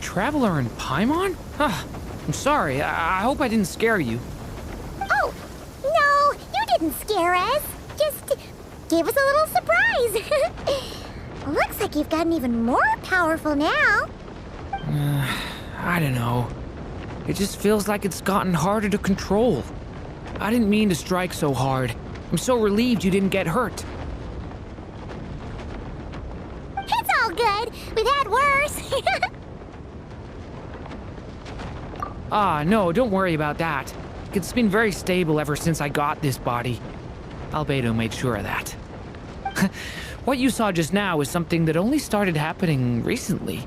Traveler in Paimon? I'm sorry. I hope I didn't scare you. Oh, no, you didn't scare us. Just gave us a little surprise. Looks like you've gotten even more powerful now. I don't know. It just feels like it's gotten harder to control. I didn't mean to strike so hard. I'm so relieved you didn't get hurt. It's all good. We've had worse. No, don't worry about that. It's been very stable ever since I got this body. Rubedo made sure of that. What you saw just now is something that only started happening recently.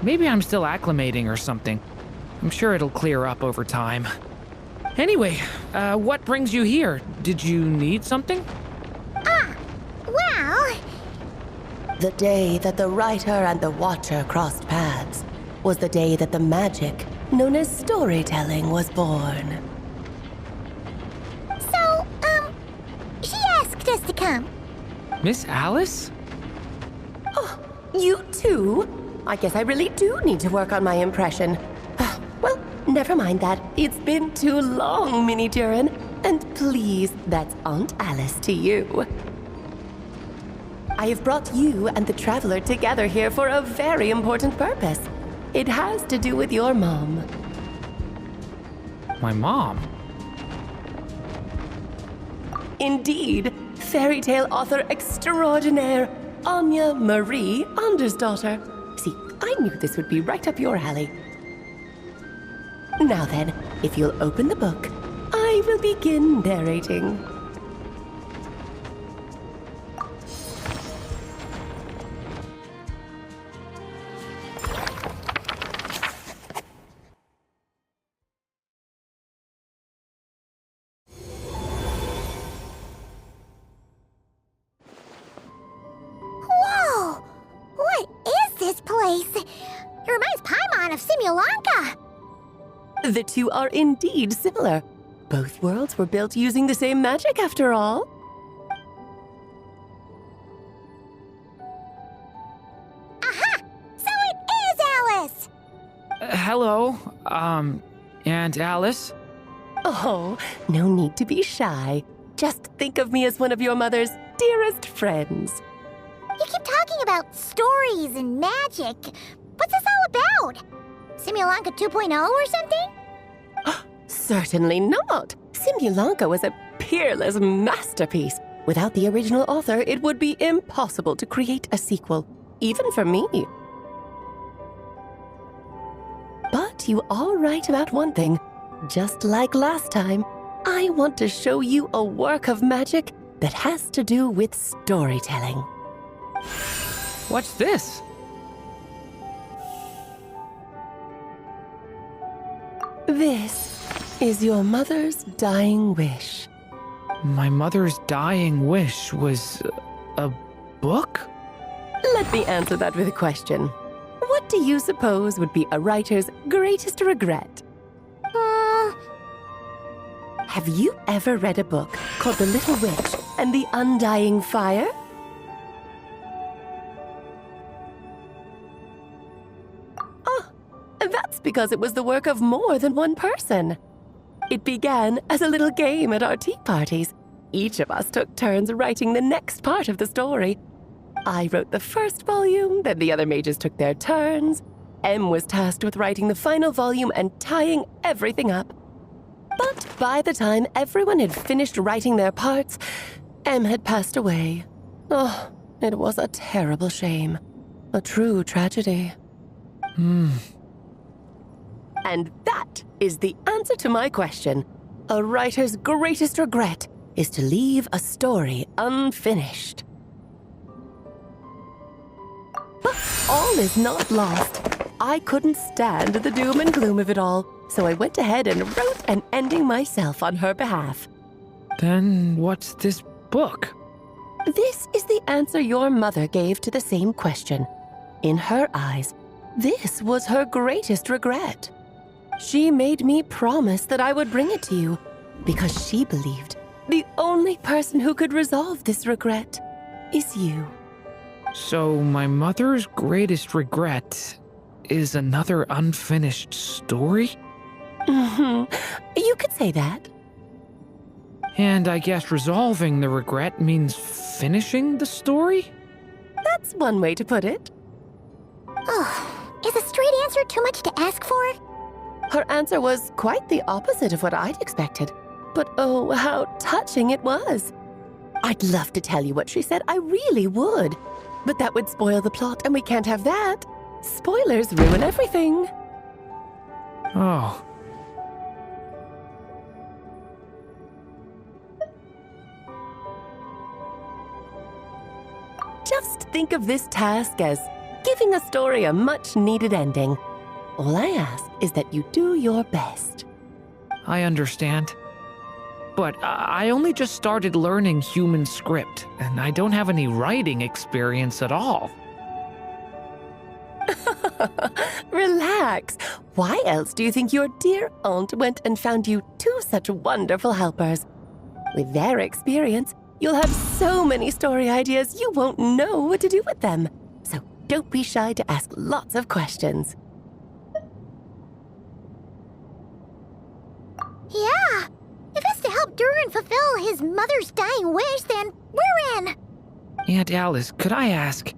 Maybe I'm still acclimating or something. I'm sure it'll clear up over time. Anyway, what brings you here? Did you need something? Well... The day that the writer and the watcher crossed paths was the day that the magic known as storytelling was born. So, she asked us to come. Miss Alice? Oh, you too? I guess I really do need to work on my impression. Well, never mind that. It's been too long, Mini Durin. And please, that's Aunt Alice to you. I have brought you and the Traveler together here for a very important purpose. It has to do with your mom. My mom? Indeed, fairy tale author extraordinaire, Anya Marie Andersdottir. See, I knew this would be right up your alley. Now then, if you'll open the book, I will begin narrating. Whoa! What is this place? It reminds Paimon of Simulanka. The two are indeed similar. Both worlds were built using the same magic, after all. Aha! So it is Alice! Hello, Aunt Alice? Oh, no need to be shy. Just think of me as one of your mother's dearest friends. You keep talking about stories and magic. What's this all about? Simulanka 2.0 or something? Certainly not. Simulanka was a peerless masterpiece. Without the original author, it would be impossible to create a sequel, even for me. But you are right about one thing. just like last time, I want to show you a work of magic that has to do with storytelling. What's this? This is your mother's dying wish. My mother's dying wish was a book? Let me answer that with a question. What do you suppose would be a writer's greatest regret? Have you ever read a book called The Little Witch and the Undying Fire? Oh, that's because it was the work of more than one person. It began as a little game at our tea parties. Each of us took turns writing the next part of the story. I wrote the first volume, then the other mages took their turns. Em was tasked with writing the final volume and tying everything up. But by the time everyone had finished writing their parts, Em had passed away. Oh, it was a terrible shame. A true tragedy. And that is the answer to my question. A writer's greatest regret is to leave a story unfinished. But all is not lost. I couldn't stand the doom and gloom of it all, so I went ahead and wrote an ending myself on her behalf. Then what's this book? This is the answer your mother gave to the same question. In her eyes, this was her greatest regret. She made me promise that I would bring it to you because she believed the only person who could resolve this regret is you. So my mother's greatest regret is another unfinished story? You could say that. And I guess resolving the regret means finishing the story? That's one way to put it. Oh, is a straight answer too much to ask for? Her answer was quite the opposite of what I'd expected. But oh, how touching it was. I'd love to tell you what she said, I really would. But that would spoil the plot, and we can't have that. Spoilers ruin everything. Oh. Just think of this task as giving a story a much-needed ending. All I ask is that you do your best. I understand. But I only just started learning human script, and I don't have any writing experience at all. Relax. Why else do you think your dear aunt went and found you two such wonderful helpers? With their experience, you'll have so many story ideas you won't know what to do with them. So don't be shy to ask lots of questions. Yeah. If it's to help Durin fulfill his mother's dying wish, then we're in. Aunt Alice, could I ask,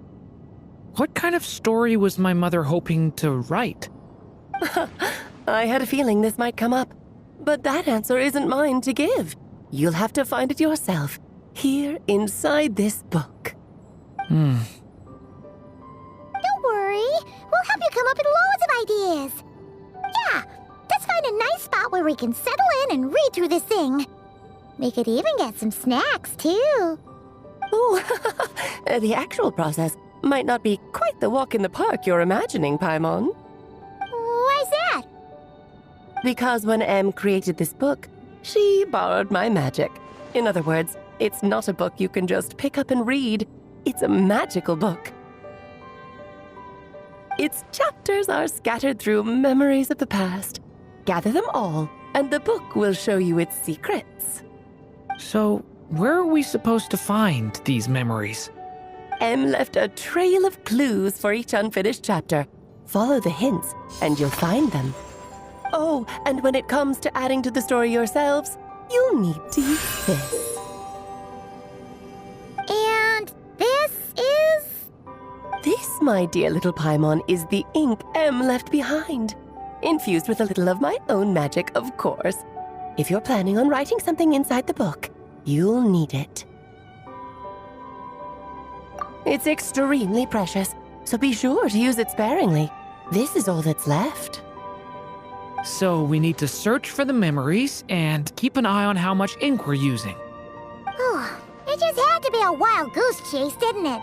what kind of story was my mother hoping to write? I had a feeling this might come up, but that answer isn't mine to give. You'll have to find it yourself, here inside this book. Don't worry. We'll help you come up with loads of ideas. Yeah, let's find a nice spot where we can settle in and read through this thing. We could even get some snacks, too. Ooh, the actual process might not be quite the walk in the park you're imagining, Paimon. Why's that? Because when Em created this book, she borrowed my magic. In other words, it's not a book you can just pick up and read. It's a magical book. Its chapters are scattered through memories of the past. Gather them all, and the book will show you its secrets. So, where are we supposed to find these memories? Em left a trail of clues for each unfinished chapter. Follow the hints, and you'll find them. Oh, and when it comes to adding to the story yourselves, you'll need to use this. And this is... This, my dear little Paimon, is the ink Em left behind. Infused with a little of my own magic, of course. If you're planning on writing something inside the book, you'll need it. It's extremely precious, so be sure to use it sparingly. This is all that's left. So we need to search for the memories and keep an eye on how much ink we're using. Oh, it just had to be a wild goose chase, didn't it?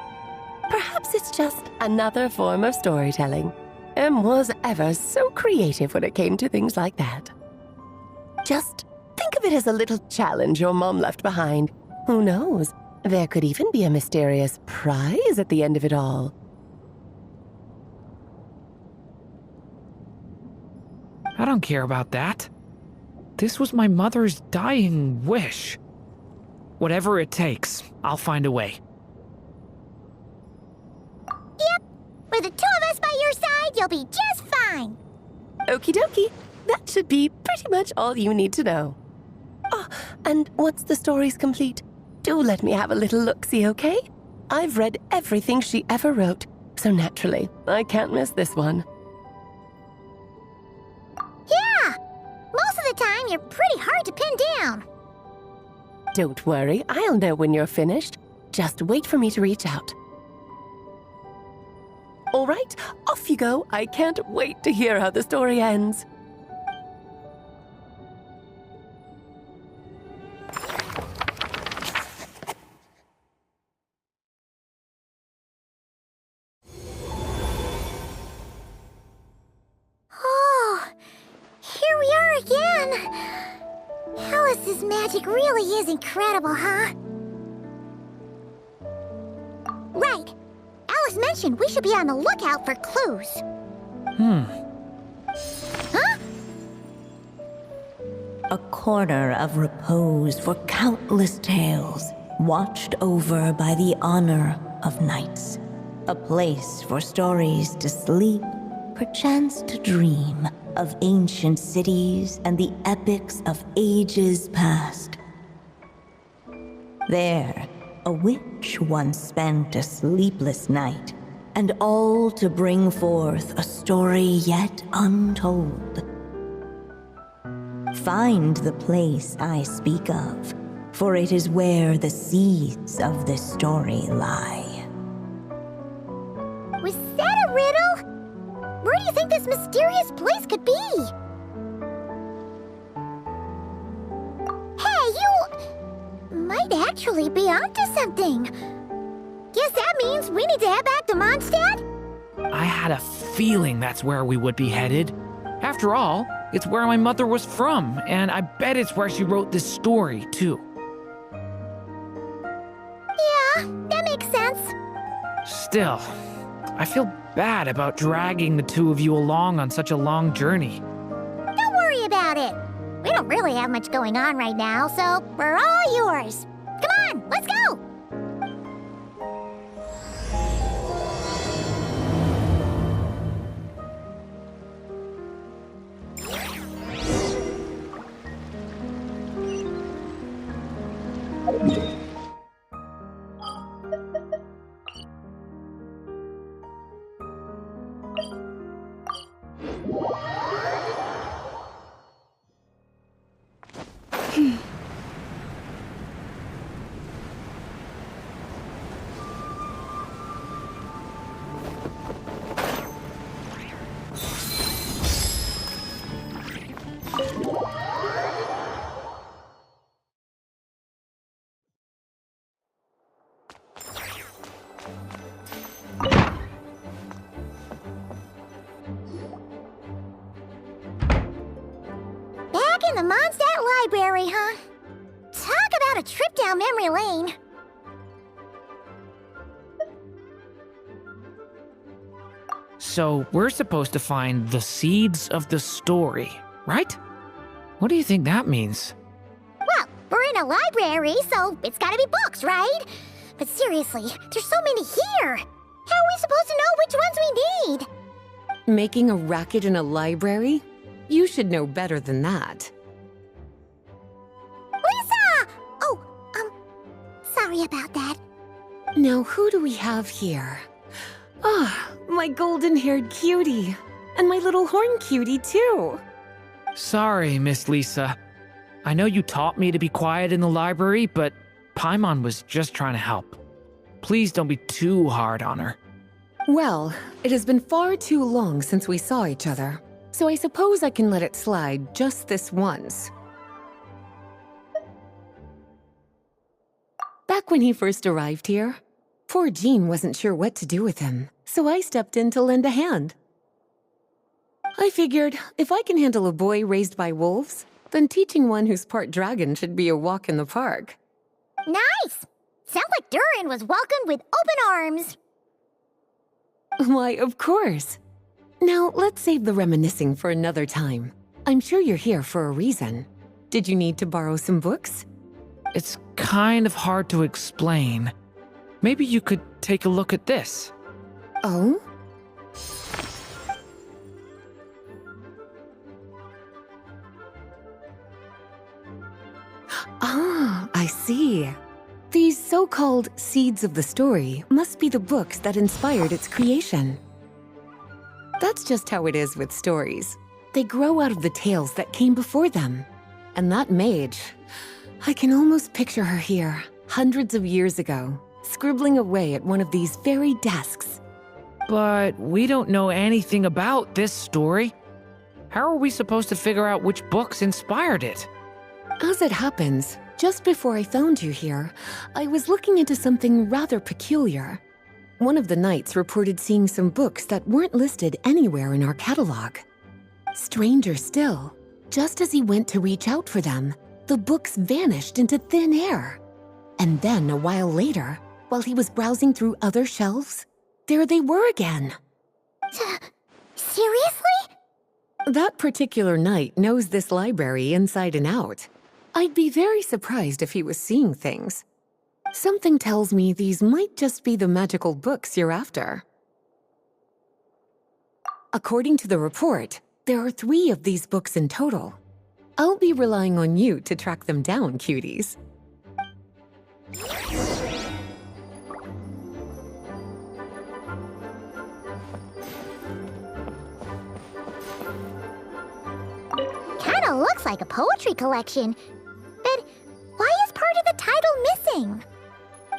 Perhaps it's just another form of storytelling. Em was ever so creative when it came to things like that. Just think of it as a little challenge your mom left behind. Who knows? There could even be a mysterious prize at the end of it all. I don't care about that. This was my mother's dying wish. Whatever it takes, I'll find a way. Yep. With the two of us by your side, you'll be just fine. Okie dokie. That should be pretty much all you need to know. Oh, and once the story's complete, do let me have a little look-see, okay? I've read everything she ever wrote, so naturally, I can't miss this one. Yeah! Most of the time, you're pretty hard to pin down. Don't worry, I'll know when you're finished. Just wait for me to reach out. All right, off you go. I can't wait to hear how the story ends. Oh, here we are again. Alice's magic really is incredible, huh? Right. Alice mentioned we should be on the lookout for clues. Huh? A corner of repose for countless tales, watched over by the honor of knights. A place for stories to sleep, perchance to dream of ancient cities and the epics of ages past. There, a witch once spent a sleepless night, and all to bring forth a story yet untold. Find the place I speak of, for it is where the seeds of this story lie. Was that a riddle? Where do you think this mysterious place could be? Hey, you might actually be onto something. Guess that means we need to head back to Mondstadt? I had a feeling that's where we would be headed. After all, it's where my mother was from, and I bet it's where she wrote this story, too. Yeah, that makes sense. Still, I feel bad about dragging the two of you along on such a long journey. Don't worry about it. We don't really have much going on right now, so we're all yours. Come on, let's go! Back in the Mondstadt Library, huh? Talk about a trip down memory lane. So we're supposed to find the seeds of the story, right? What do you think that means? Well, we're in a library, so it's gotta be books, right? But seriously, there's so many here. How are we supposed to know which ones we need? Making a racket in a library? You should know better than that. Lisa! Oh, sorry about that. Now, who do we have here? Ah, my golden-haired cutie. And my little horn cutie, too. Sorry, Miss Lisa. I know you taught me to be quiet in the library, but Paimon was just trying to help. Please don't be too hard on her. Well, it has been far too long since we saw each other. so I suppose I can let it slide just this once. Back when he first arrived here, poor Jean wasn't sure what to do with him, so I stepped in to lend a hand. I figured, if I can handle a boy raised by wolves, then teaching one who's part dragon should be a walk in the park. Nice! Sounds like Durin was welcomed with open arms. Why, of course. Now, let's save the reminiscing for another time. I'm sure you're here for a reason. Did you need to borrow some books? It's kind of hard to explain. Maybe you could take a look at this. Oh? Ah, I see. These so-called seeds of the story must be the books that inspired its creation. That's just how it is with stories. They grow out of the tales that came before them. And that mage, I can almost picture her here, hundreds of years ago, scribbling away at one of these very desks. But we don't know anything about this story. How are we supposed to figure out which books inspired it? As it happens, just before I found you here, I was looking into something rather peculiar. One of the knights reported seeing some books that weren't listed anywhere in our catalog. Stranger still, just as he went to reach out for them, the books vanished into thin air. And then a while later, while he was browsing through other shelves, there they were again. Seriously? That particular knight knows this library inside and out. I'd be very surprised if he was seeing things. Something tells me these might just be the magical books you're after. According to the report, there are 3 of these books in total. I'll be relying on you to track them down, cuties. Kinda looks like a poetry collection. But why is part of the title missing?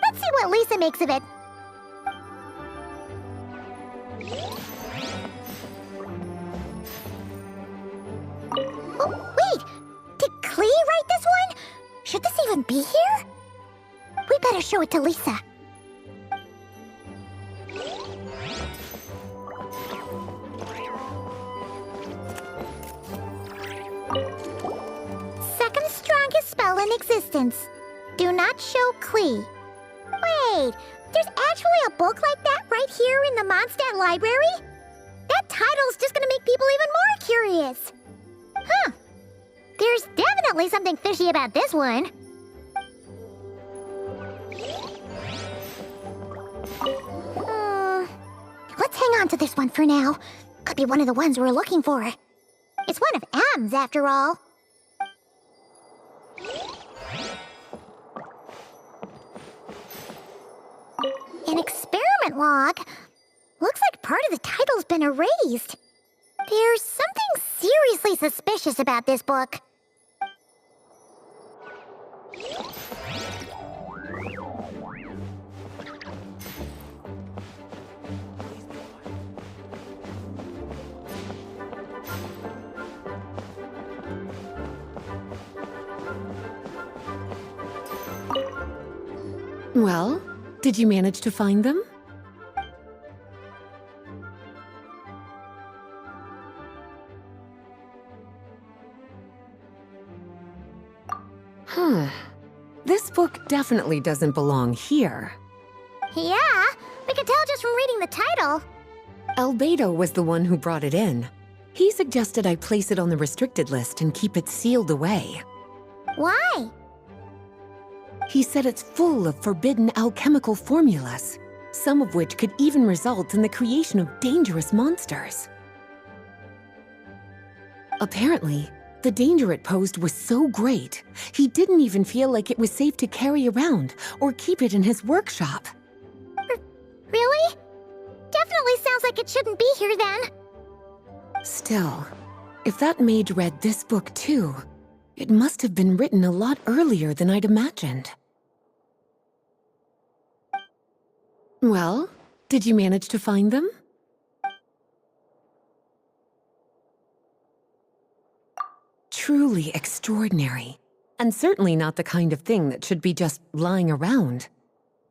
Let's see what Lisa makes of it. Oh, wait! Did Klee write this one? Should this even be here? We better show it to Lisa. Second strongest spell in existence. Do not show Klee. Wait, there's actually a book like that right here in the Mondstadt library? That title's just gonna make people even more curious. Huh. There's definitely something fishy about this one. Let's hang on to this one for now. Could be one of the ones we're looking for. It's one of M's, after all. An experiment log. Looks like part of the title's been erased. There's something seriously suspicious about this book. Well, did you manage to find them? Huh. This book definitely doesn't belong here. Yeah, we can tell just from reading the title. Rubedo was the one who brought it in. He suggested I place it on the restricted list and keep it sealed away. Why? He said it's full of forbidden alchemical formulas, some of which could even result in the creation of dangerous monsters. Apparently, the danger it posed was so great, he didn't even feel like it was safe to carry around or keep it in his workshop. Really? Definitely sounds like it shouldn't be here then. Still, if that mage read this book too, it must have been written a lot earlier than I'd imagined. Well, did you manage to find them? truly extraordinary, and certainly not the kind of thing that should be just lying around.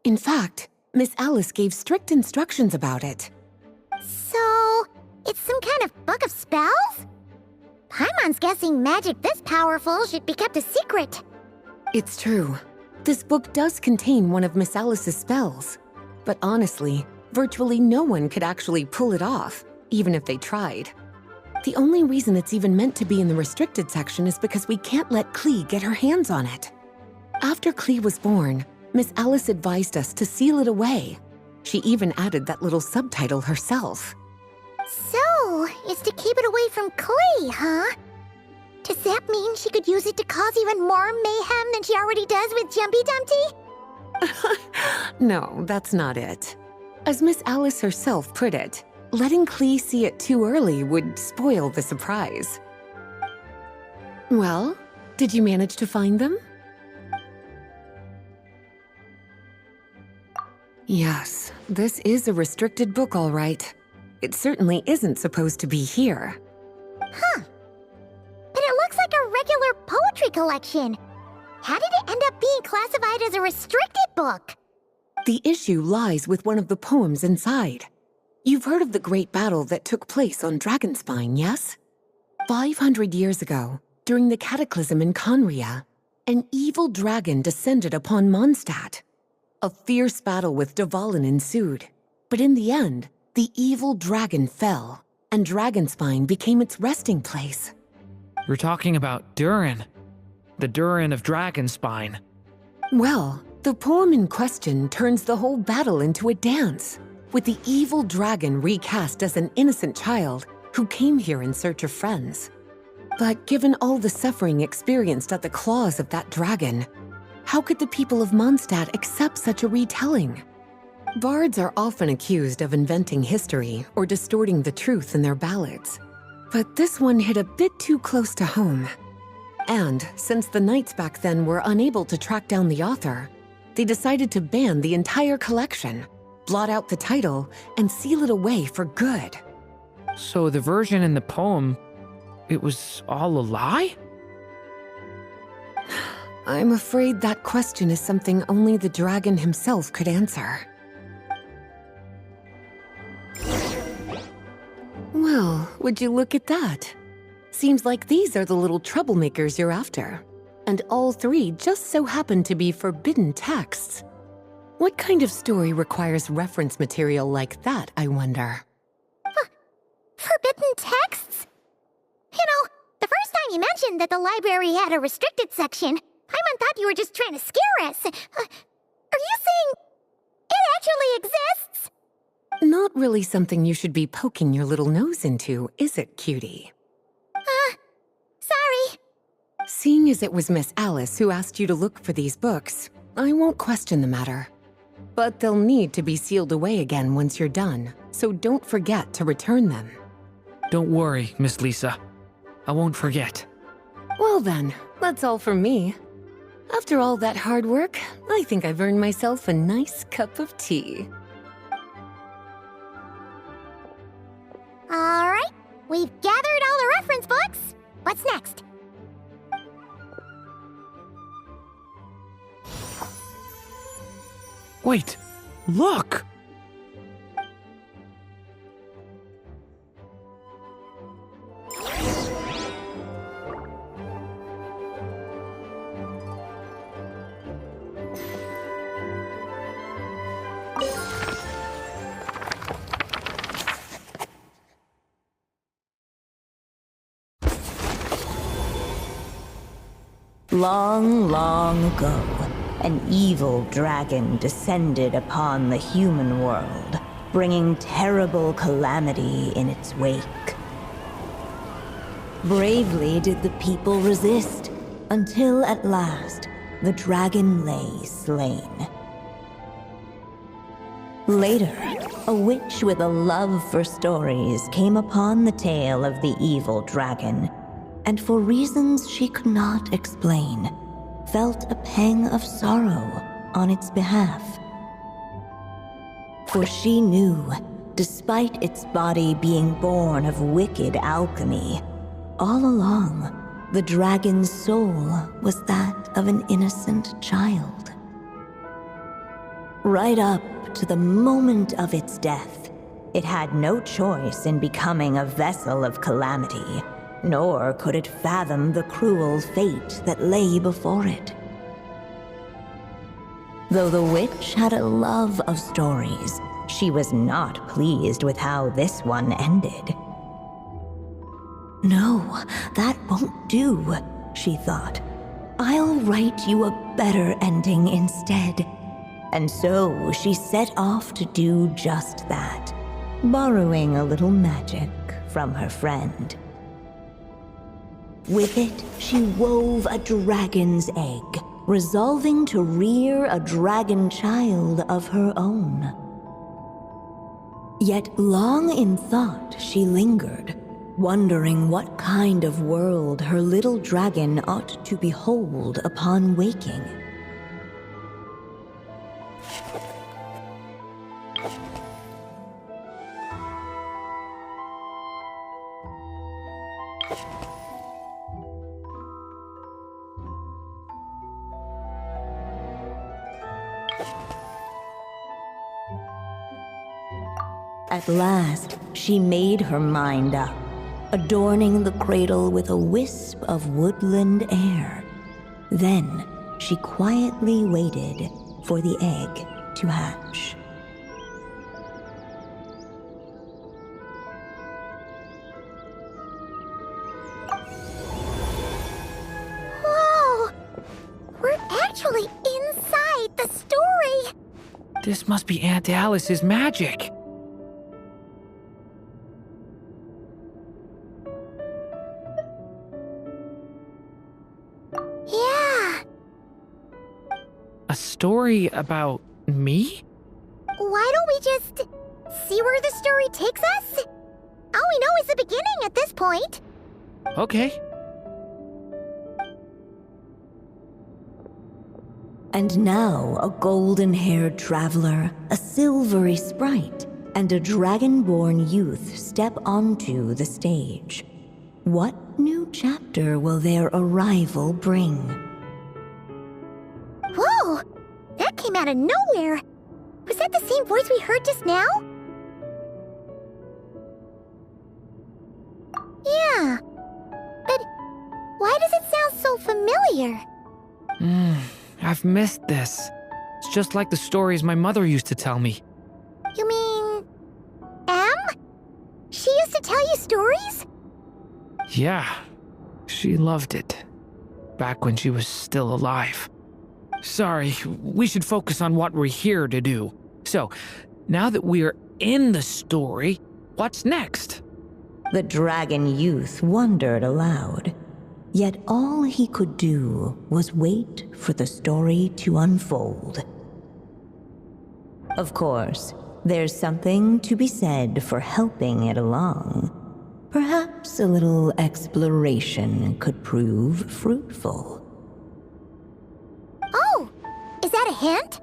In fact, Miss Alice gave strict instructions about it. So, it's some kind of book of spells? Paimon's guessing magic this powerful should be kept a secret. It's true. This book does contain one of Miss Alice's spells. But honestly, virtually no one could actually pull it off, even if they tried. The only reason it's even meant to be in the restricted section is because we can't let Klee get her hands on it. After Klee was born, Miss Alice advised us to seal it away. She even added that little subtitle herself. So, it's to keep it away from Klee, huh? Does that mean she could use it to cause even more mayhem than she already does with Jumpy Dumpty? No, that's not it. As Miss Alice herself put it, letting Klee see it too early would spoil the surprise. Well, did you manage to find them? Yes, this is a restricted book, all right. It certainly isn't supposed to be here. Huh. But it looks like a regular poetry collection. How did it end up being classified as a restricted book? The issue lies with one of the poems inside. You've heard of the great battle that took place on Dragonspine, yes? 500 years ago, during the cataclysm in Conria, an evil dragon descended upon Mondstadt. A fierce battle with Dvalin ensued, but in the end, the evil dragon fell, and Dragonspine became its resting place. We're talking about Durin. The Durin of Dragonspine. Well, the poem in question turns the whole battle into a dance, with the evil dragon recast as an innocent child who came here in search of friends. But given all the suffering experienced at the claws of that dragon, how could the people of Mondstadt accept such a retelling? Bards are often accused of inventing history or distorting the truth in their ballads. But this one hit a bit too close to home. And since the knights back then were unable to track down the author, they decided to ban the entire collection, blot out the title, and seal it away for good. So the version in the poem, it was all a lie? I'm afraid that question is something only the dragon himself could answer. Well, would you look at that? Seems like these are the little troublemakers you're after. And all three just so happen to be forbidden texts. What kind of story requires reference material like that, I wonder? Forbidden texts? You know, the first time you mentioned that the library had a restricted section, Paimon thought you were just trying to scare us. Are you saying it actually exists? Not really something you should be poking your little nose into, is it, cutie? Sorry. Seeing as it was Miss Alice who asked you to look for these books, I won't question the matter. But they'll need to be sealed away again once you're done, so don't forget to return them. Don't worry, Miss Lisa. I won't forget. Well then, that's all from me. After all that hard work, I think I've earned myself a nice cup of tea. All right, we've gathered all the reference books. What's next? Wait, look! Long, long ago, an evil dragon descended upon the human world, bringing terrible calamity in its wake. Bravely did the people resist, until at last, the dragon lay slain. Later, a witch with a love for stories came upon the tale of the evil dragon, and for reasons she could not explain, felt a pang of sorrow on its behalf. For she knew, despite its body being born of wicked alchemy, all along, The dragon's soul was that of an innocent child. Right up to the moment of its death, it had no choice in becoming a vessel of calamity, nor could it fathom the cruel fate that lay before it. Though the witch had a love of stories, she was not pleased with how this one ended. No, that won't do, she thought. I'll write you a better ending instead. And so she set off to do just that, borrowing a little magic from her friend. With it, she wove a dragon's egg, resolving to rear a dragon child of her own. Yet long in thought she lingered, wondering what kind of world her little dragon ought to behold upon waking. At last, she made her mind up, adorning the cradle with a wisp of woodland air. Then, she quietly waited for the egg to hatch. Whoa! We're actually inside the story! This must be Aunt Alice's magic. Yeah. A story about me? Why don't we just see where the story takes us? All we know is the beginning at this point. Okay. And now a golden-haired traveler, a silvery sprite, and a dragon-born youth step onto the stage. What new chapter will their arrival bring? Whoa! That came out of nowhere! Was that the same voice we heard just now? Yeah. But why does it sound so familiar? I've missed this. It's just like the stories my mother used to tell me. You mean... Em? She used to tell you stories? Yeah, she loved it. Back when she was still alive. Sorry, we should focus on what we're here to do. So, now that we're in the story, what's next? The dragon youth wondered aloud. Yet all he could do was wait for the story to unfold. Of course, there's something to be said for helping it along. Perhaps a little exploration could prove fruitful. Oh! Is that a hint?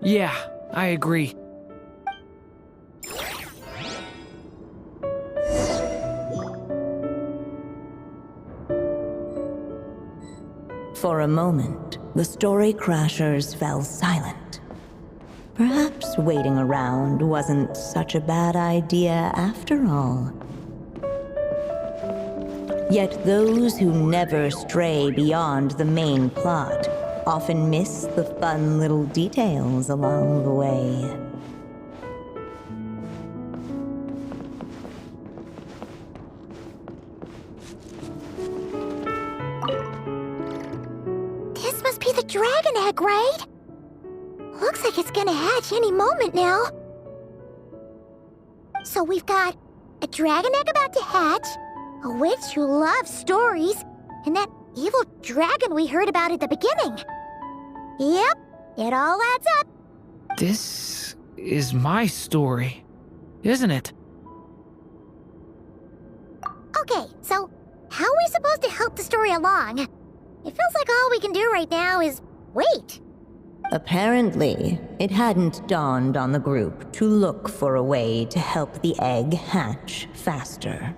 Yeah, I agree. For a moment, the story crashers fell silent. Perhaps waiting around wasn't such a bad idea after all. Yet those who never stray beyond the main plot often miss the fun little details along the way. This must be the dragon egg, right? Looks like it's gonna hatch any moment now. So we've got a dragon egg about to hatch, a witch who loves stories, and that evil dragon we heard about at the beginning. Yep, it all adds up. This is my story, isn't it? Okay, so how are we supposed to help the story along? It feels like all we can do right now is wait. Apparently, it hadn't dawned on the group to look for a way to help the egg hatch faster.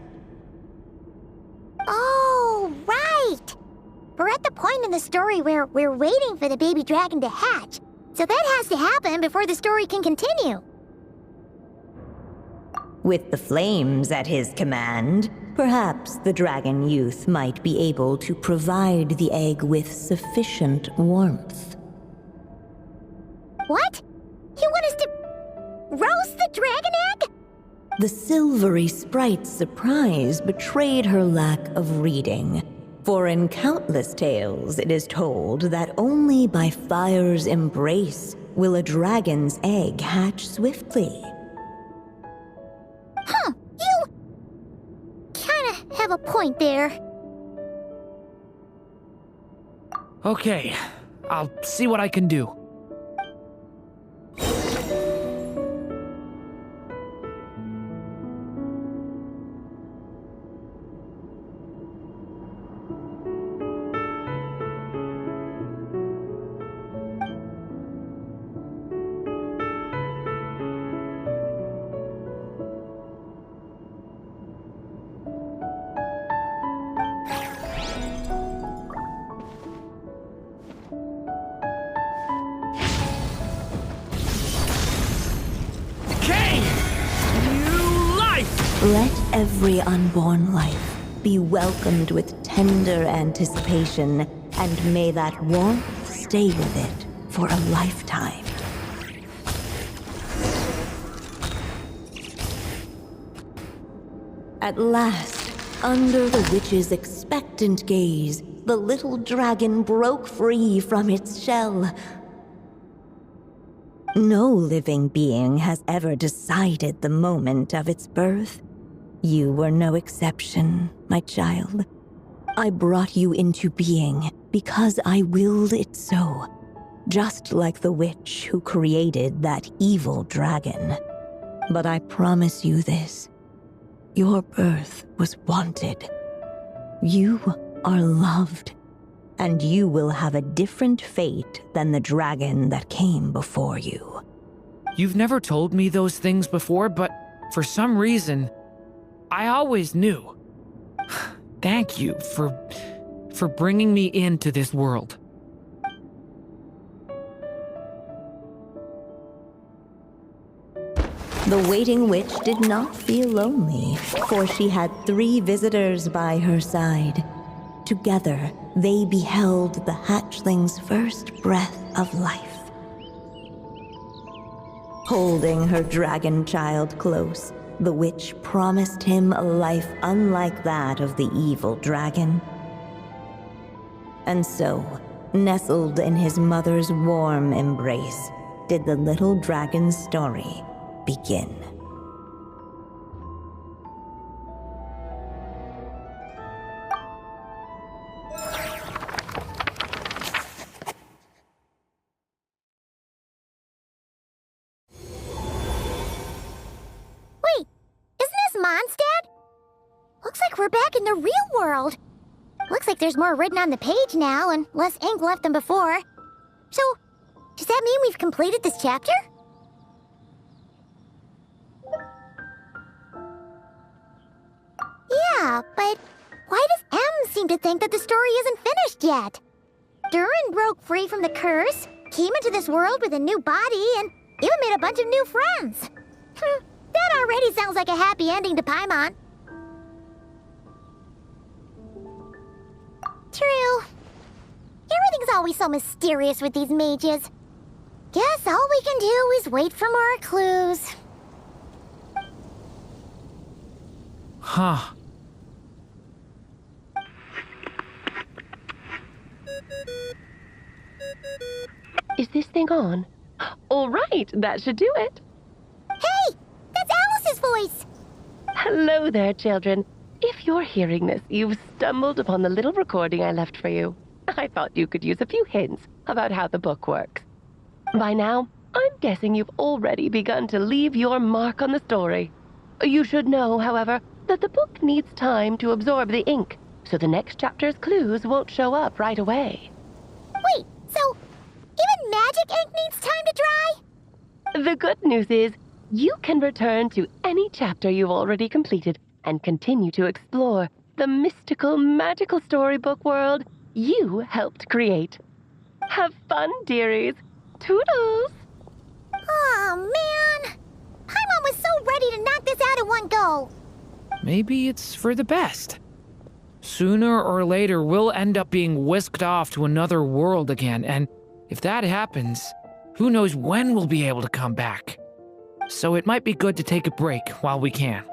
we're at the point in the story where we're waiting for the baby dragon to hatch. So that has to happen before the story can continue. With the flames at his command, perhaps the dragon youth might be able to provide the egg with sufficient warmth. What? You want us to roast the dragon egg? The silvery sprite's surprise betrayed her lack of reading. For in countless tales, it is told that only by fire's embrace will a dragon's egg hatch swiftly. Huh, you kinda have a point there. Okay, I'll see what I can do. Let every unborn life be welcomed with tender anticipation, and may that warmth stay with it for a lifetime. At last, under the witch's expectant gaze, the little dragon broke free from its shell. No living being has ever decided the moment of its birth. You were no exception, my child. I brought you into being because I willed it so, just like the witch who created that evil dragon. But I promise you this, your birth was wanted. You are loved, and you will have a different fate than the dragon that came before you. You've never told me those things before, but for some reason, I always knew. Thank you for bringing me into this world. The waiting witch did not feel lonely, for she had 3 visitors by her side. Together, they beheld the hatchling's first breath of life. Holding her dragon child close, the witch promised him a life unlike that of the evil dragon. And so, nestled in his mother's warm embrace, did the little dragon's story begin. Mondstadt? Looks like we're back in the real world. Looks like there's more written on the page now and less ink left than before. So, does that mean we've completed this chapter? Yeah, but why does M seem to think that the story isn't finished yet? Durin broke free from the curse, came into this world with a new body, and even made a bunch of new friends. That already sounds like a happy ending to Paimon. True. Everything's always so mysterious with these mages. Guess all we can do is wait for more clues. Huh. Is this thing on? All right, that should do it. Hey! That's Alice's voice! Hello there, children. If you're hearing this, you've stumbled upon the little recording I left for you. I thought you could use a few hints about how the book works. By now, I'm guessing you've already begun to leave your mark on the story. You should know, however, that the book needs time to absorb the ink, so the next chapter's clues won't show up right away. Wait, so even magic ink needs time to dry? The good news is, you can return to any chapter you've already completed and continue to explore the mystical, magical storybook world you helped create. Have fun, dearies. Toodles! Oh, man! Paimon was so ready to knock this out in one go. Maybe it's for the best. Sooner or later, we'll end up being whisked off to another world again, and if that happens, who knows when we'll be able to come back. So it might be good to take a break while we can.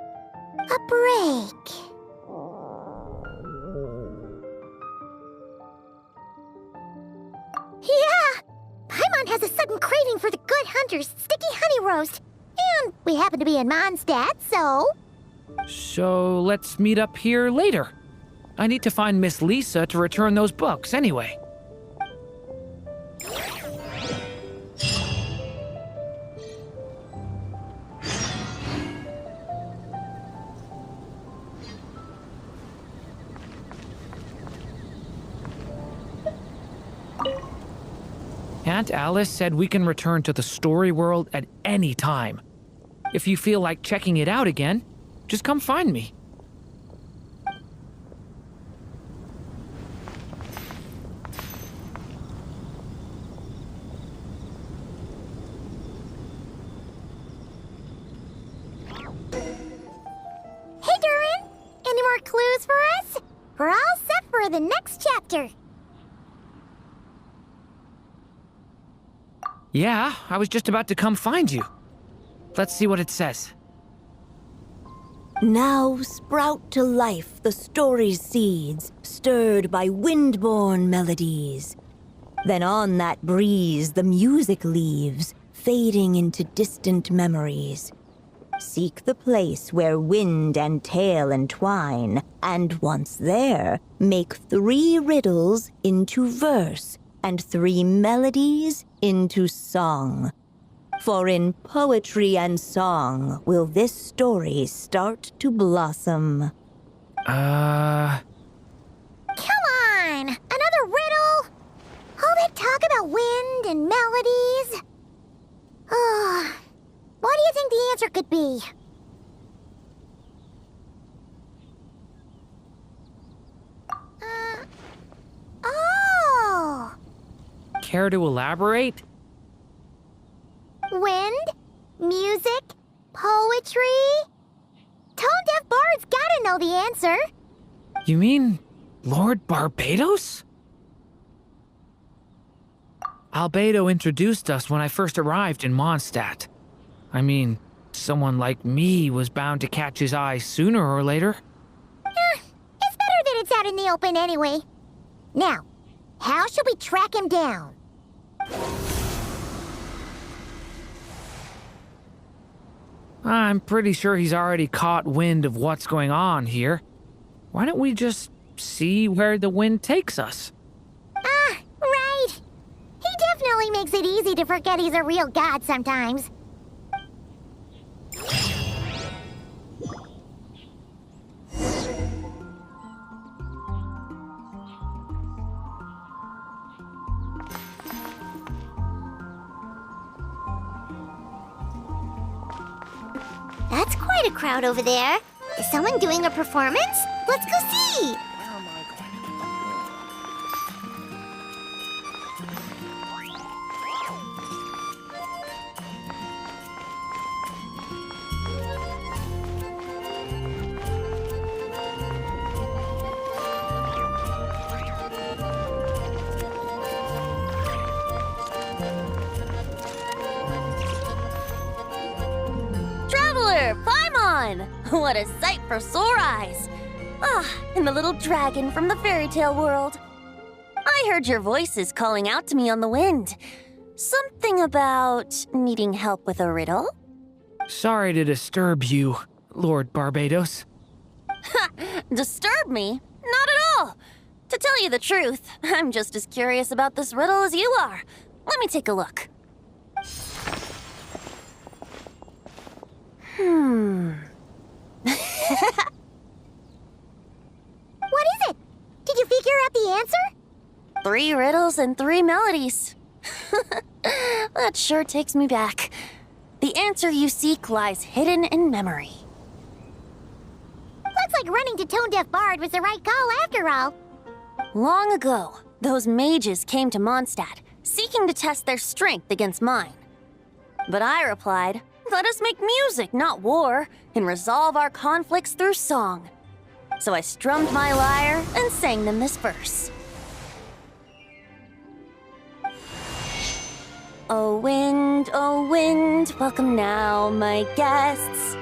A break. Yeah! Paimon has a sudden craving for the Good Hunter's sticky honey roast. And we happen to be in Mondstadt, so... So let's meet up here later. I need to find Miss Lisa to return those books anyway. Aunt Alice said we can return to the story world at any time. If you feel like checking it out again, just come find me. Hey, Durin! Any more clues for us? We're all set for the next chapter. Yeah, I was just about to come find you. Let's see what it says. Now sprout to life the story's seeds, stirred by wind-borne melodies. Then on that breeze the music leaves, fading into distant memories. Seek the place where wind and tale entwine, and once there, make 3 riddles into verse, and 3 melodies into song. For in poetry and song will this story start to blossom. Come on! Another riddle? All that talk about wind and melodies? What do you think the answer could be? Oh! Care to elaborate? Wind, music, poetry. Tone-deaf bards gotta know the answer. You mean Lord Barbados? Albedo introduced us when I first arrived in Mondstadt. I mean, someone like me was bound to catch his eye sooner or later. It's better that it's out in the open anyway. Now, how should we track him down? I'm pretty sure he's already caught wind of what's going on here. Why don't we just see where the wind takes us? Right. He definitely makes it easy to forget he's a real god sometimes. That's quite a crowd over there. Is someone doing a performance? Let's go see! Traveler, Paimon! What a sight for sore eyes! And the little dragon from the fairy tale world. I heard your voices calling out to me on the wind. Something about needing help with a riddle? Sorry to disturb you, Lord Barbados. Disturb me? Not at all! To tell you the truth, I'm just as curious about this riddle as you are. Let me take a look. What is it? Did you figure out the answer? 3 riddles and 3 melodies. That sure takes me back. The answer you seek lies hidden in memory. Looks like running to Tone Deaf Bard was the right call after all. Long ago, those mages came to Mondstadt, seeking to test their strength against mine. But I replied, let us make music, not war, and resolve our conflicts through song. So I strummed my lyre and sang them this verse. O wind, welcome now, my guests.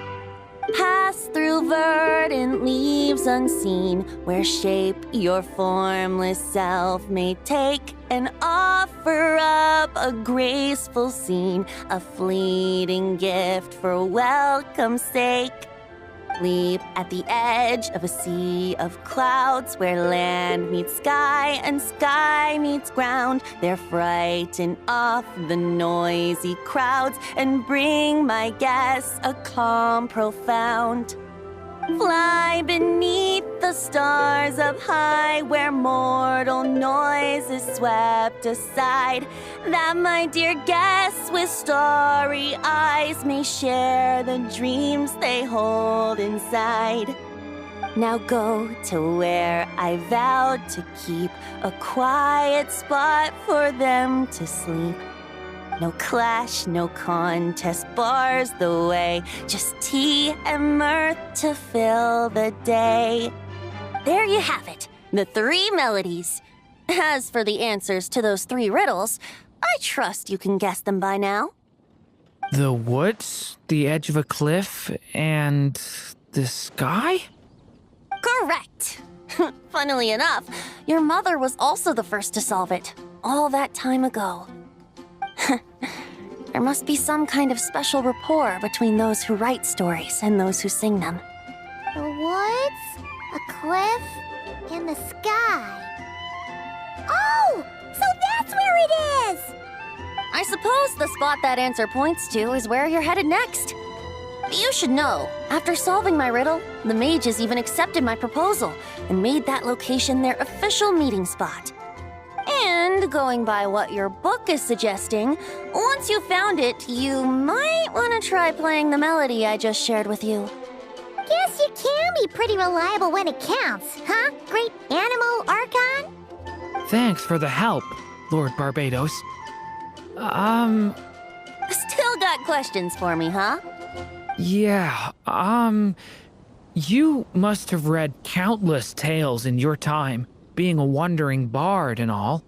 Pass through verdant leaves unseen, where shape your formless self may take, and offer up a graceful scene, a fleeting gift for welcome's sake. Leap at the edge of a sea of clouds, where land meets sky and sky meets ground. There frighten off the noisy crowds and bring my guests a calm profound. Fly beneath the stars up high, where mortal noise is swept aside, that my dear guests with starry eyes may share the dreams they hold inside. Now go to where I vowed to keep a quiet spot for them to sleep. No clash, no contest bars the way, just tea and mirth to fill the day. There you have it, the 3 melodies. As for the answers to those 3 riddles, I trust you can guess them by now. The woods, the edge of a cliff, and the sky? Correct. Funnily enough, your mother was also the first to solve it, all that time ago. There must be some kind of special rapport between those who write stories and those who sing them. The woods, a cliff, and the sky. Oh, so that's where it is! I suppose the spot that answer points to is where you're headed next. You should know, after solving my riddle, the mages even accepted my proposal and made that location their official meeting spot. And going by what your book is suggesting, once you found it, you might want to try playing the melody I just shared with you. Guess you can be pretty reliable when it counts, huh? Great animal archon? Thanks for the help, Lord Barbados. Still got questions for me, huh? Yeah, you must have read countless tales in your time, being a wandering bard and all.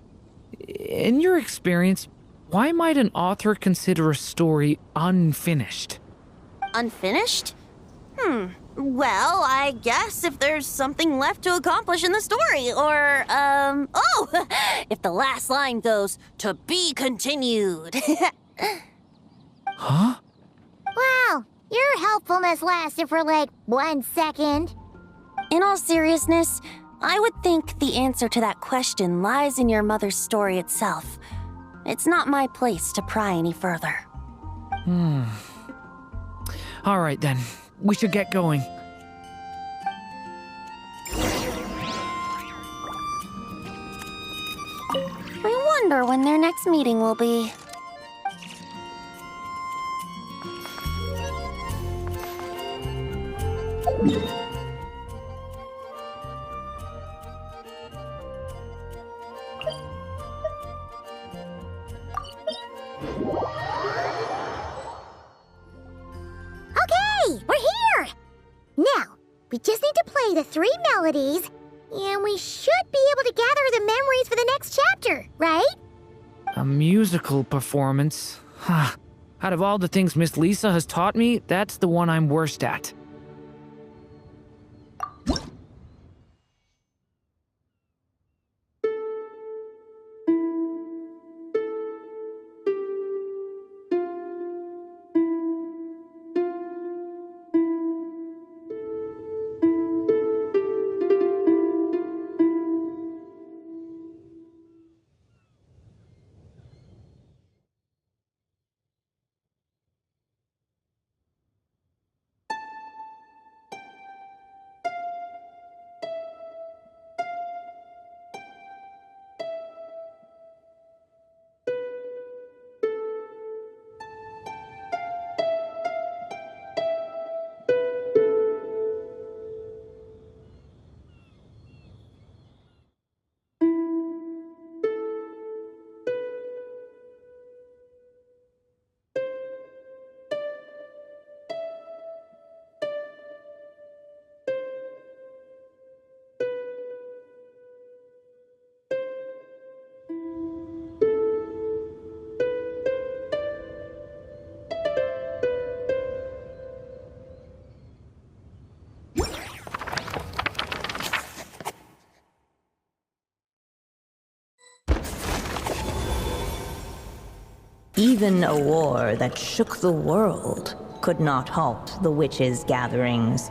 In your experience, why might an author consider a story unfinished? Unfinished? Well, I guess if there's something left to accomplish in the story, or, if the last line goes, to be continued. Huh? Wow, your helpfulness lasted for like 1 second. In all seriousness, I would think the answer to that question lies in your mother's story itself. It's not my place to pry any further. All right then, we should get going. I wonder when their next meeting will be. Okay, we're here! Now, we just need to play the 3 melodies, and we should be able to gather the memories for the next chapter, right? A musical performance? Huh. Out of all the things Miss Lisa has taught me, that's the one I'm worst at. Even a war that shook the world could not halt the witches' gatherings.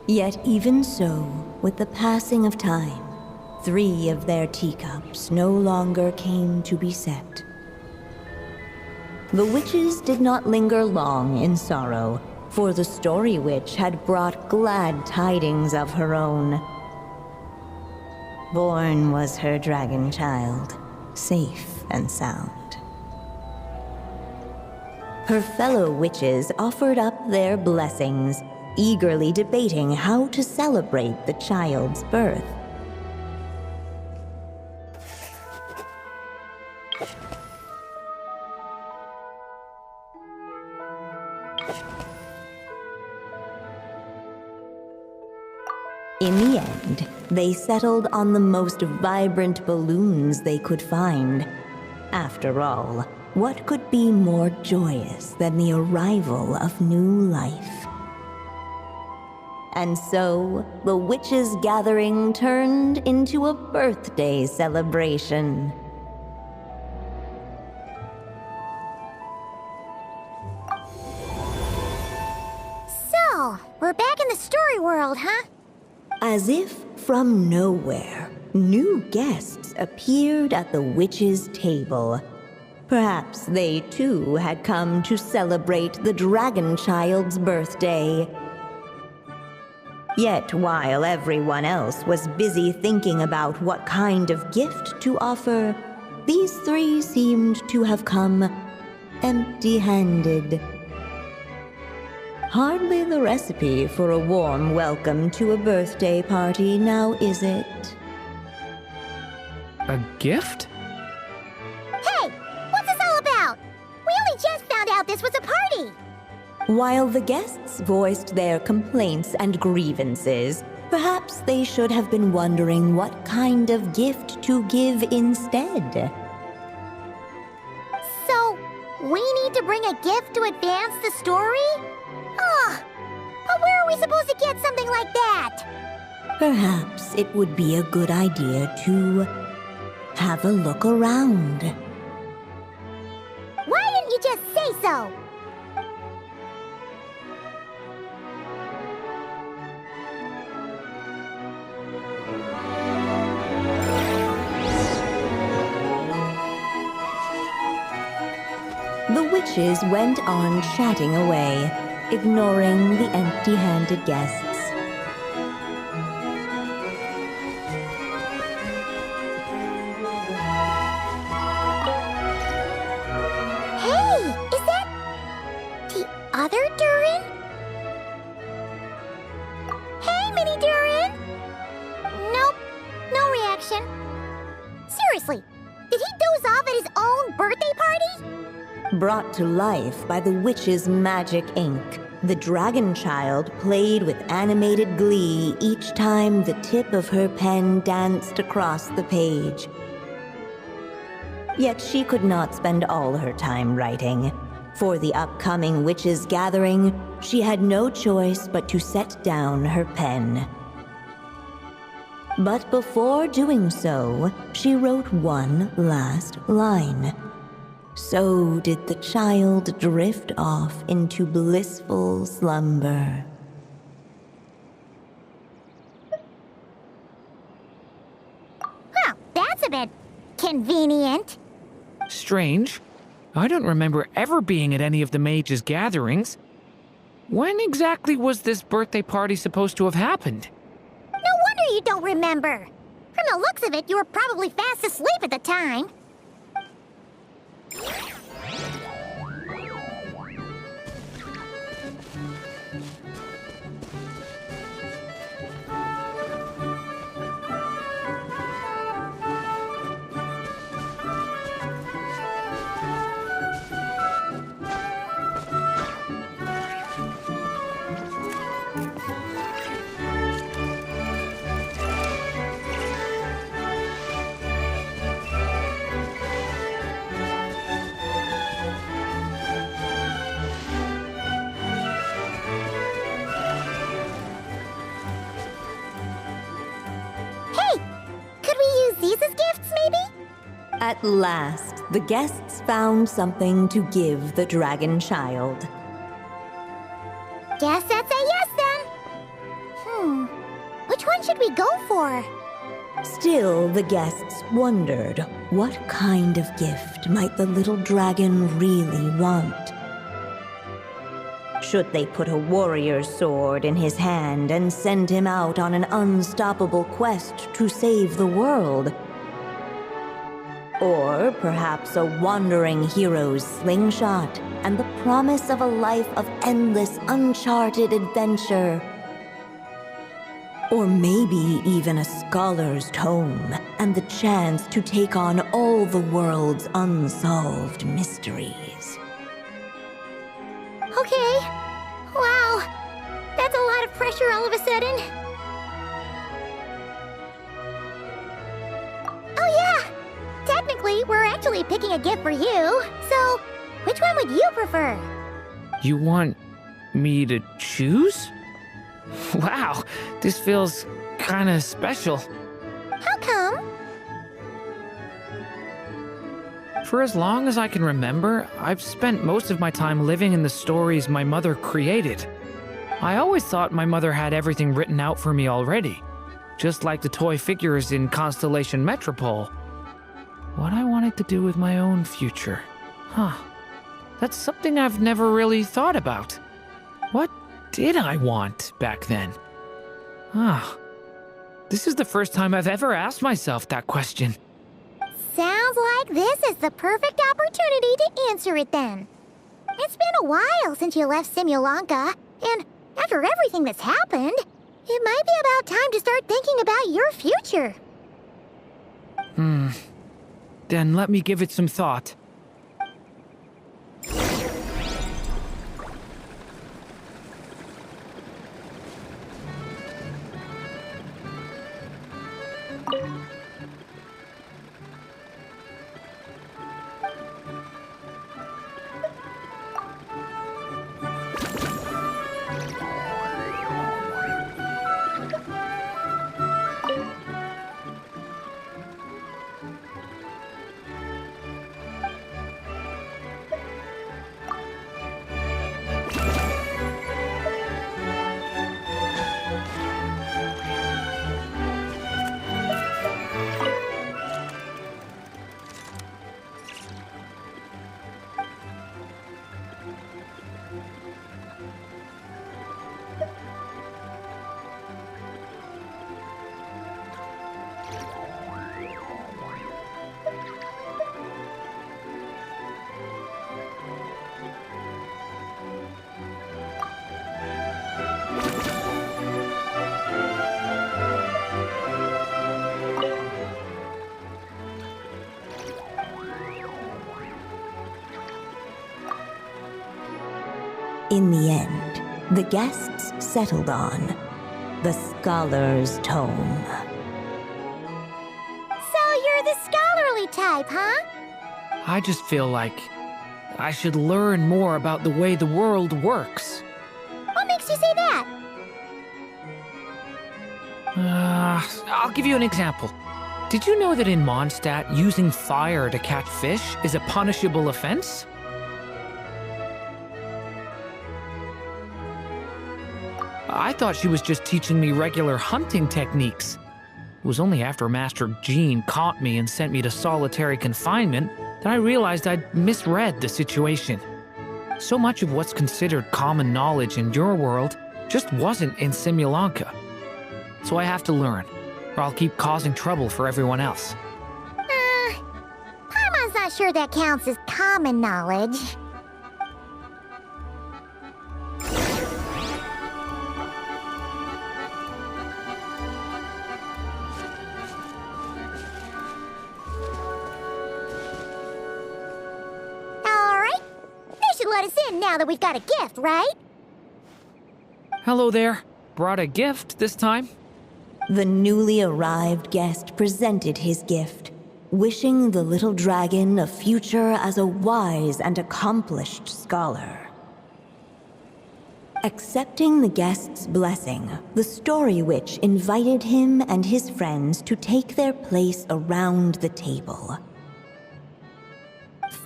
Yet even so, with the passing of time, 3 of their teacups no longer came to be set. The witches did not linger long in sorrow, for the Story Witch had brought glad tidings of her own. Born was her dragon child, safe and sound. Her fellow witches offered up their blessings, eagerly debating how to celebrate the child's birth. In the end, they settled on the most vibrant balloons they could find. After all, what could be more joyous than the arrival of new life? And so, the witches' gathering turned into a birthday celebration. So, we're back in the story world, huh? As if from nowhere, new guests appeared at the witches' table. Perhaps they too had come to celebrate the dragon child's birthday. Yet while everyone else was busy thinking about what kind of gift to offer, these 3 seemed to have come empty-handed. Hardly the recipe for a warm welcome to a birthday party, now is it? A gift? Hey, what's this all about? We only just found out this was a party. While the guests voiced their complaints and grievances, perhaps they should have been wondering what kind of gift to give instead. So, we need to bring a gift to advance the story? Oh, but where are we supposed to get something like that? Perhaps it would be a good idea to have a look around. Why didn't you just say so? The witches went on chatting away, ignoring the empty-handed guests. Hey, is that the other Durin? Hey, Mini Durin! Nope, no reaction. Seriously, did he doze off at his own birthday party? Brought to life by the witch's magic ink, the dragon child played with animated glee each time the tip of her pen danced across the page. Yet she could not spend all her time writing. For the upcoming witches' gathering, she had no choice but to set down her pen. But before doing so, she wrote one last line. So did the child drift off into blissful slumber. Huh, that's a bit convenient. Strange. I don't remember ever being at any of the mages' gatherings. When exactly was this birthday party supposed to have happened? No wonder you don't remember. From the looks of it, you were probably fast asleep at the time. Hey, could we use these as gifts, maybe? At last, the guests found something to give the dragon child. Guess that's a yes then. Which one should we go for? Still, the guests wondered what kind of gift might the little dragon really want. Should they put a warrior's sword in his hand and send him out on an unstoppable quest to save the world? Or perhaps a wandering hero's slingshot and the promise of a life of endless, uncharted adventure? Or maybe even a scholar's tome and the chance to take on all the world's unsolved mysteries. Okay. Wow. That's a lot of pressure all of a sudden. Oh yeah! Technically, we're actually picking a gift for you. So, which one would you prefer? You want me to choose? Wow, this feels kinda special. How come? For as long as I can remember, I've spent most of my time living in the stories my mother created. I always thought my mother had everything written out for me already, just like the toy figures in Constellation Metropole. What I wanted to do with my own future. That's something I've never really thought about. What did I want back then? This is the first time I've ever asked myself that question. Sounds like this is the perfect opportunity to answer it then. It's been a while since you left Simulanka, and after everything that's happened, it might be about time to start thinking about your future. Then let me give it some thought. In the end, the guests settled on the Scholar's Tome. So you're the scholarly type, huh? I just feel like I should learn more about the way the world works. What makes you say that? I'll give you an example. Did you know that in Mondstadt, using fire to catch fish is a punishable offense? I thought she was just teaching me regular hunting techniques. It was only after Master Jean caught me and sent me to solitary confinement that I realized I'd misread the situation. So much of what's considered common knowledge in your world just wasn't in Simulanka. So I have to learn, or I'll keep causing trouble for everyone else. Paimon's not sure that counts as common knowledge. Let us in now that we've got a gift, right? Hello there. Brought a gift this time? The newly arrived guest presented his gift, wishing the little dragon a future as a wise and accomplished scholar. Accepting the guest's blessing, the Story Witch invited him and his friends to take their place around the table.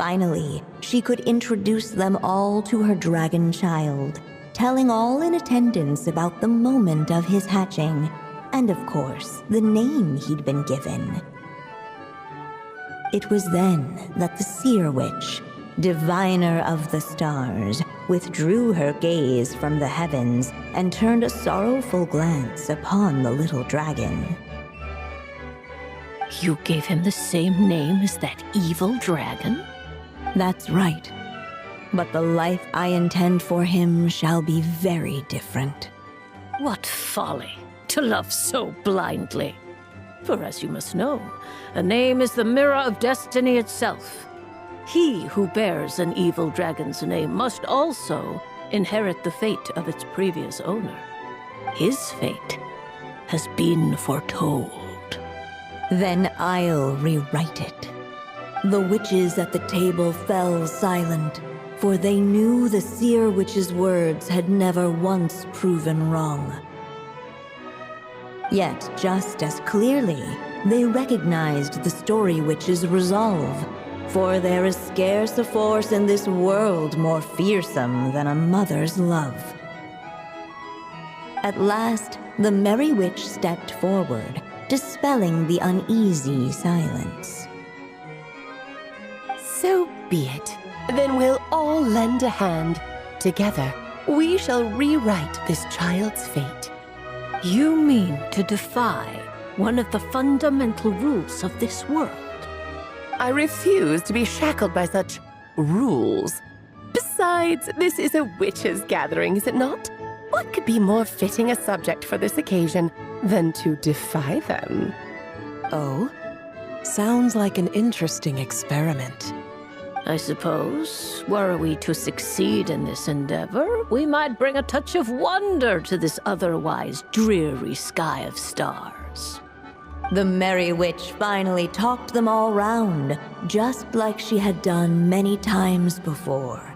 Finally, she could introduce them all to her dragon child, telling all in attendance about the moment of his hatching, and of course, the name he'd been given. It was then that the seer witch, diviner of the stars, withdrew her gaze from the heavens and turned a sorrowful glance upon the little dragon. You gave him the same name as that evil dragon? That's right. But the life I intend for him shall be very different. What folly to love so blindly. For as you must know, a name is the mirror of destiny itself. He who bears an evil dragon's name must also inherit the fate of its previous owner. His fate has been foretold. Then I'll rewrite it. The witches at the table fell silent, for they knew the seer witch's words had never once proven wrong. Yet, just as clearly, they recognized the story witch's resolve, for there is scarce a force in this world more fearsome than a mother's love. At last, the merry witch stepped forward, dispelling the uneasy silence. So be it. Then we'll all lend a hand. Together, we shall rewrite this child's fate. You mean to defy one of the fundamental rules of this world? I refuse to be shackled by such rules. Besides, this is a witches' gathering, is it not? What could be more fitting a subject for this occasion than to defy them? Oh? Sounds like an interesting experiment. I suppose, were we to succeed in this endeavor, we might bring a touch of wonder to this otherwise dreary sky of stars. The merry witch finally talked them all round, just like she had done many times before.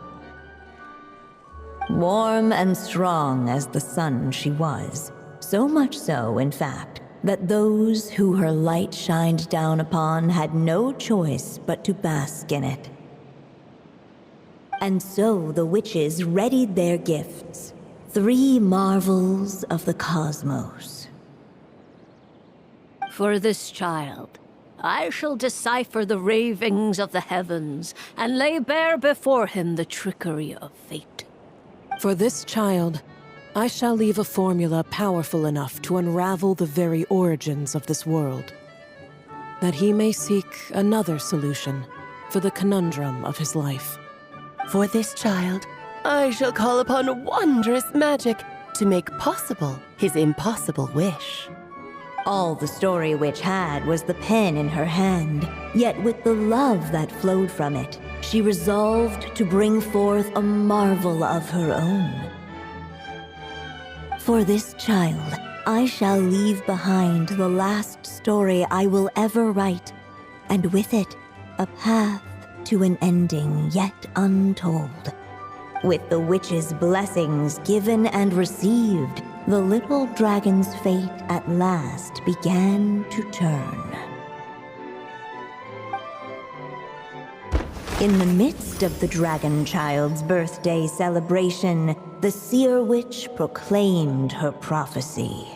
Warm and strong as the sun she was, so much so, in fact, that those who her light shined down upon had no choice but to bask in it. And so the witches readied their gifts, 3 marvels of the cosmos. For this child, I shall decipher the ravings of the heavens and lay bare before him the trickery of fate. For this child, I shall leave a formula powerful enough to unravel the very origins of this world, that he may seek another solution for the conundrum of his life. For this child, I shall call upon wondrous magic to make possible his impossible wish. All the story witch had was the pen in her hand, yet with the love that flowed from it, she resolved to bring forth a marvel of her own. For this child, I shall leave behind the last story I will ever write, and with it, a path to an ending yet untold. With the witch's blessings given and received, the little dragon's fate at last began to turn. In the midst of the dragon child's birthday celebration, the seer witch proclaimed her prophecy.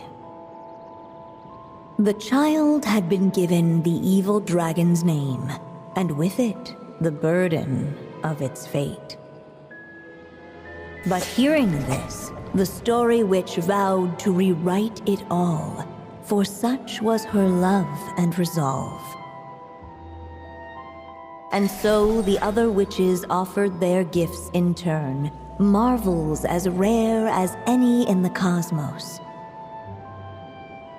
The child had been given the evil dragon's name, and with it, the burden of its fate. But hearing this, the story witch vowed to rewrite it all, for such was her love and resolve. And so the other witches offered their gifts in turn, marvels as rare as any in the cosmos.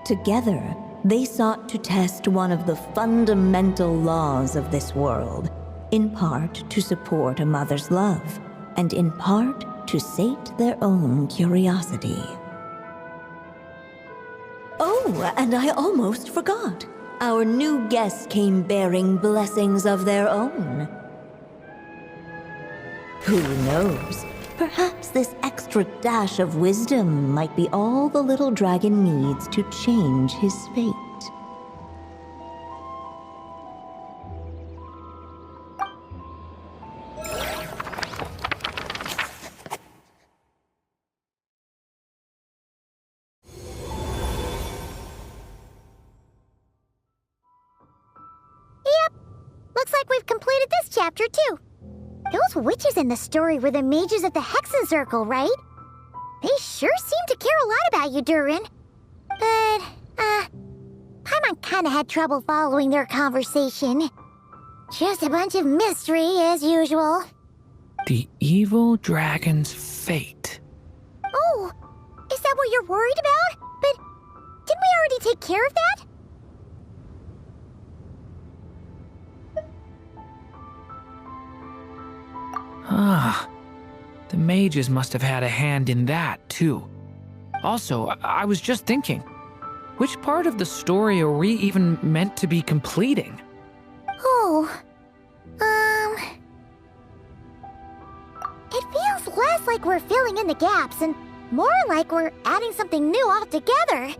Together, they sought to test one of the fundamental laws of this world, in part to support a mother's love, and in part to sate their own curiosity. Oh, and I almost forgot. Our new guests came bearing blessings of their own. Who knows? Perhaps this extra dash of wisdom might be all the little dragon needs to change his fate. we've completed this chapter, too. Those witches in the story were the mages of the Hexen Circle, right? They sure seem to care a lot about you, Durin. But, Paimon kinda had trouble following their conversation. Just a bunch of mystery, as usual. The evil dragon's fate. Oh, is that what you're worried about? But didn't we already take care of that? Ah, the mages must have had a hand in that, too. Also, I was just thinking, which part of the story are we even meant to be completing? Oh, it feels less like we're filling in the gaps and more like we're adding something new altogether.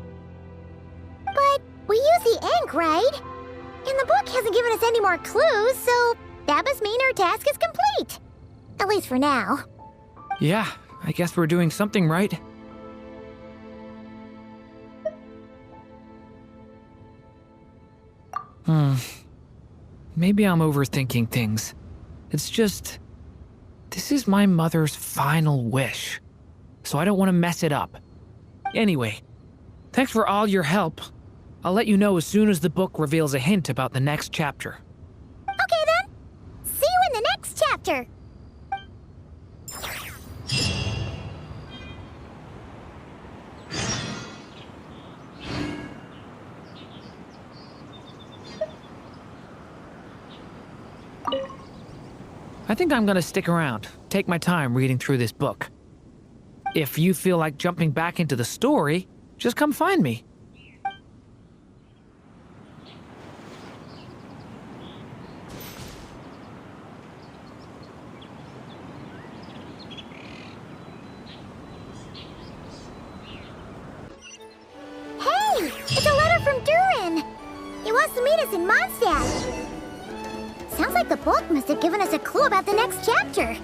But we use the ink, right? And the book hasn't given us any more clues, so that must mean our task is complete. At least for now. Yeah, I guess we're doing something right. Maybe I'm overthinking things. It's just, this is my mother's final wish, so I don't want to mess it up. Anyway, thanks for all your help. I'll let you know as soon as the book reveals a hint about the next chapter. Okay then. See you in the next chapter. I think I'm gonna stick around, take my time reading through this book. If you feel like jumping back into the story, just come find me. Hey, it's a letter from Durin. He wants to meet us in Mondstadt. Sounds like the book must have given us a clue about the next chapter.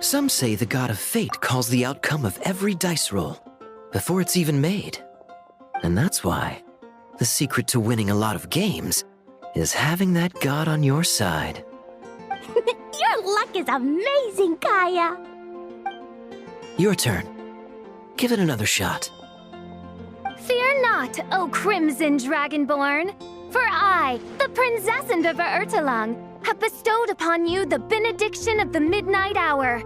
Some say the god of fate calls the outcome of every dice roll before it's even made. And that's why the secret to winning a lot of games is having that god on your side. Your luck is amazing, Kaya. Your turn. Give it another shot. Fear not, O Crimson Dragonborn, for I, the Princess of Ertalang, have bestowed upon you the benediction of the midnight hour,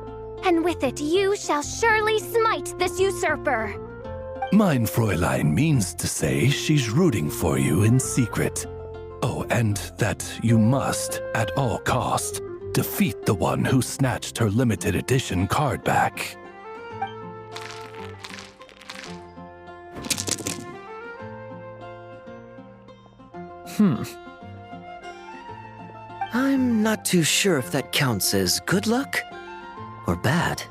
and with it you shall surely smite this usurper. Mein Fräulein means to say she's rooting for you in secret. Oh, and that you must, at all cost, defeat the one who snatched her limited edition card back. I'm not too sure if that counts as good luck or bad.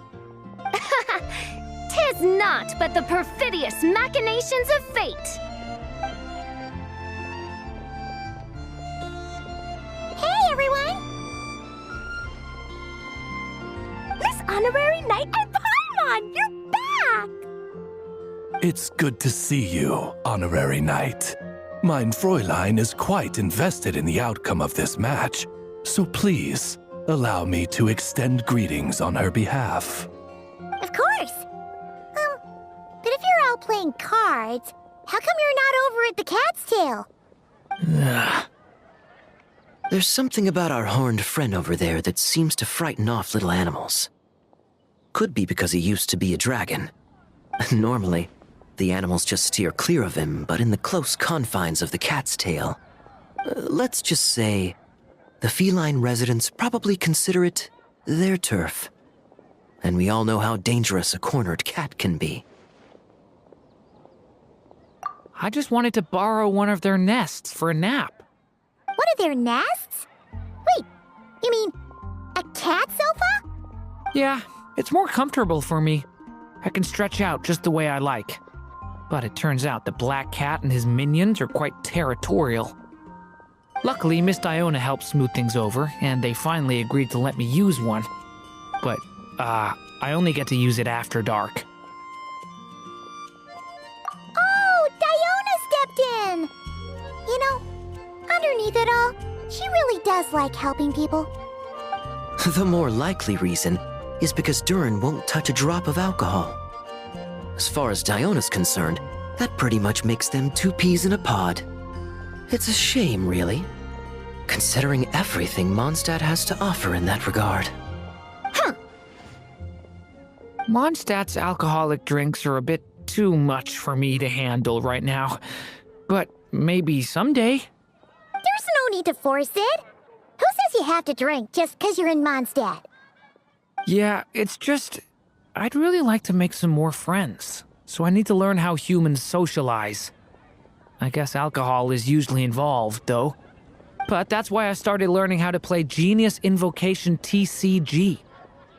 Tis not but the perfidious machinations of fate. Hey, everyone! Miss Honorary Knight and Paimon, you're back! It's good to see you, Honorary Knight. Mein Fräulein is quite invested in the outcome of this match, so please, allow me to extend greetings on her behalf. Of course. But if you're out playing cards, how come you're not over at the Cat's Tail? There's something about our horned friend over there that seems to frighten off little animals. Could be because he used to be a dragon. Normally, the animals just steer clear of him, but in the close confines of the Cat's Tail, let's just say, the feline residents probably consider it their turf. And we all know how dangerous a cornered cat can be. I just wanted to borrow one of their nests for a nap. What are their nests? Wait, You mean, a cat sofa? Yeah, it's more comfortable for me. I can stretch out just the way I like. But it turns out the Black Cat and his minions are quite territorial. Luckily, Miss Diona helped smooth things over, and they finally agreed to let me use one. But, I only get to use it after dark. Oh, Diona stepped in! You know, underneath it all, she really does like helping people. The more likely reason is because Durin won't touch a drop of alcohol. As far as Diona's concerned, that pretty much makes them two peas in a pod. It's a shame, really, considering everything Mondstadt has to offer in that regard. Mondstadt's alcoholic drinks are a bit too much for me to handle right now. But maybe someday. There's no need to force it. Who says you have to drink just because you're in Mondstadt? Yeah, it's just... I'd really like to make some more friends, so I need to learn how humans socialize. I guess alcohol is usually involved, though. But that's why I started learning how to play Genius Invocation TCG.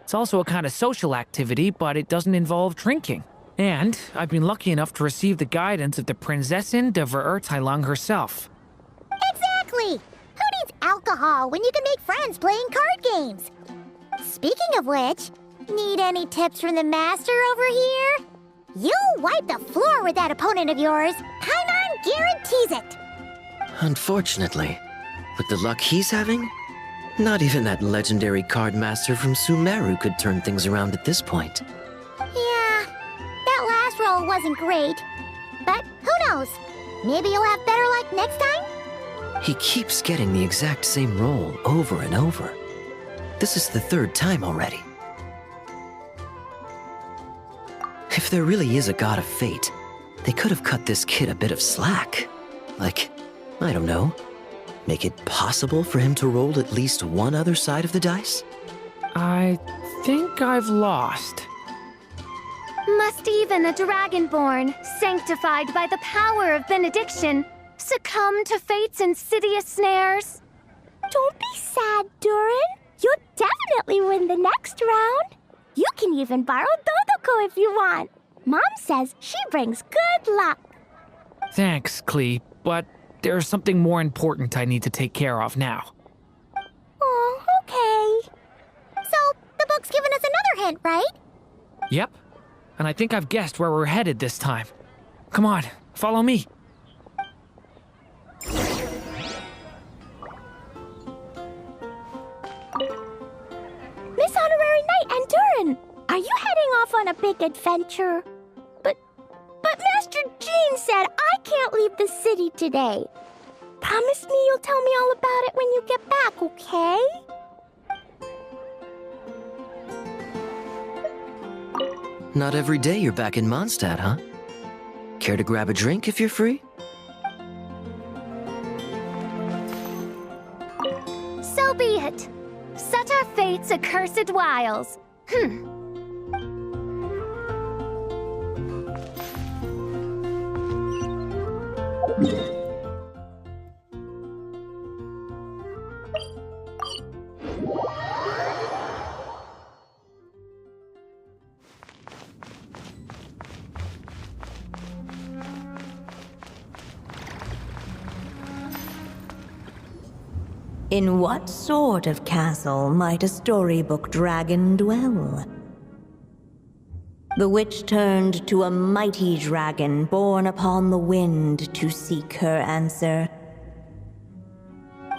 It's also a kind of social activity, but it doesn't involve drinking. And I've been lucky enough to receive the guidance of the Prinzessin de Verurteilung herself. Exactly! Who needs alcohol when you can make friends playing card games? Speaking of which, need any tips from the master over here? You'll wipe the floor with that opponent of yours. Paimon guarantees it. Unfortunately, with the luck he's having, not even that legendary card master from Sumeru could turn things around at this point. Yeah, that last roll wasn't great. But who knows? Maybe you'll have better luck next time? He keeps getting the exact same roll over and over. This is the third time already. If there really is a god of fate, they could have cut this kid a bit of slack. Like, I don't know, make it possible for him to roll at least one other side of the dice? I think I've lost. Must even a dragonborn, sanctified by the power of benediction, succumb to fate's insidious snares? Don't be sad, Durin. You'll definitely win the next round. You can even borrow Dodoko if you want. Mom says she brings good luck. Thanks, Klee, but there's something more important I need to take care of now. Oh, okay. So, the book's given us another hint, right? Yep, and I think I've guessed where we're headed this time. Come on, follow me. Miss Honorary Knight and Durin, are you heading off on a big adventure? But Master Jean said I can't leave the city today. Promise me you'll tell me all about it when you get back, okay? Not every day you're back in Mondstadt, huh? Care to grab a drink if you're free? So be it. Such are fate's accursed wiles. In what sort of castle might a storybook dragon dwell? The witch turned to a mighty dragon born upon the wind to seek her answer.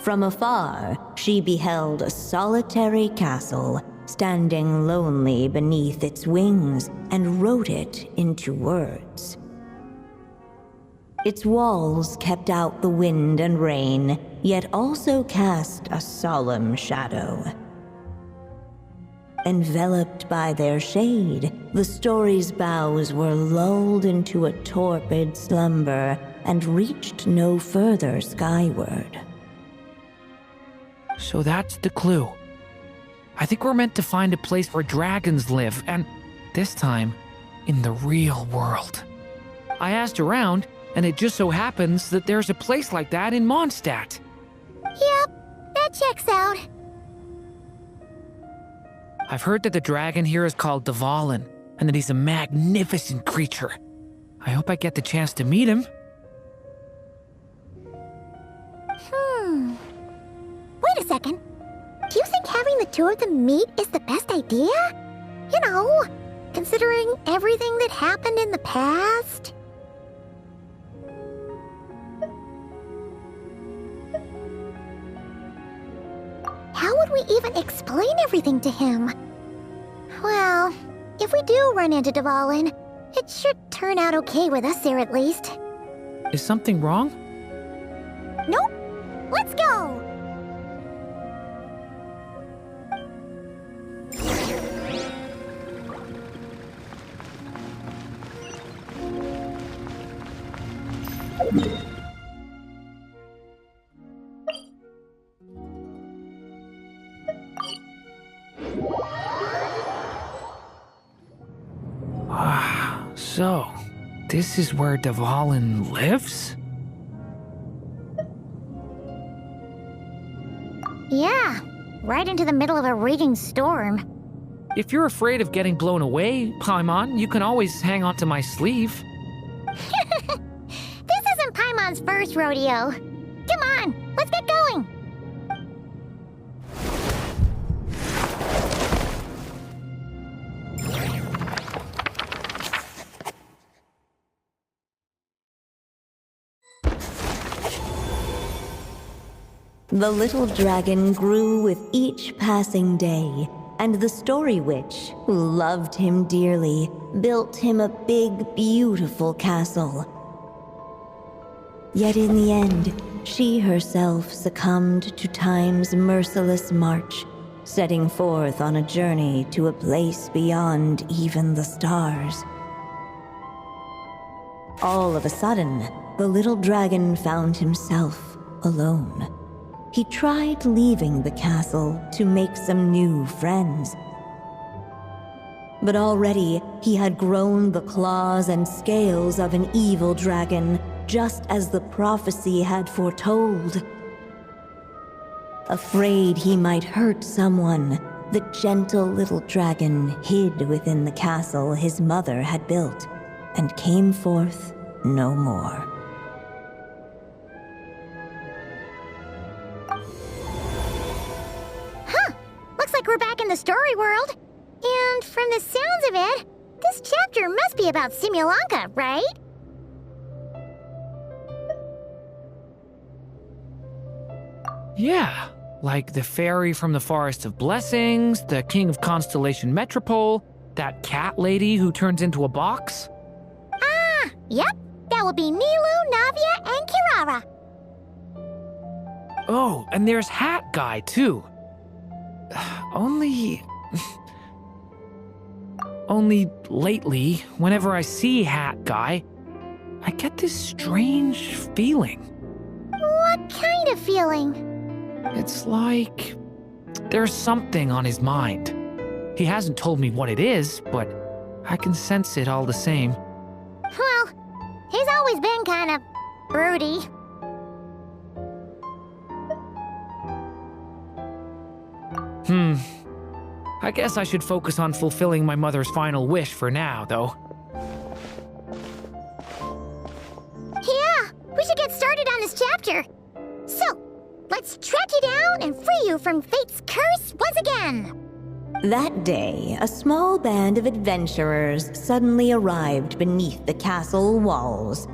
From afar, she beheld a solitary castle, standing lonely beneath its wings, and wrote it into words. Its walls kept out the wind and rain, yet also cast a solemn shadow. Enveloped by their shade, the story's boughs were lulled into a torpid slumber and reached no further skyward. So that's the clue. I think we're meant to find a place where dragons live, and this time, in the real world. I asked around, and it just so happens that there's a place like that in Mondstadt. Yep, that checks out. I've heard that the dragon here is called Dvalin, and that he's a magnificent creature. I hope I get the chance to meet him. Wait a second. Do you think having the two of them meet is the best idea? You know, considering everything that happened in the past? How would we even explain everything to him? Well, if we do run into Dvalin, it should turn out okay with us there at least. Is something wrong? Nope. Let's go! So, this is where Dvalin lives? Yeah, right into the middle of a raging storm. If you're afraid of getting blown away, Paimon, you can always hang onto my sleeve. This isn't Paimon's first rodeo. Come on, let's get going. The little dragon grew with each passing day, and the Story Witch, who loved him dearly, built him a big, beautiful castle. Yet in the end, she herself succumbed to time's merciless march, setting forth on a journey to a place beyond even the stars. All of a sudden, the little dragon found himself alone. He tried leaving the castle to make some new friends. But already he had grown the claws and scales of an evil dragon, just as the prophecy had foretold. Afraid he might hurt someone, the gentle little dragon hid within the castle his mother had built, and came forth no more. We're back in the story world. And from the sounds of it, this chapter must be about Simulanka, right? Yeah, like the fairy from the Forest of Blessings, the king of Constellation Metropole, that cat lady who turns into a box. Ah, yep. That will be Nilu, Navia, and Kirara. Oh, and there's Hat Guy, too. Only lately, whenever I see Hat Guy, I get this strange feeling. What kind of feeling? It's like there's something on his mind. He hasn't told me what it is, but I can sense it all the same. Well, he's always been kind of broody. I guess I should focus on fulfilling my mother's final wish for now, though. Yeah, we should get started on this chapter. So, let's track you down and free you from fate's curse once again. That day, a small band of adventurers suddenly arrived beneath the castle walls.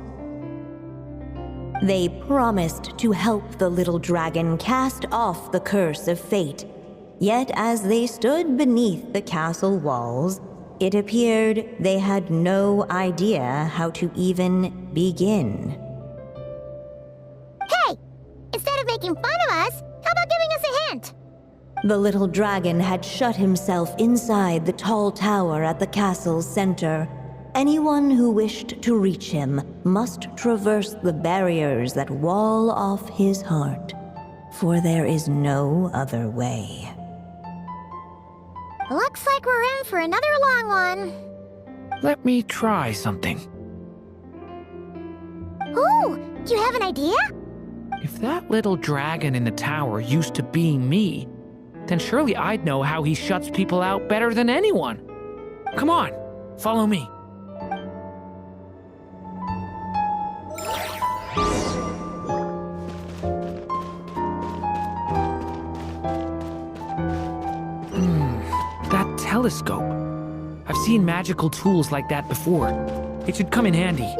They promised to help the little dragon cast off the curse of fate. Yet as they stood beneath the castle walls, it appeared they had no idea how to even begin. Hey! Instead of making fun of us, how about giving us a hint? The little dragon had shut himself inside the tall tower at the castle's center. Anyone who wished to reach him must traverse the barriers that wall off his heart, for there is no other way. Looks like we're in for another long one. Let me try something. Ooh, do you have an idea? If that little dragon in the tower used to be me, then surely I'd know how he shuts people out better than anyone. Come on, follow me. That telescope. I've seen magical tools like that before. It should come in handy.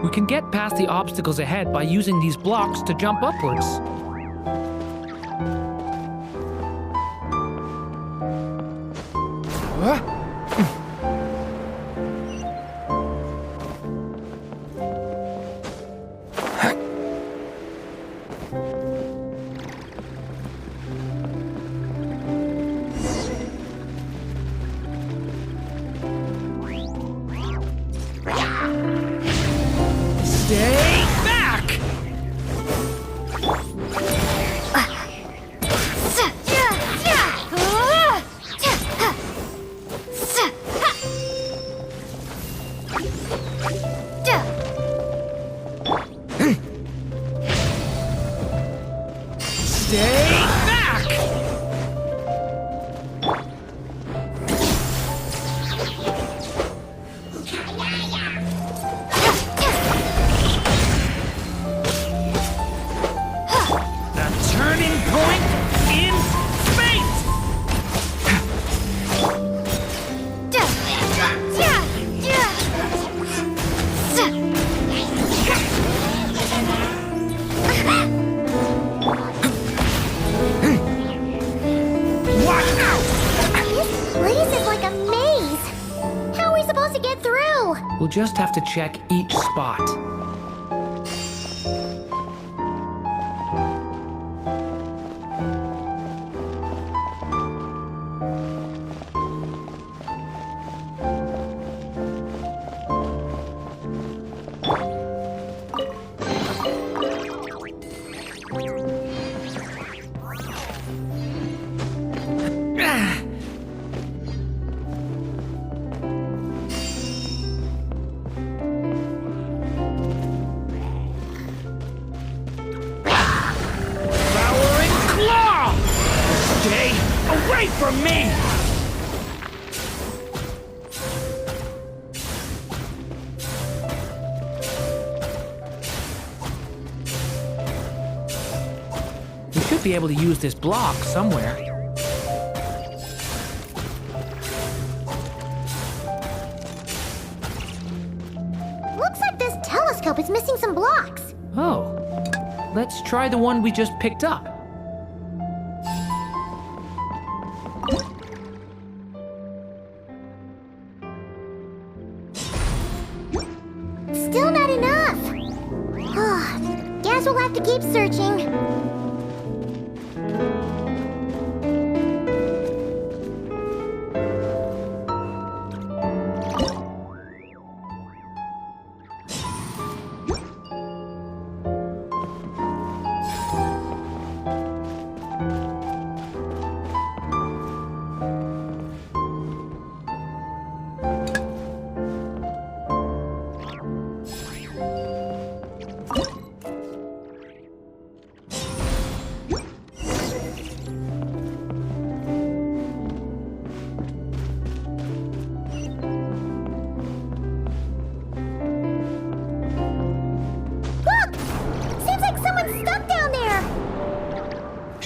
We can get past the obstacles ahead by using these blocks to jump upwards. Stay back! Stay back! Turning point in space! Watch out! This place is like a maze. How are we supposed to get through? We'll just have to check each spot. Away from me! We should be able to use this block somewhere. Looks like this telescope is missing some blocks. Oh. Let's try the one we just picked up. Still not enough. Guess we'll have to keep searching.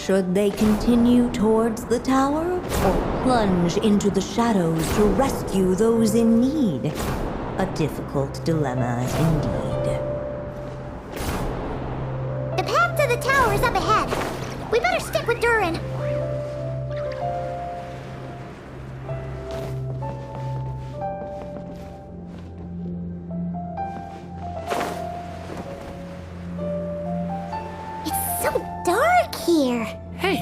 Should they continue towards the tower, or plunge into the shadows to rescue those in need? A difficult dilemma indeed. The path to the tower is up ahead. We better stick with Durin. It's so dark here. Hey,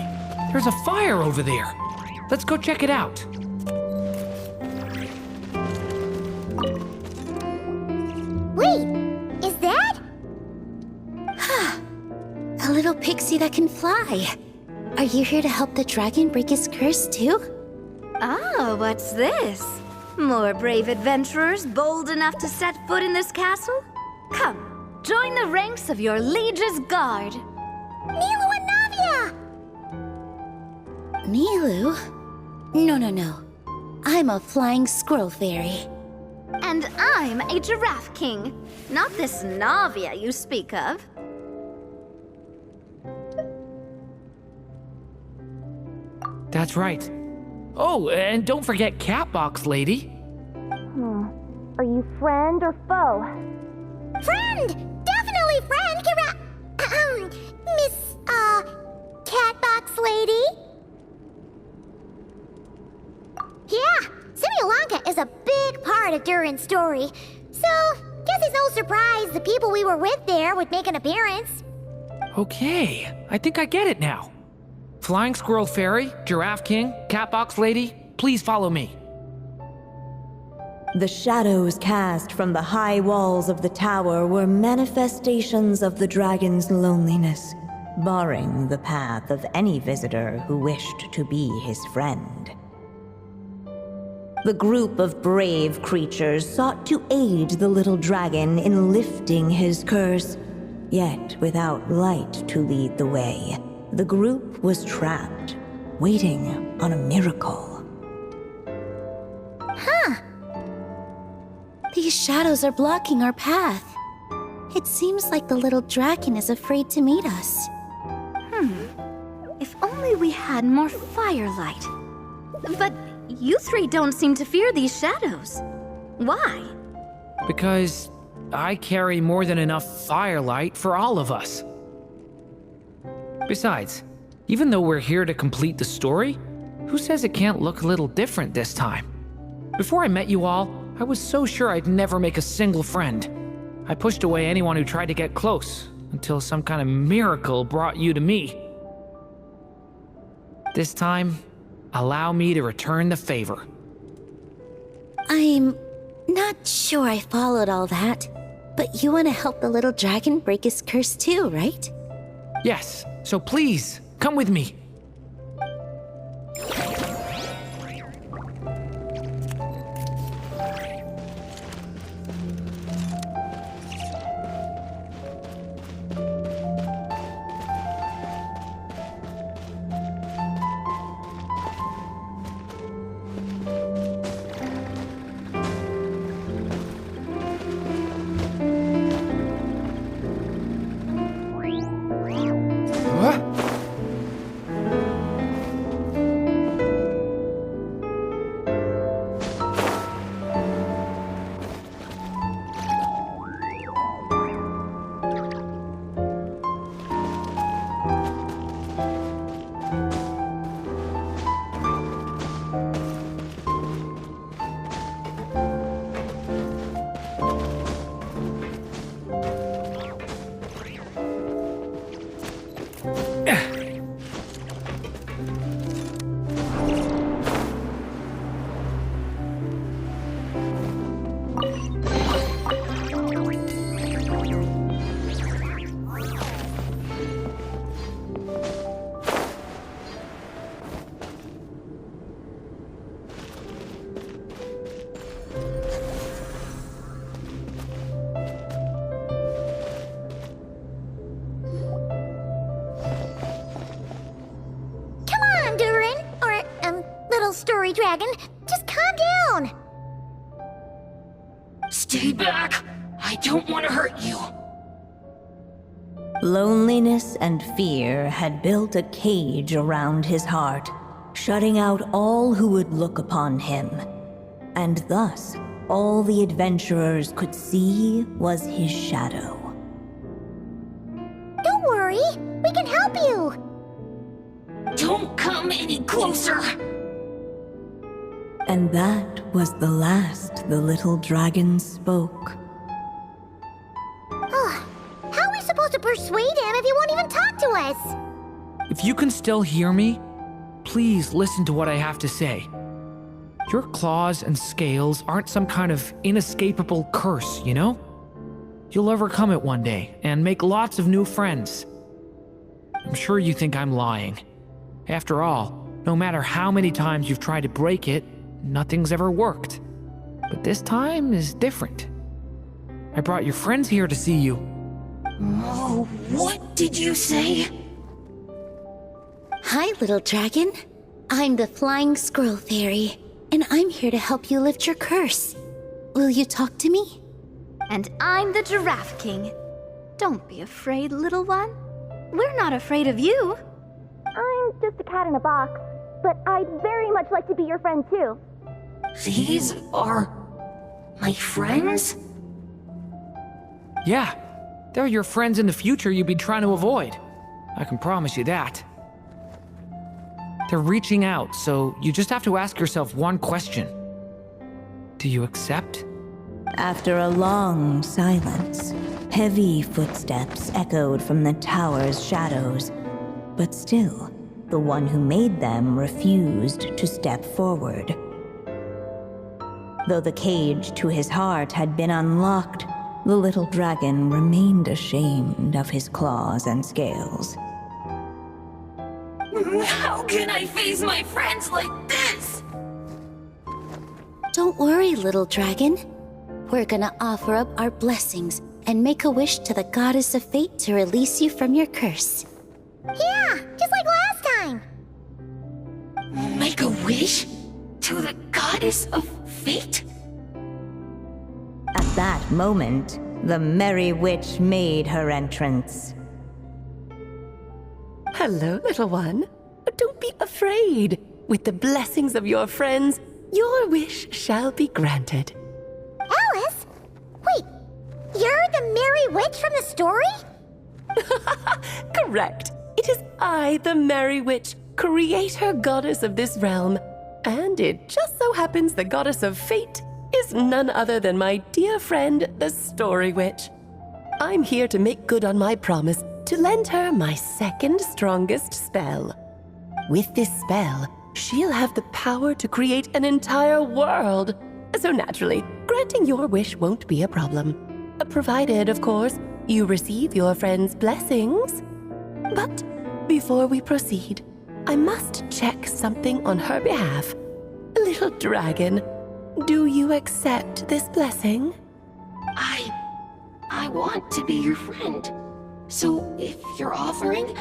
there's a fire over there. Let's go check it out. Wait, is that? A little pixie that can fly. Are you here to help the dragon break his curse too? Oh, what's this? More brave adventurers bold enough to set foot in this castle? Come, join the ranks of your liege's guard. Nilu and Navia! Nilu? No. I'm a flying squirrel fairy. And I'm a giraffe king. Not this Navia you speak of. That's right. Oh, and don't forget Catbox Lady. Are you friend or foe? Friend! Definitely friend, Miss, Catbox Lady? Yeah, Simi-Lanka is a big part of Durin's story. So, guess it's no surprise the people we were with there would make an appearance. Okay, I think I get it now. Flying Squirrel Fairy, Giraffe King, Catbox Lady, please follow me. The shadows cast from the high walls of the tower were manifestations of the dragon's loneliness, barring the path of any visitor who wished to be his friend. The group of brave creatures sought to aid the little dragon in lifting his curse, yet without light to lead the way. The group was trapped, waiting on a miracle. These shadows are blocking our path. It seems like the little dragon is afraid to meet us. If only we had more firelight. But you three don't seem to fear these shadows. Why? Because I carry more than enough firelight for all of us. Besides, even though we're here to complete the story, who says it can't look a little different this time? Before I met you all, I was so sure I'd never make a single friend. I pushed away anyone who tried to get close, until some kind of miracle brought you to me. This time, allow me to return the favor. I'm not sure I followed all that, but you want to help the little dragon break his curse too, right? Yes, so please, come with me. Story Dragon, just calm down. Stay back! I don't want to hurt you. Loneliness and fear had built a cage around his heart, shutting out all who would look upon him. And thus, all the adventurers could see was his shadow. Don't worry, we can help you. Don't come any closer! And that was the last the little dragon spoke. How are we supposed to persuade him if he won't even talk to us? If you can still hear me, please listen to what I have to say. Your claws and scales aren't some kind of inescapable curse, you know? You'll overcome it one day and make lots of new friends. I'm sure you think I'm lying. After all, no matter how many times you've tried to break it, nothing's ever worked. But this time is different. I brought your friends here to see you. Oh, what did you say? Hi, little dragon. I'm the Flying Squirrel Fairy, and I'm here to help you lift your curse. Will you talk to me? And I'm the Giraffe King. Don't be afraid, little one. We're not afraid of you. I'm just a cat in a box, but I'd very much like to be your friend too. These are my friends? Yeah, they're your friends in the future you'd be trying to avoid. I can promise you that. They're reaching out, so you just have to ask yourself one question. Do you accept? After a long silence, heavy footsteps echoed from the tower's shadows, but still, the one who made them refused to step forward. Though the cage to his heart had been unlocked, the little dragon remained ashamed of his claws and scales. How can I face my friends like this? Don't worry, little dragon. We're gonna offer up our blessings and make a wish to the goddess of fate to release you from your curse. Yeah, just like last time. Make a wish? To the goddess of fate? At that moment, the merry witch made her entrance. Hello, little one. Don't be afraid. With the blessings of your friends, your wish shall be granted. Alice? Wait, you're the Merry Witch from the story? Correct. It is I, the Merry Witch, creator goddess of this realm. And it just so happens the goddess of fate is none other than my dear friend, the Story Witch. I'm here to make good on my promise to lend her my second strongest spell. With this spell, she'll have the power to create an entire world. So naturally, granting your wish won't be a problem. Provided, of course, you receive your friend's blessings. But before we proceed, I must check something on her behalf. Little dragon, do you accept this blessing? I want to be your friend. So if you're offering,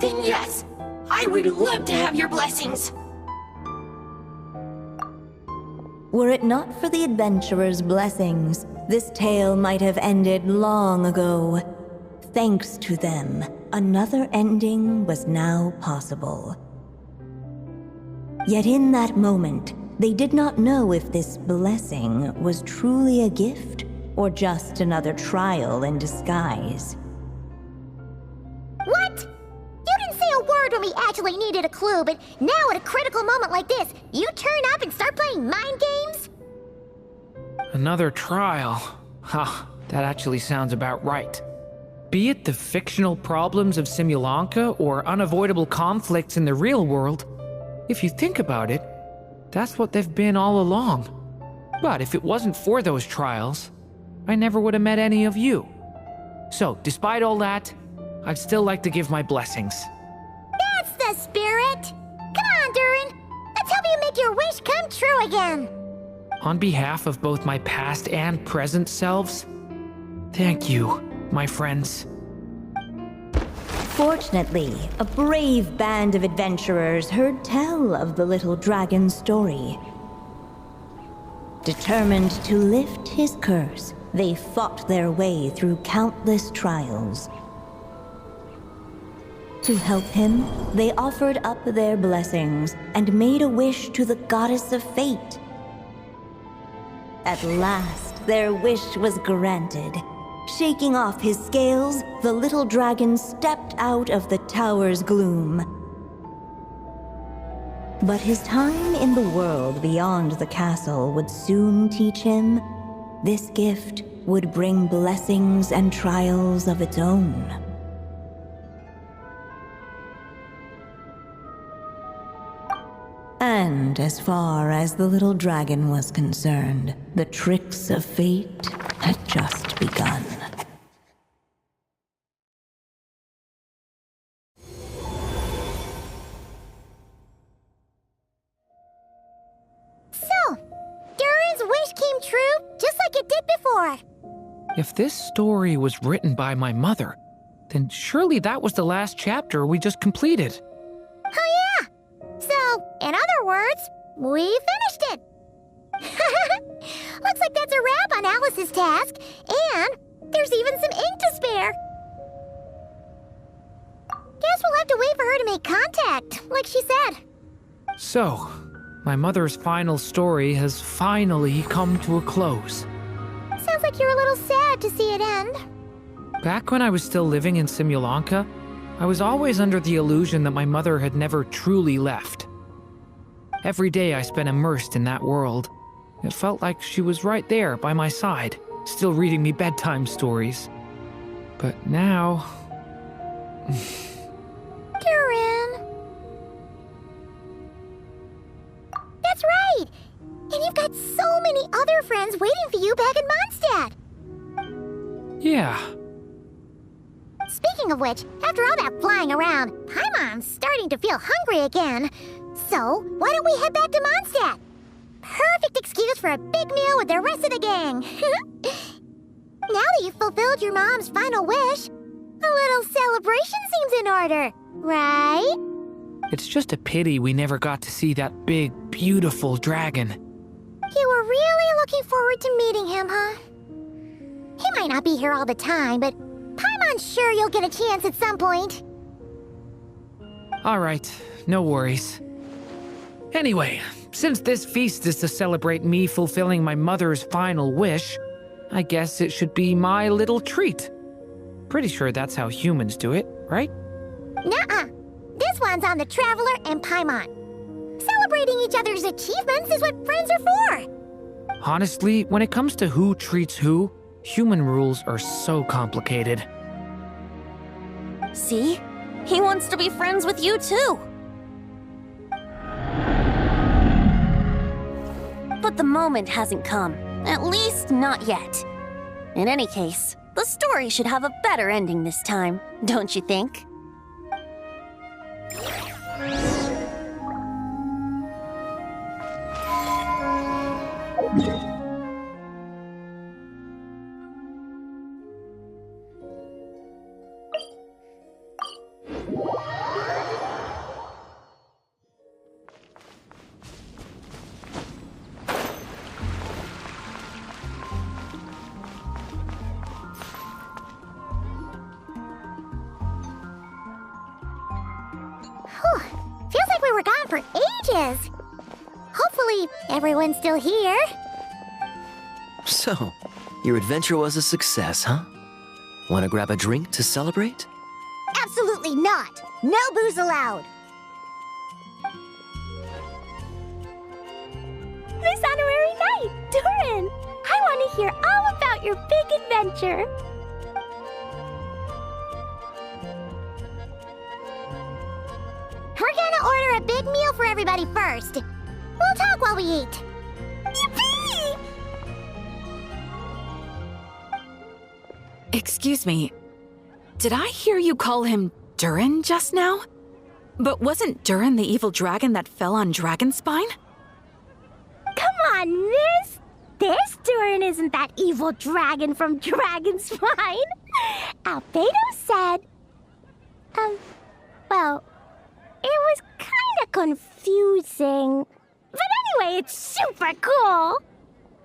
then yes, I would love to have your blessings. Were it not for the adventurer's blessings, this tale might have ended long ago. Thanks to them, another ending was now possible. Yet in that moment, they did not know if this blessing was truly a gift or just another trial in disguise. What? You didn't say a word when we actually needed a clue, but now at a critical moment like this, you turn up and start playing mind games? Another trial. Ha, that actually sounds about right. Be it the fictional problems of Simulanka or unavoidable conflicts in the real world, if you think about it, that's what they've been all along. But if it wasn't for those trials, I never would have met any of you. So, despite all that, I'd still like to give my blessings. That's the spirit! Come on, Durin! Let's help you make your wish come true again! On behalf of both my past and present selves, thank you, my friends. Fortunately, a brave band of adventurers heard tell of the little dragon's story. Determined to lift his curse, they fought their way through countless trials. To help him, they offered up their blessings and made a wish to the goddess of fate. At last, their wish was granted. Shaking off his scales, the little dragon stepped out of the tower's gloom. But his time in the world beyond the castle would soon teach him this gift would bring blessings and trials of its own. And as far as the little dragon was concerned, the tricks of fate had just begun. So, Durin's wish came true, just like it did before. If this story was written by my mother, then surely that was the last chapter we just completed. Oh yeah! So, in other words, we finished it! Looks like that's a wrap on Alice's task, and there's even some ink to spare. Guess we'll have to wait for her to make contact, like she said. So, my mother's final story has finally come to a close. Sounds like you're a little sad to see it end. Back when I was still living in Simulanka, I was always under the illusion that my mother had never truly left. Every day I spent immersed in that world. It felt like she was right there by my side, still reading me bedtime stories. But now... Durin. That's right! And you've got so many other friends waiting for you back in Mondstadt! Yeah. Speaking of which, after all that flying around, Paimon's starting to feel hungry again. So, why don't we head back to Mondstadt? Perfect excuse for a big meal with the rest of the gang. Now that you've fulfilled your mom's final wish, a little celebration seems in order, right? It's just a pity we never got to see that big, beautiful dragon. You were really looking forward to meeting him, huh? He might not be here all the time, but Paimon's sure you'll get a chance at some point. All right, no worries. Anyway, since this feast is to celebrate me fulfilling my mother's final wish, I guess it should be my little treat. Pretty sure that's how humans do it, right? Nuh-uh. This one's on the Traveler and Paimon. Celebrating each other's achievements is what friends are for. Honestly, when it comes to who treats who, human rules are so complicated. See? He wants to be friends with you too. But the moment hasn't come. At least not yet. In any case, the story should have a better ending this time, don't you think? Whew. Feels like we were gone for ages. Hopefully, everyone's still here. So, your adventure was a success, huh? Want to grab a drink to celebrate? Absolutely not. No booze allowed. This honorary knight, Durin! I want to hear all about your big adventure. We're gonna order a big meal for everybody first. We'll talk while we eat. Yippee! Excuse me. Did I hear you call him Durin just now? But wasn't Durin the evil dragon that fell on Dragonspine? Come on, miss! This Durin isn't that evil dragon from Dragonspine. Albedo said... well, it was kind of confusing. But anyway, it's super cool.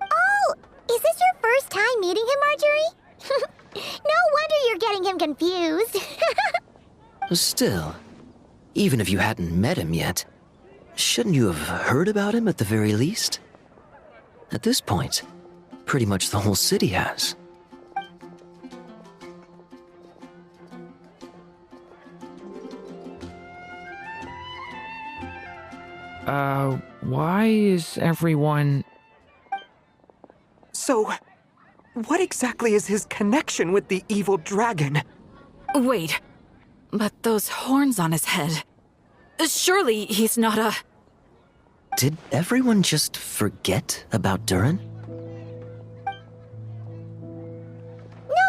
Oh, is this your first time meeting him, Marjorie? No wonder you're getting him confused. Still, even if you hadn't met him yet, shouldn't you have heard about him at the very least? At this point, pretty much the whole city has. Why is everyone... So, what exactly is his connection with the evil dragon? Wait, but those horns on his head. Surely he's not a... Did everyone just forget about Durin?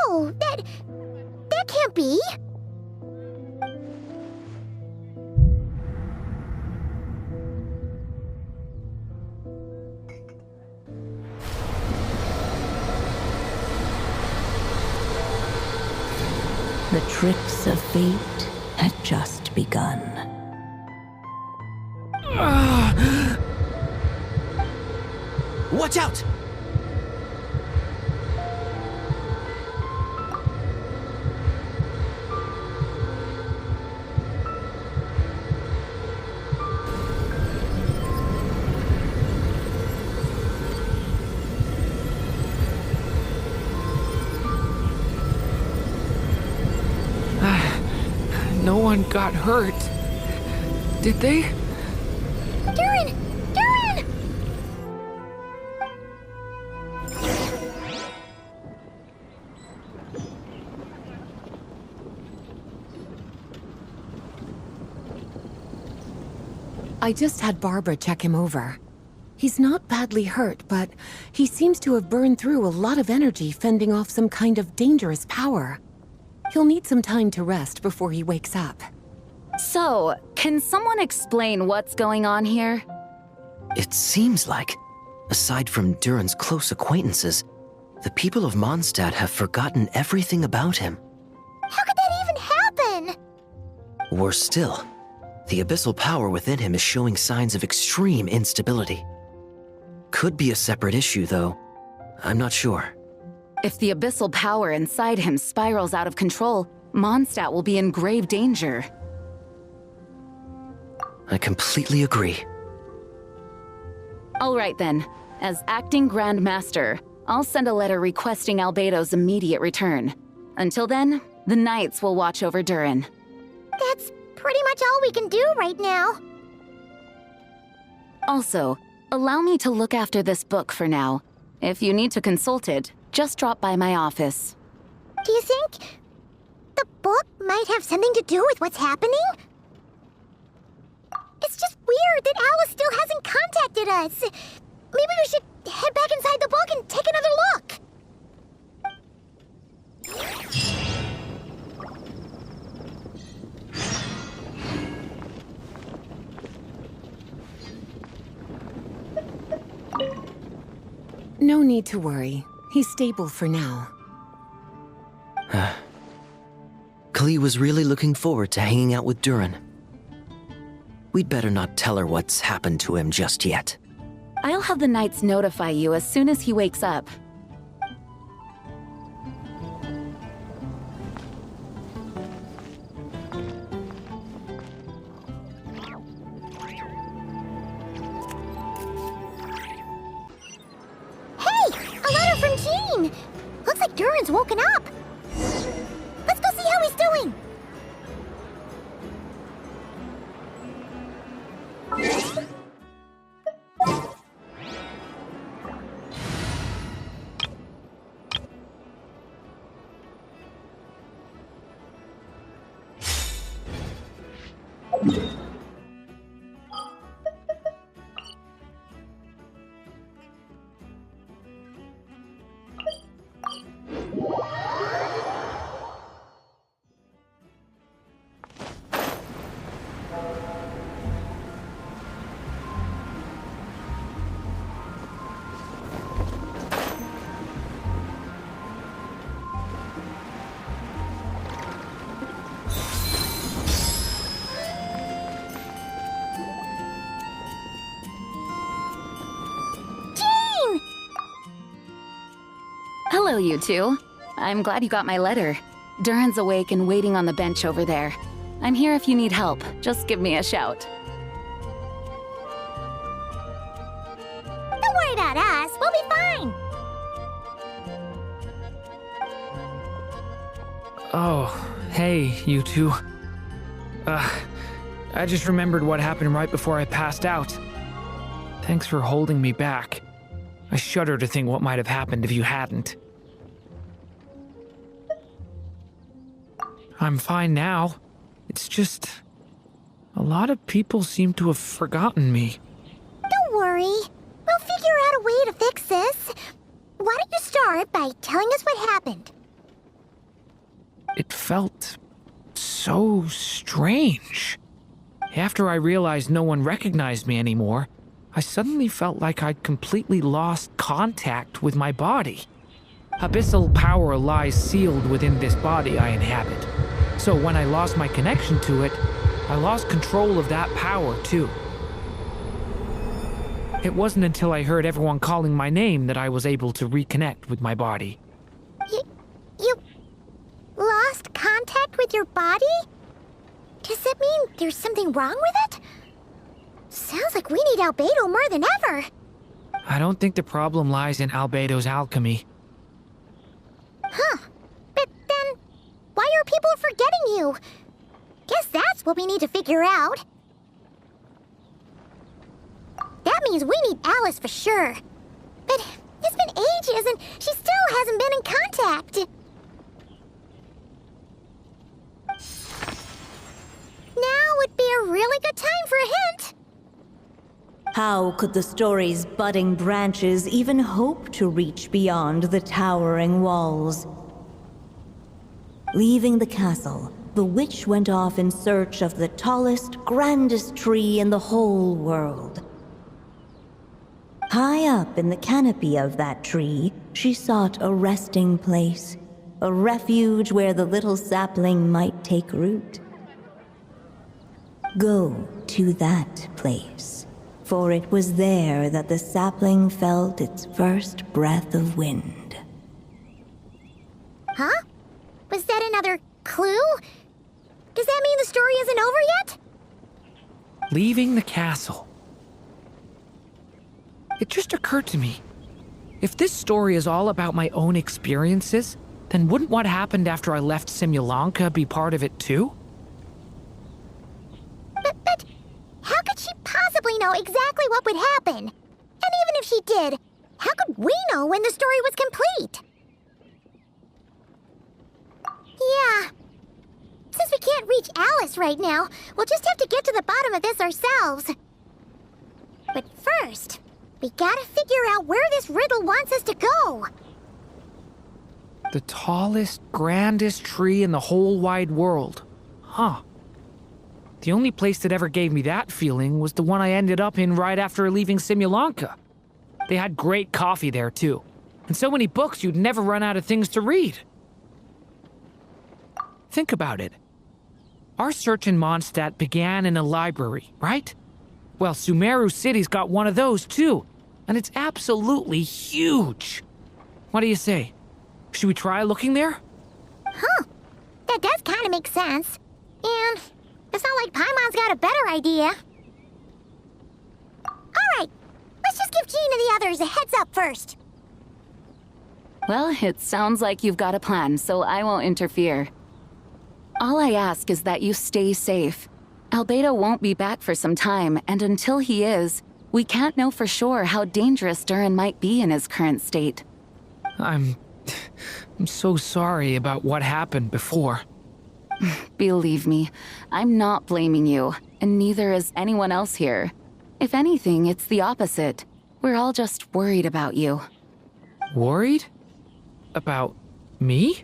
No, that can't be. The tricks of fate had just begun. Watch out! No one got hurt. Did they? Durin! Durin! I just had Barbara check him over. He's not badly hurt, but he seems to have burned through a lot of energy fending off some kind of dangerous power. He'll need some time to rest before he wakes up. So, can someone explain what's going on here? It seems like, aside from Durin's close acquaintances, the people of Mondstadt have forgotten everything about him. How could that even happen? Worse still, the abyssal power within him is showing signs of extreme instability. Could be a separate issue, though. I'm not sure. If the abyssal power inside him spirals out of control, Mondstadt will be in grave danger. I completely agree. All right then. As acting Grand Master, I'll send a letter requesting Albedo's immediate return. Until then, the Knights will watch over Durin. That's pretty much all we can do right now. Also, allow me to look after this book for now. If you need to consult it, just drop by my office. Do you think the book might have something to do with what's happening? It's just weird that Alice still hasn't contacted us. Maybe we should head back inside the book and take another look. No need to worry. He's stable for now. Klee was really looking forward to hanging out with Durin. We'd better not tell her what's happened to him just yet. I'll have the Knights notify you as soon as he wakes up. Hey! A letter from Jean! Looks like Durin's woken up. Let's go see how he's doing. Hello, you two. I'm glad you got my letter. Durin's awake and waiting on the bench over there. I'm here if you need help. Just give me a shout. Don't worry about us. We'll be fine. Oh, hey, you two. I just remembered what happened right before I passed out. Thanks for holding me back. I shudder to think what might have happened if you hadn't. I'm fine now. It's just... a lot of people seem to have forgotten me. Don't worry. We'll figure out a way to fix this. Why don't you start by telling us what happened? It felt so strange. After I realized no one recognized me anymore, I suddenly felt like I'd completely lost contact with my body. Abyssal power lies sealed within this body I inhabit. So when I lost my connection to it, I lost control of that power too. It wasn't until I heard everyone calling my name that I was able to reconnect with my body. You lost contact with your body? Does that mean there's something wrong with it? Sounds like we need Albedo more than ever. I don't think the problem lies in Albedo's alchemy. Huh. But then, why are people forgetting you? Guess that's what we need to figure out. That means we need Alice for sure. But it's been ages and she still hasn't been in contact. Now would be a really good time for a hint. How could the story's budding branches even hope to reach beyond the towering walls? Leaving the castle, the witch went off in search of the tallest, grandest tree in the whole world. High up in the canopy of that tree, she sought a resting place, a refuge where the little sapling might take root. Go to that place, for it was there that the sapling felt its first breath of wind. Huh? Was that another clue? Does that mean the story isn't over yet? Leaving the castle. It just occurred to me. If this story is all about my own experiences, then wouldn't what happened after I left Simulanka be part of it too? But how could she possibly know exactly what would happen? And even if she did, how could we know when the story was complete? Yeah. Since we can't reach Alice right now, we'll just have to get to the bottom of this ourselves. But first, we gotta figure out where this riddle wants us to go. The tallest, grandest tree in the whole wide world. Huh. The only place that ever gave me that feeling was the one I ended up in right after leaving Simulanka. They had great coffee there, too. And so many books you'd never run out of things to read. Think about it. Our search in Mondstadt began in a library, right? Well, Sumeru City's got one of those, too. And it's absolutely huge. What do you say? Should we try looking there? Huh. That does kind of make sense. And it's not like Paimon's got a better idea. Alright, let's just give Jean and the others a heads up first. Well, it sounds like you've got a plan, so I won't interfere. All I ask is that you stay safe. Albedo won't be back for some time, and until he is, we can't know for sure how dangerous Durin might be in his current state. I'm so sorry about what happened before. Believe me, I'm not blaming you, and neither is anyone else here. If anything, it's the opposite. We're all just worried about you. Worried? About me?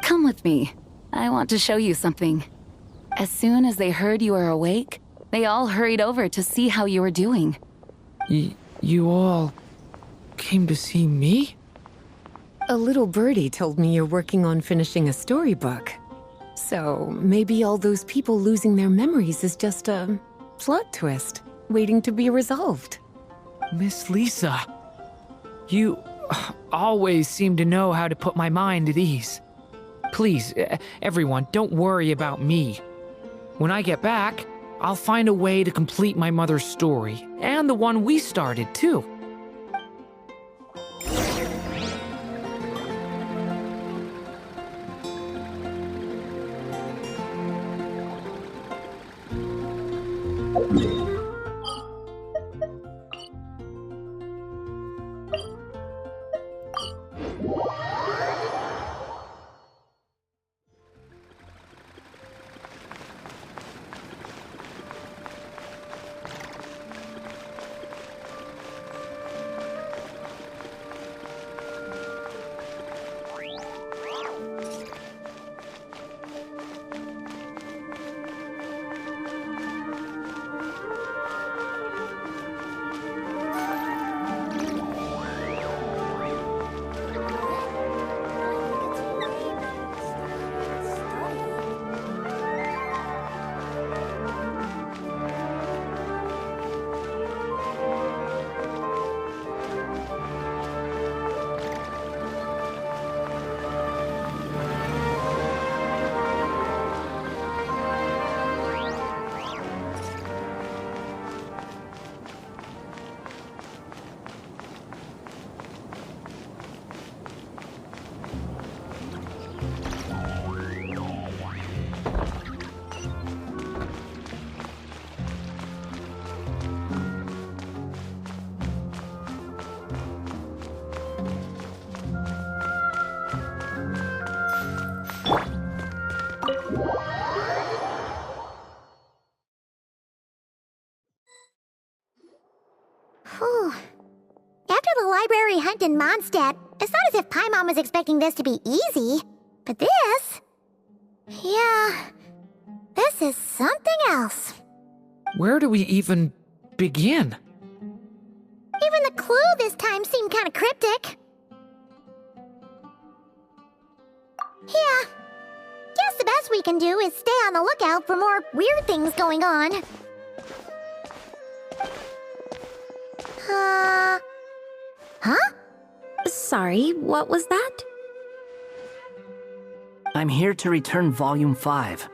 Come with me. I want to show you something. As soon as they heard you were awake, they all hurried over to see how you were doing. You all came to see me? A little birdie told me you're working on finishing a storybook. So maybe all those people losing their memories is just a plot twist, waiting to be resolved. Miss Lisa, you always seem to know how to put my mind at ease. Please, everyone, don't worry about me. When I get back, I'll find a way to complete my mother's story, and the one we started, too. Whew. After the library hunt in Mondstadt, it's not as if Paimon was expecting this to be easy. But this... yeah... this is something else. Where do we even begin? Even the clue this time seemed kind of cryptic. Yeah. Guess the best we can do is stay on the lookout for more weird things going on. Huh? Sorry, what was that? I'm here to return Volume 5.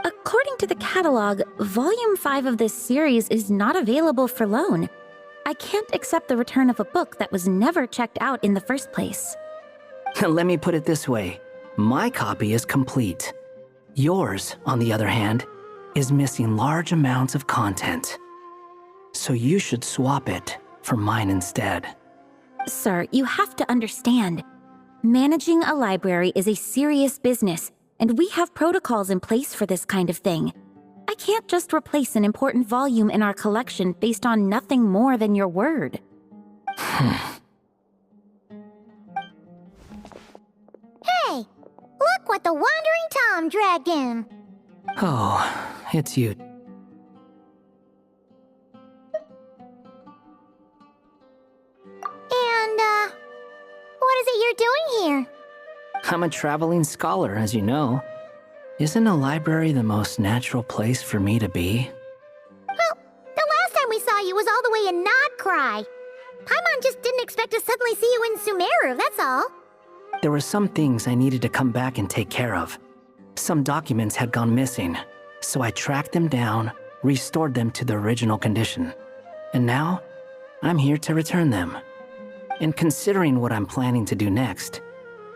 According to the catalog, Volume 5 of this series is not available for loan. I can't accept the return of a book that was never checked out in the first place. Let me put it this way. My copy is complete. Yours, on the other hand, is missing large amounts of content. So you should swap it for mine instead. Sir, you have to understand. Managing a library is a serious business, and we have protocols in place for this kind of thing. I can't just replace an important volume in our collection based on nothing more than your word. Hey! Look what the Wandering Tom dragged in! Oh, it's you. And, what is it you're doing here? I'm a traveling scholar, as you know. Isn't a library the most natural place for me to be? Well, the last time we saw you was all the way in Nodcry. Paimon just didn't expect to suddenly see you in Sumeru, that's all. There were some things I needed to come back and take care of. Some documents had gone missing, so I tracked them down, restored them to their original condition. And now, I'm here to return them. And considering what I'm planning to do next,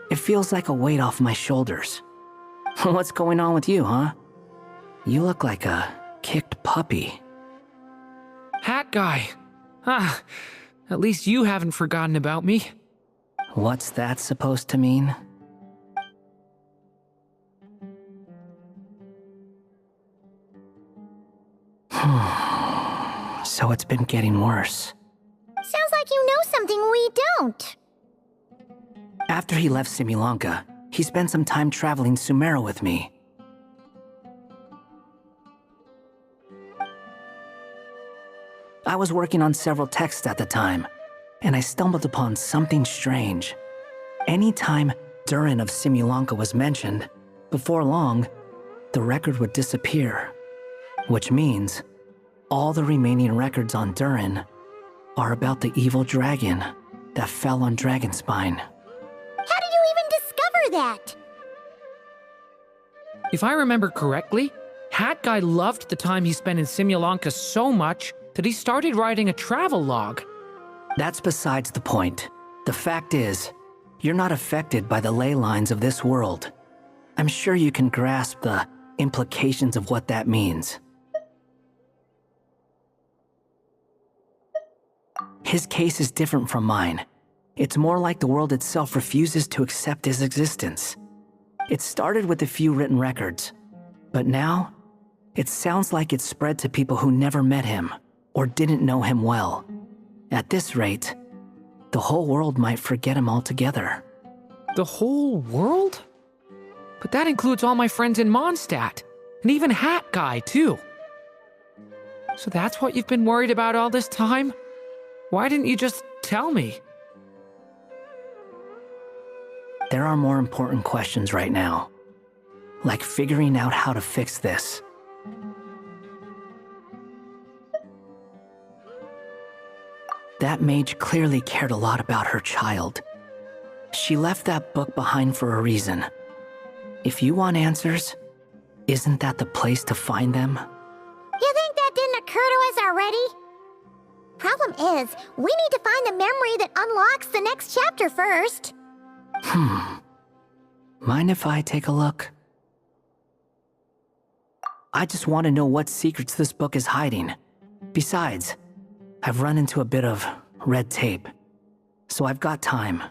it feels like a weight off my shoulders. What's going on with you, huh? You look like a kicked puppy. Hat guy. Ah, at least you haven't forgotten about me. What's that supposed to mean? So it's been getting worse. Sounds like you know something we don't. After he left Simulanka, he spent some time traveling Sumeru with me. I was working on several texts at the time, and I stumbled upon something strange. Anytime Durin of Simulanka was mentioned, before long, the record would disappear. Which means, all the remaining records on Durin are about the evil dragon that fell on Dragonspine. How did you even discover that? If I remember correctly, Hat Guy loved the time he spent in Simulanka so much that he started writing a travel log. That's besides the point. The fact is, you're not affected by the ley lines of this world. I'm sure you can grasp the implications of what that means. His case is different from mine. It's more like the world itself refuses to accept his existence. It started with a few written records, but now, it sounds like it's spread to people who never met him or didn't know him well. At this rate, the whole world might forget him altogether. The whole world? But that includes all my friends in Mondstadt, and even Hat Guy, too. So that's what you've been worried about all this time? Why didn't you just tell me? There are more important questions right now, like figuring out how to fix this. That mage clearly cared a lot about her child. She left that book behind for a reason. If you want answers, isn't that the place to find them? You think that didn't occur to us already? Problem is, we need to find the memory that unlocks the next chapter first. Mind if I take a look? I just want to know what secrets this book is hiding. Besides, I've run into a bit of red tape, so I've got time.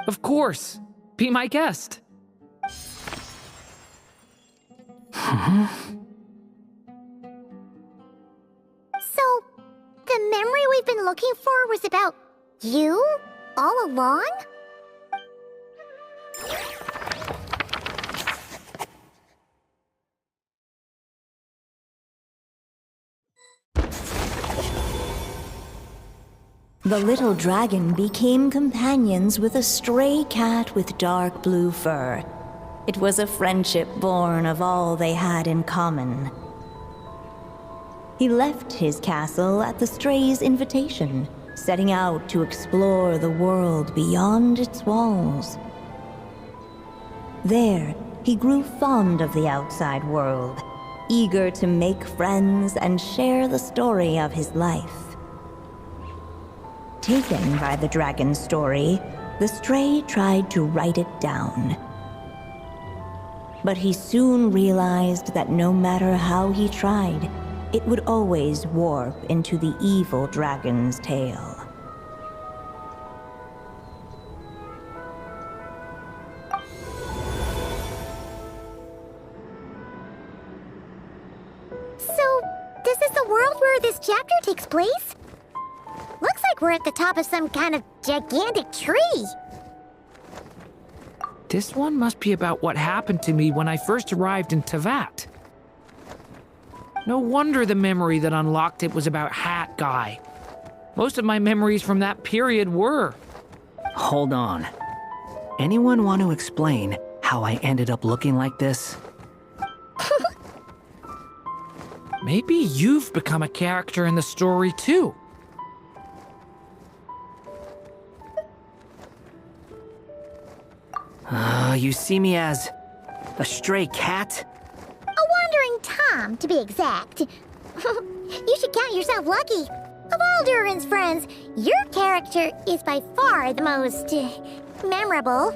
Of course. Be my guest. So, the memory we've been looking for was about you all along? The little dragon became companions with a stray cat with dark blue fur. It was a friendship born of all they had in common. He left his castle at the stray's invitation, setting out to explore the world beyond its walls. There, he grew fond of the outside world, eager to make friends and share the story of his life. Taken by the dragon's story, the stray tried to write it down. But he soon realized that no matter how he tried, it would always warp into the evil dragon's tale. So, this is the world where this chapter takes place? Looks like we're at the top of some kind of gigantic tree. This one must be about what happened to me when I first arrived in Tevat. No wonder the memory that unlocked it was about Hat Guy. Most of my memories from that period were. Hold on. Anyone want to explain how I ended up looking like this? Maybe you've become a character in the story too. You see me as a stray cat? A wandering Tom, to be exact. You should count yourself lucky. Of all Durin's friends, your character is by far the most memorable.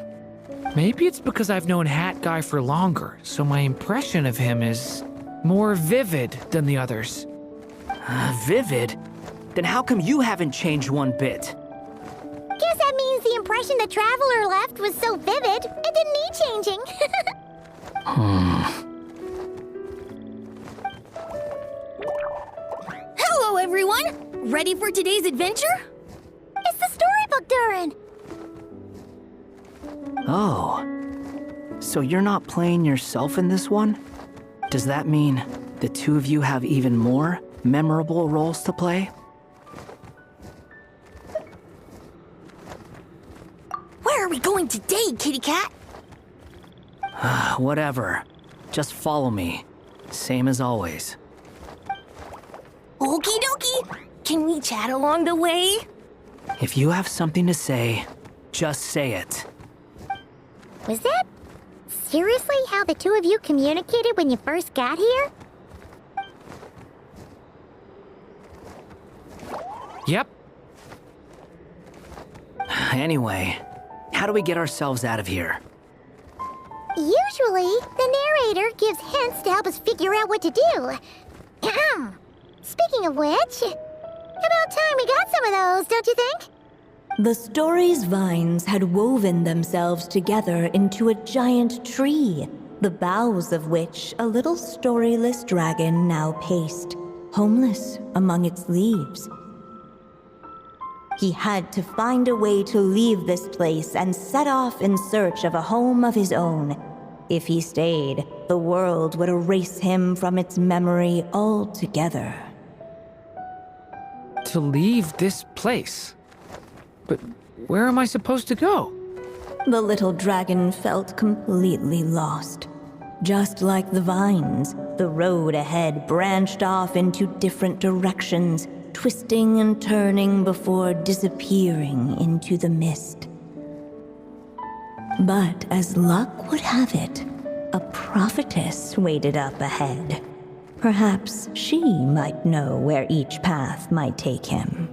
Maybe it's because I've known Hat Guy for longer, so my impression of him is more vivid than the others. Vivid? Then how come you haven't changed one bit? Guess that means the impression the traveler left was so vivid, it didn't need changing. Hello, everyone! Ready for today's adventure? It's the storybook, Durin! Oh. So you're not playing yourself in this one? Does that mean the two of you have even more memorable roles to play? Where are we going today, kitty cat? Whatever. Just follow me. Same as always. Okie dokie! Can we chat along the way? If you have something to say, just say it. Was that seriously how the two of you communicated when you first got here? Anyway, how do we get ourselves out of here? Usually, the narrator gives hints to help us figure out what to do. Speaking of which, about time we got some of those, don't you think? The story's vines had woven themselves together into a giant tree, the boughs of which a little storyless dragon now paced, homeless among its leaves. He had to find a way to leave this place and set off in search of a home of his own. If he stayed, the world would erase him from its memory altogether. To leave this place? But where am I supposed to go? The little dragon felt completely lost. Just like the vines, the road ahead branched off into different directions, twisting and turning before disappearing into the mist. But as luck would have it, a prophetess waited up ahead. Perhaps she might know where each path might take him.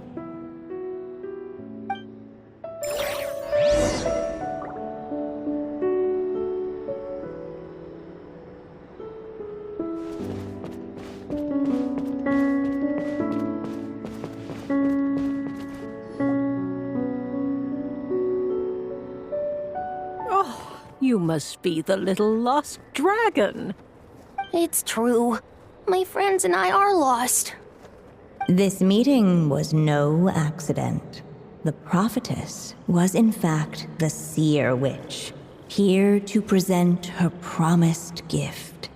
You must be the little lost dragon. It's true. My friends and I are lost. This meeting was no accident. The prophetess was in fact the seer witch, here to present her promised gift.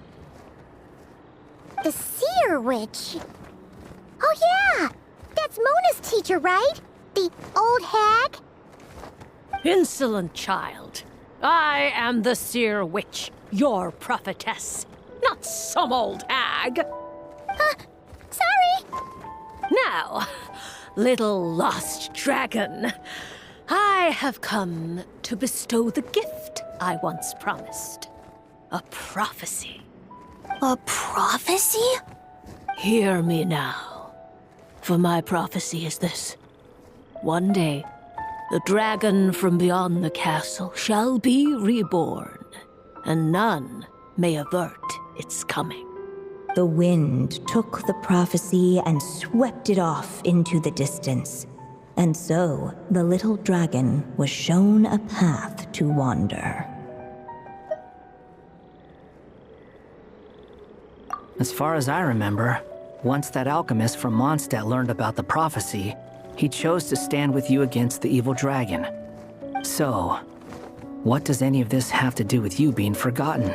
The seer witch? Oh yeah! That's Mona's teacher, right? The old hag? Insolent child. I am the seer witch, your prophetess, not some old hag. Sorry! Now, little lost dragon, I have come to bestow the gift I once promised. A prophecy. A prophecy? Hear me now, for my prophecy is this. One day, the dragon from beyond the castle shall be reborn, and none may avert its coming. The wind took the prophecy and swept it off into the distance. And so, the little dragon was shown a path to wander. As far as I remember, once that alchemist from Mondstadt learned about the prophecy, he chose to stand with you against the evil dragon. So, what does any of this have to do with you being forgotten?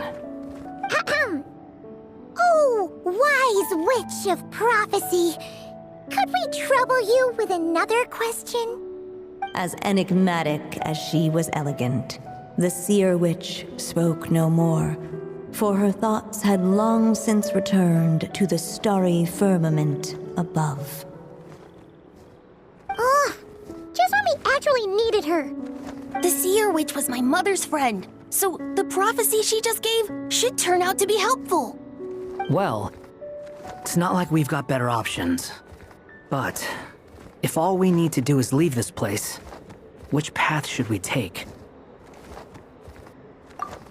Oh, wise witch of prophecy! Could we trouble you with another question? As enigmatic as she was elegant, the seer witch spoke no more, for her thoughts had long since returned to the starry firmament above. Just when we actually needed her. The seer witch was my mother's friend, so the prophecy she just gave should turn out to be helpful. Well, it's not like we've got better options. But if all we need to do is leave this place, which path should we take?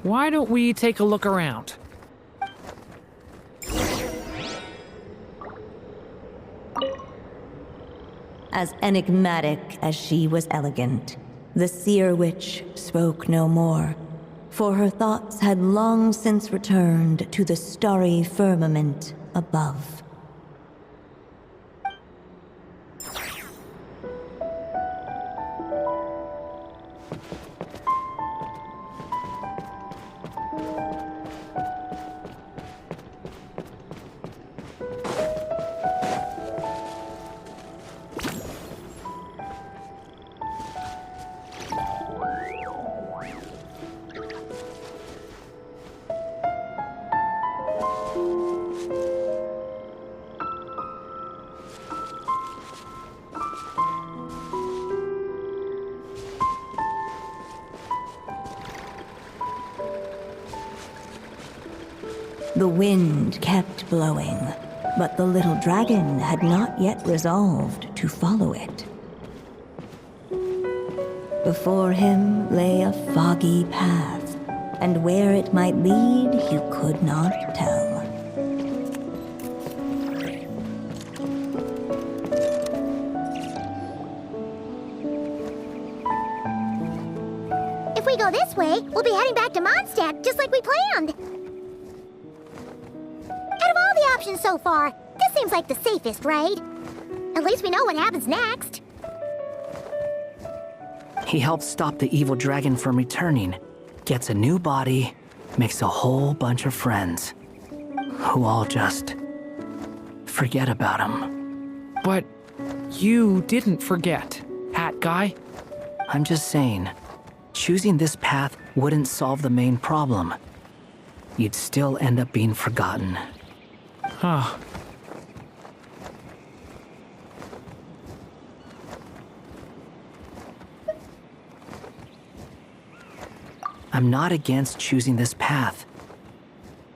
Why don't we take a look around? As enigmatic as she was elegant, the seer witch spoke no more, for her thoughts had long since returned to the starry firmament above. The wind kept blowing, but the little dragon had not yet resolved to follow it. Before him lay a foggy path, and where it might lead, he could not tell. If we go this way, we'll be heading back to Mondstadt, just like we planned. Out of all the options so far, this seems like the safest, right? At least we know what happens next. He helps stop the evil dragon from returning, gets a new body, makes a whole bunch of friends, who all just forget about him. But you didn't forget, Hat Guy. I'm just saying, choosing this path wouldn't solve the main problem. You'd still end up being forgotten. Huh. I'm not against choosing this path.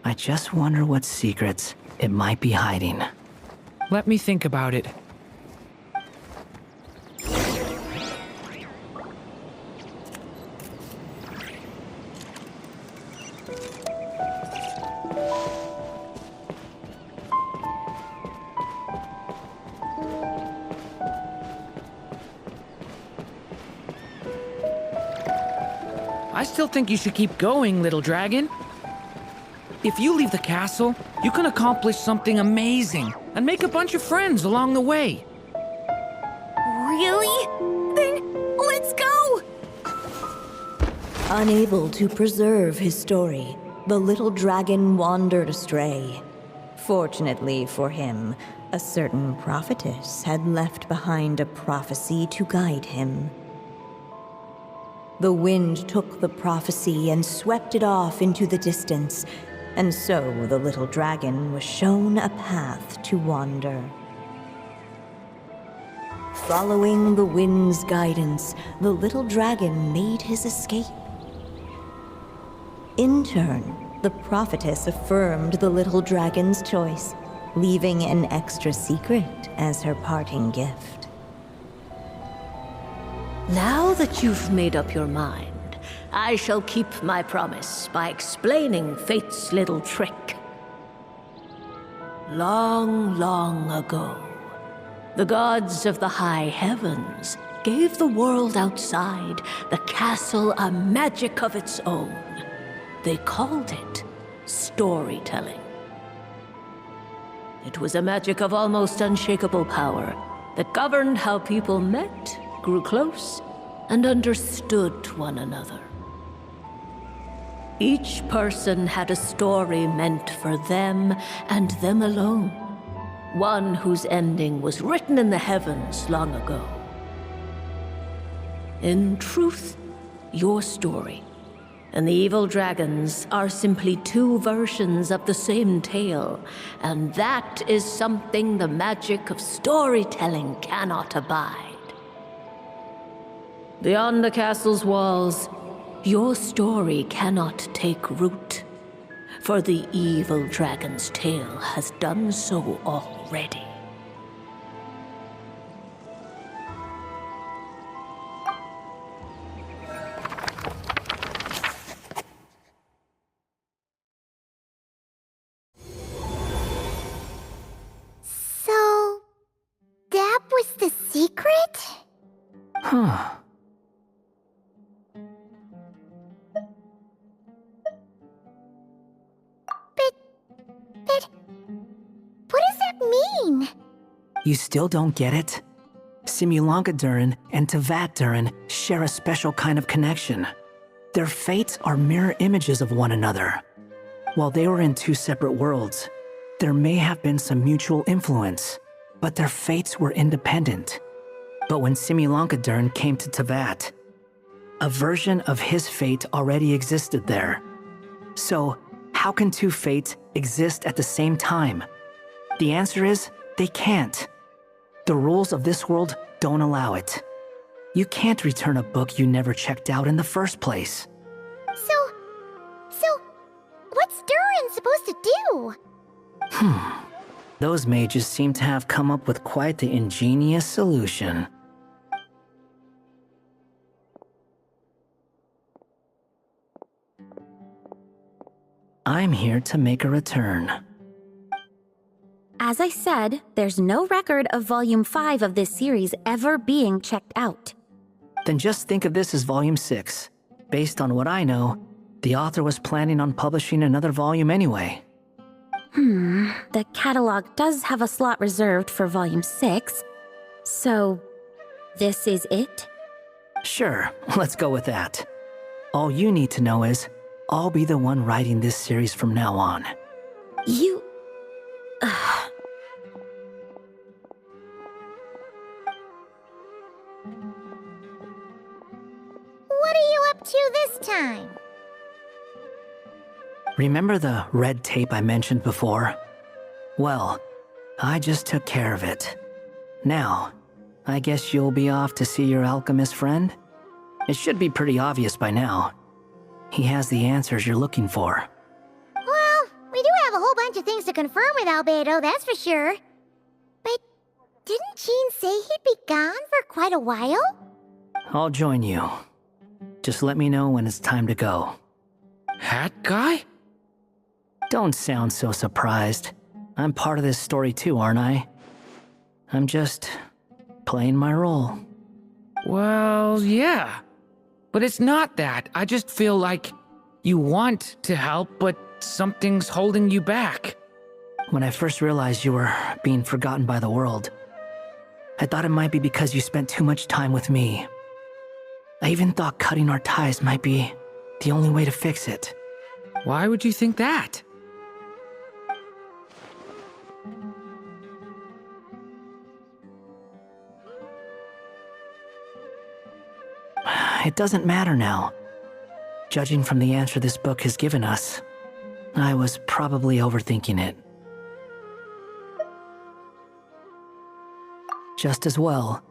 I just wonder what secrets it might be hiding. Let me think about it. I still think you should keep going, little dragon. If you leave the castle, you can accomplish something amazing and make a bunch of friends along the way. Really? Then let's go! Unable to preserve his story, the little dragon wandered astray. Fortunately for him, a certain prophetess had left behind a prophecy to guide him. The wind took the prophecy and swept it off into the distance, and so the little dragon was shown a path to wander. Following the wind's guidance, the little dragon made his escape. In turn, the prophetess affirmed the little dragon's choice, leaving an extra secret as her parting gift. Now that you've made up your mind, I shall keep my promise by explaining fate's little trick. Long, long ago, the gods of the high heavens gave the world outside the castle a magic of its own. They called it storytelling. It was a magic of almost unshakable power that governed how people met, grew close, and understood one another. Each person had a story meant for them and them alone, one whose ending was written in the heavens long ago. In truth, your story and the evil dragons are simply two versions of the same tale, and that is something the magic of storytelling cannot abide. Beyond the castle's walls, your story cannot take root, for the evil dragon's tale has done so already. So, that was the secret? Huh. But what does that mean? You still don't get it? Simulanka Durin and Tevat Durin share a special kind of connection. Their fates are mirror images of one another. While they were in two separate worlds, there may have been some mutual influence, but their fates were independent. But when Simulanka Durin came to Tevat, a version of his fate already existed there. So, how can two fates exist at the same time? The answer is, they can't. The rules of this world don't allow it. You can't return a book you never checked out in the first place. So, what's Durin supposed to do? Those mages seem to have come up with quite the ingenious solution. I'm here to make a return. As I said, there's no record of Volume 5 of this series ever being checked out. Then just think of this as Volume 6. Based on what I know, the author was planning on publishing another volume anyway. The catalog does have a slot reserved for Volume 6. So, this is it? Sure, let's go with that. All you need to know is, I'll be the one writing this series from now on. You... What are you up to this time? Remember the red tape I mentioned before? Well, I just took care of it. Now, I guess you'll be off to see your alchemist friend? It should be pretty obvious by now. He has the answers you're looking for. Well, we do have a whole bunch of things to confirm with Albedo, that's for sure. But didn't Jean say he'd be gone for quite a while? I'll join you. Just let me know when it's time to go. Hat guy? Don't sound so surprised. I'm part of this story too, aren't I? I'm just playing my role. Well, yeah. But it's not that. I just feel like you want to help, but something's holding you back. When I first realized you were being forgotten by the world, I thought it might be because you spent too much time with me. I even thought cutting our ties might be the only way to fix it. Why would you think that? It doesn't matter now. Judging from the answer this book has given us, I was probably overthinking it. Just as well,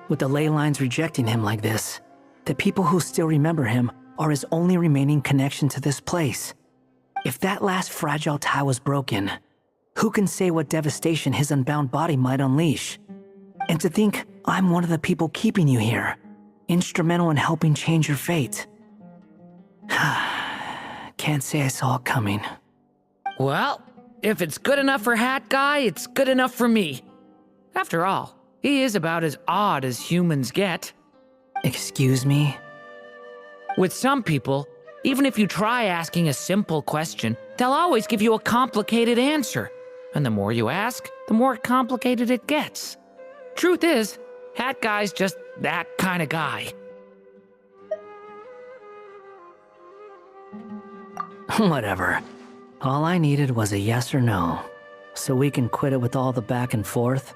with the ley lines rejecting him like this, the people who still remember him are his only remaining connection to this place. If that last fragile tie was broken, who can say what devastation his unbound body might unleash? And to think I'm one of the people keeping you here, instrumental in helping change your fate. Can't say I saw it coming. Well, if it's good enough for Hat Guy, it's good enough for me. After all, he is about as odd as humans get. Excuse me? With some people, even if you try asking a simple question, they'll always give you a complicated answer. And the more you ask, the more complicated it gets. Truth is, Hat Guy's just that kind of guy. Whatever. All I needed was a yes or no, so we can quit it with all the back and forth.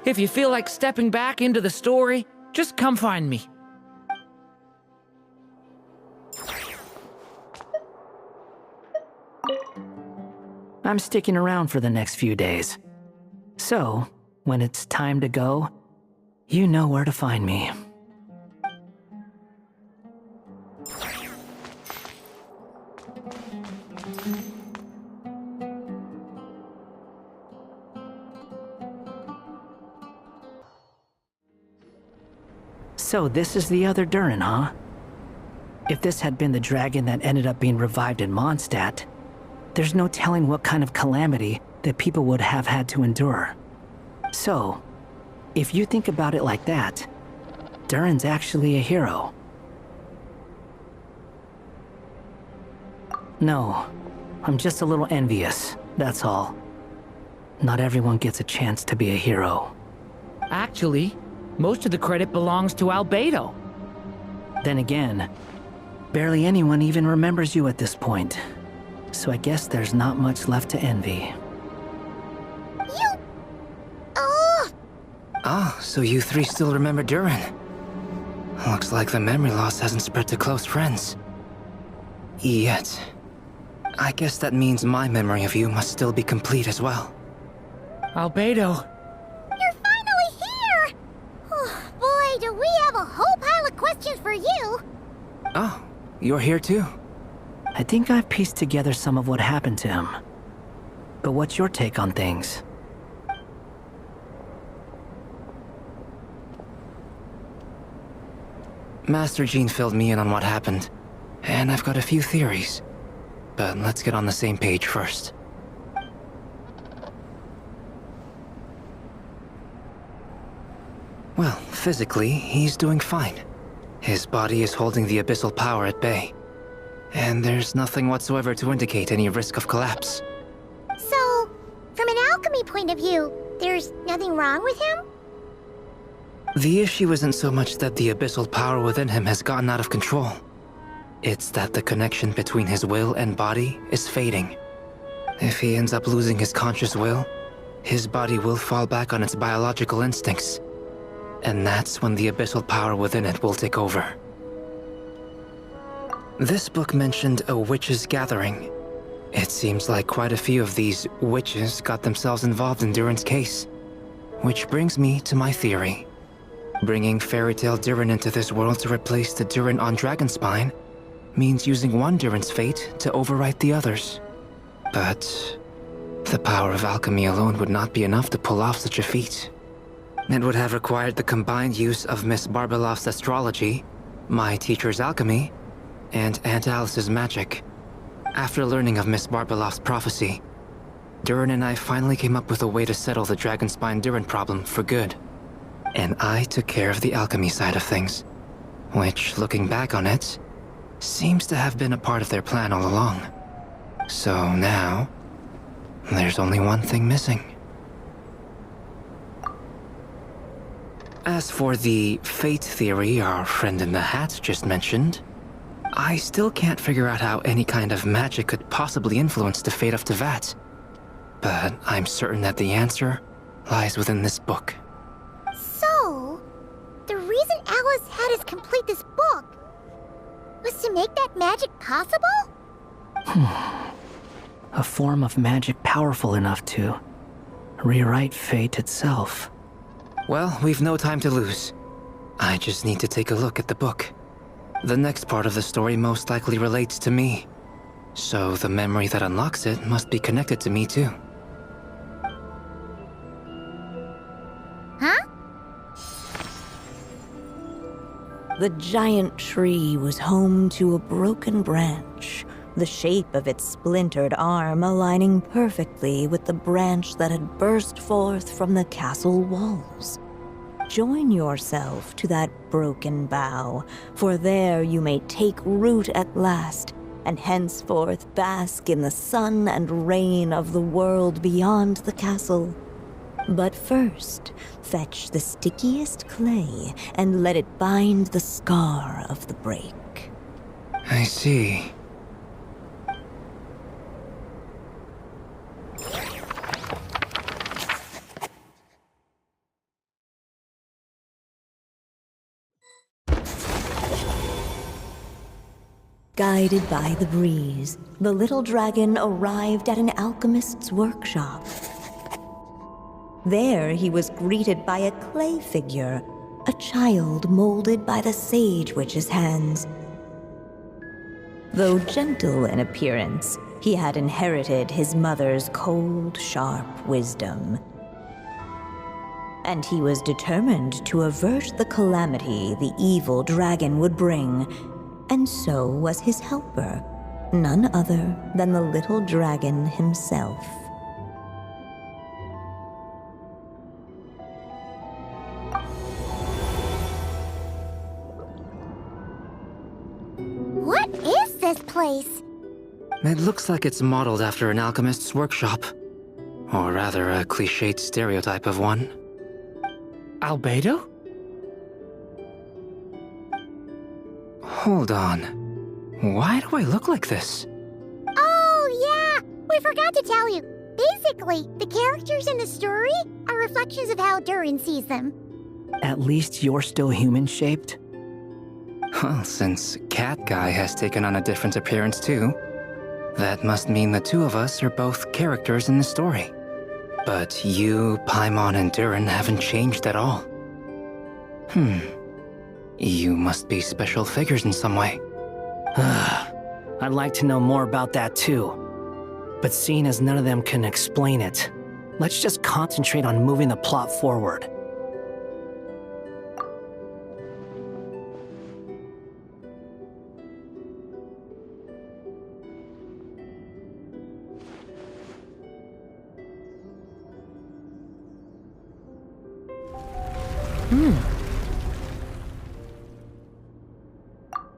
If you feel like stepping back into the story, just come find me. I'm sticking around for the next few days. So, when it's time to go, you know where to find me. So this is the other Durin, huh? If this had been the dragon that ended up being revived in Mondstadt, there's no telling what kind of calamity that people would have had to endure. So, if you think about it like that, Durin's actually a hero. No, I'm just a little envious, that's all. Not everyone gets a chance to be a hero. Actually, most of the credit belongs to Albedo. Then again, barely anyone even remembers you at this point. So I guess there's not much left to envy. You... Oh! Ah, so you three still remember Durin. Looks like the memory loss hasn't spread to close friends. Yet. I guess that means my memory of you must still be complete as well. Albedo. You're finally here! Oh, boy, do we have a whole pile of questions for you! Oh, you're here too? I think I've pieced together some of what happened to him. But what's your take on things? Master Jean filled me in on what happened, and I've got a few theories. But let's get on the same page first. Well, physically, he's doing fine. His body is holding the abyssal power at bay. And there's nothing whatsoever to indicate any risk of collapse. So, from an alchemy point of view, there's nothing wrong with him? The issue isn't so much that the abyssal power within him has gotten out of control. It's that the connection between his will and body is fading. If he ends up losing his conscious will, his body will fall back on its biological instincts. And that's when the abyssal power within it will take over. This book mentioned a witches' gathering. It seems like quite a few of these witches got themselves involved in Durin's case. Which brings me to my theory. Bringing fairy tale Durin into this world to replace the Durin on Dragonspine means using one Durin's fate to overwrite the others. But the power of alchemy alone would not be enough to pull off such a feat. It would have required the combined use of Miss Barbeloff's astrology, my teacher's alchemy, and Aunt Alice's magic. After learning of Miss Barbeloff's prophecy, Durin and I finally came up with a way to settle the Dragonspine Durin problem for good. And I took care of the alchemy side of things, which, looking back on it, seems to have been a part of their plan all along. So now, there's only one thing missing. As for the fate theory our friend in the hat just mentioned, I still can't figure out how any kind of magic could possibly influence the fate of Tevat. But I'm certain that the answer lies within this book. So, the reason Alice had us complete this book was to make that magic possible? A form of magic powerful enough to rewrite fate itself. Well, we've no time to lose. I just need to take a look at the book. The next part of the story most likely relates to me. So the memory that unlocks it must be connected to me too. Huh? The giant tree was home to a broken branch, the shape of its splintered arm aligning perfectly with the branch that had burst forth from the castle walls. Join yourself to that broken bough, for there you may take root at last, and henceforth bask in the sun and rain of the world beyond the castle. But first, fetch the stickiest clay and let it bind the scar of the break. I see. Guided by the breeze, the little dragon arrived at an alchemist's workshop. There he was greeted by a clay figure, a child molded by the Sage Witch's hands. Though gentle in appearance, he had inherited his mother's cold, sharp wisdom. And he was determined to avert the calamity the evil dragon would bring. And so was his helper, none other than the little dragon himself. What is this place? It looks like it's modeled after an alchemist's workshop. Or rather, a cliched stereotype of one. Albedo? Hold on. Why do I look like this? Oh, yeah! We forgot to tell you. Basically, the characters in the story are reflections of how Durin sees them. At least you're still human-shaped? Well, since Cat Guy has taken on a different appearance too, that must mean the two of us are both characters in the story. But you, Paimon, and Durin haven't changed at all. You must be special figures in some way. I'd like to know more about that too. But seeing as none of them can explain it, let's just concentrate on moving the plot forward.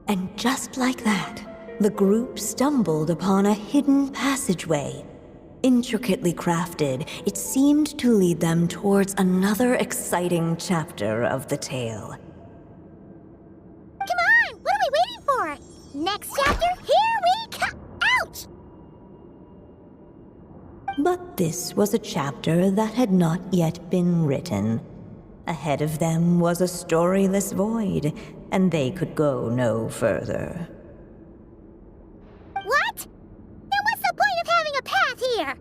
And just like that, the group stumbled upon a hidden passageway. Intricately crafted, it seemed to lead them towards another exciting chapter of the tale. Come on! What are we waiting for? Next chapter, here we come! Ouch! But this was a chapter that had not yet been written. Ahead of them was a storyless void, and they could go no further. What? Then what's the point of having a path here?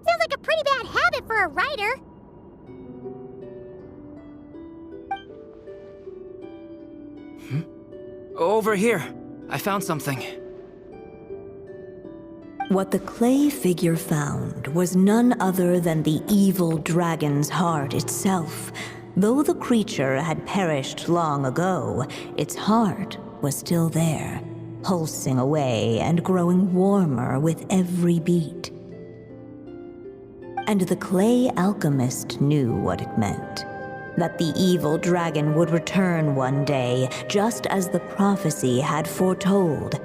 Sounds like a pretty bad habit for a writer. Over here. I found something. What the clay figure found was none other than the evil dragon's heart itself. Though the creature had perished long ago, its heart was still there, pulsing away and growing warmer with every beat. And the clay alchemist knew what it meant. That the evil dragon would return one day, just as the prophecy had foretold.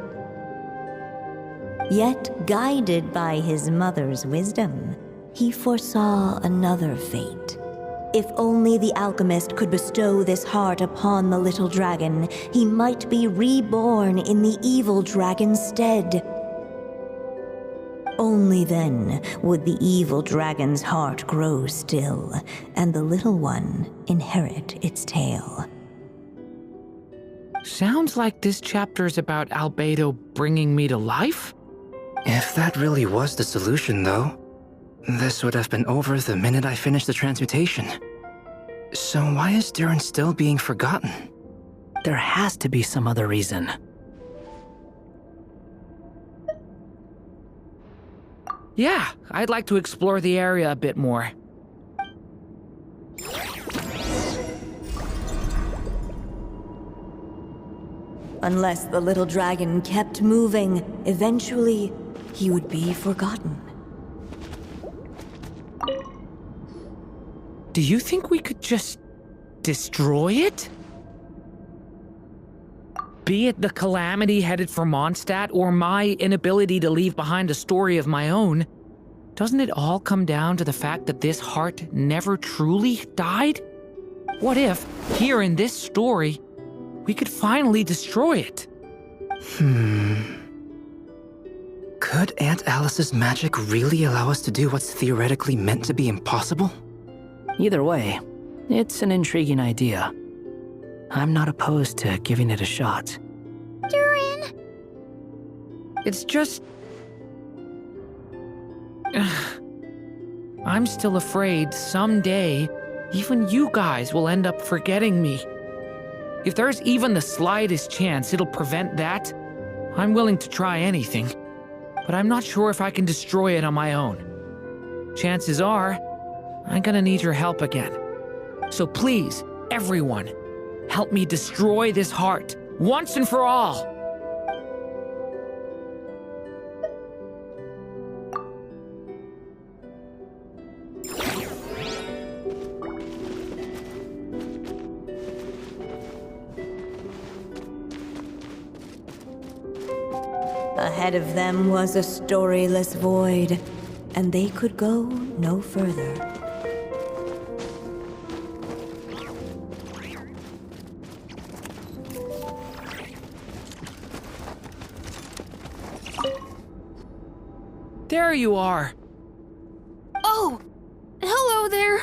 Yet, guided by his mother's wisdom, he foresaw another fate. If only the alchemist could bestow this heart upon the little dragon, he might be reborn in the evil dragon's stead. Only then would the evil dragon's heart grow still, and the little one inherit its tale. Sounds like this chapter's about Albedo bringing me to life? If that really was the solution, though, this would have been over the minute I finished the transmutation. So why is Durin still being forgotten? There has to be some other reason. Yeah, I'd like to explore the area a bit more. Unless the little dragon kept moving, eventually he would be forgotten. Do you think we could just destroy it? Be it the calamity headed for Mondstadt or my inability to leave behind a story of my own, doesn't it all come down to the fact that this heart never truly died? What if, here in this story, we could finally destroy it? Could Aunt Alice's magic really allow us to do what's theoretically meant to be impossible? Either way, it's an intriguing idea. I'm not opposed to giving it a shot. Durin! It's just... I'm still afraid someday, even you guys will end up forgetting me. If there's even the slightest chance it'll prevent that, I'm willing to try anything. But I'm not sure if I can destroy it on my own. Chances are, I'm gonna need your help again. So please, everyone, help me destroy this heart, once and for all! Ahead of them was a storyless void, and they could go no further. There you are! Oh! Hello there!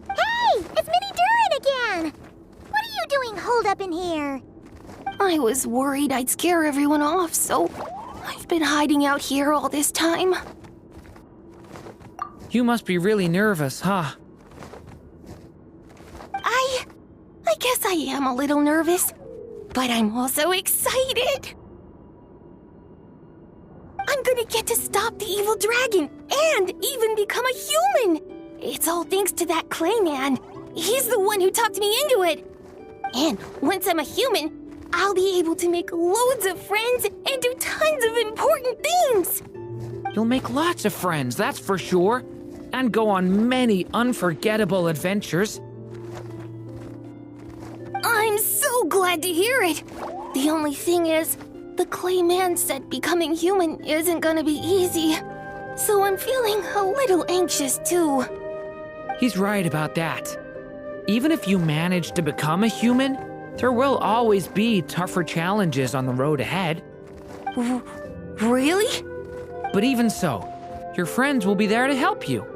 Hey! It's Mini Durin again! What are you doing holed up in here? I was worried I'd scare everyone off, so I've been hiding out here all this time. You must be really nervous, huh? I guess I am a little nervous. But I'm also excited! I'm gonna get to stop the evil dragon and even become a human! It's all thanks to that clay man. He's the one who talked me into it. And once I'm a human, I'll be able to make loads of friends and do tons of important things! You'll make lots of friends, that's for sure. And go on many unforgettable adventures. I'm so glad to hear it! The only thing is, the clay man said becoming human isn't gonna be easy. So I'm feeling a little anxious too. He's right about that. Even if you manage to become a human, there will always be tougher challenges on the road ahead. Really? But even so, your friends will be there to help you.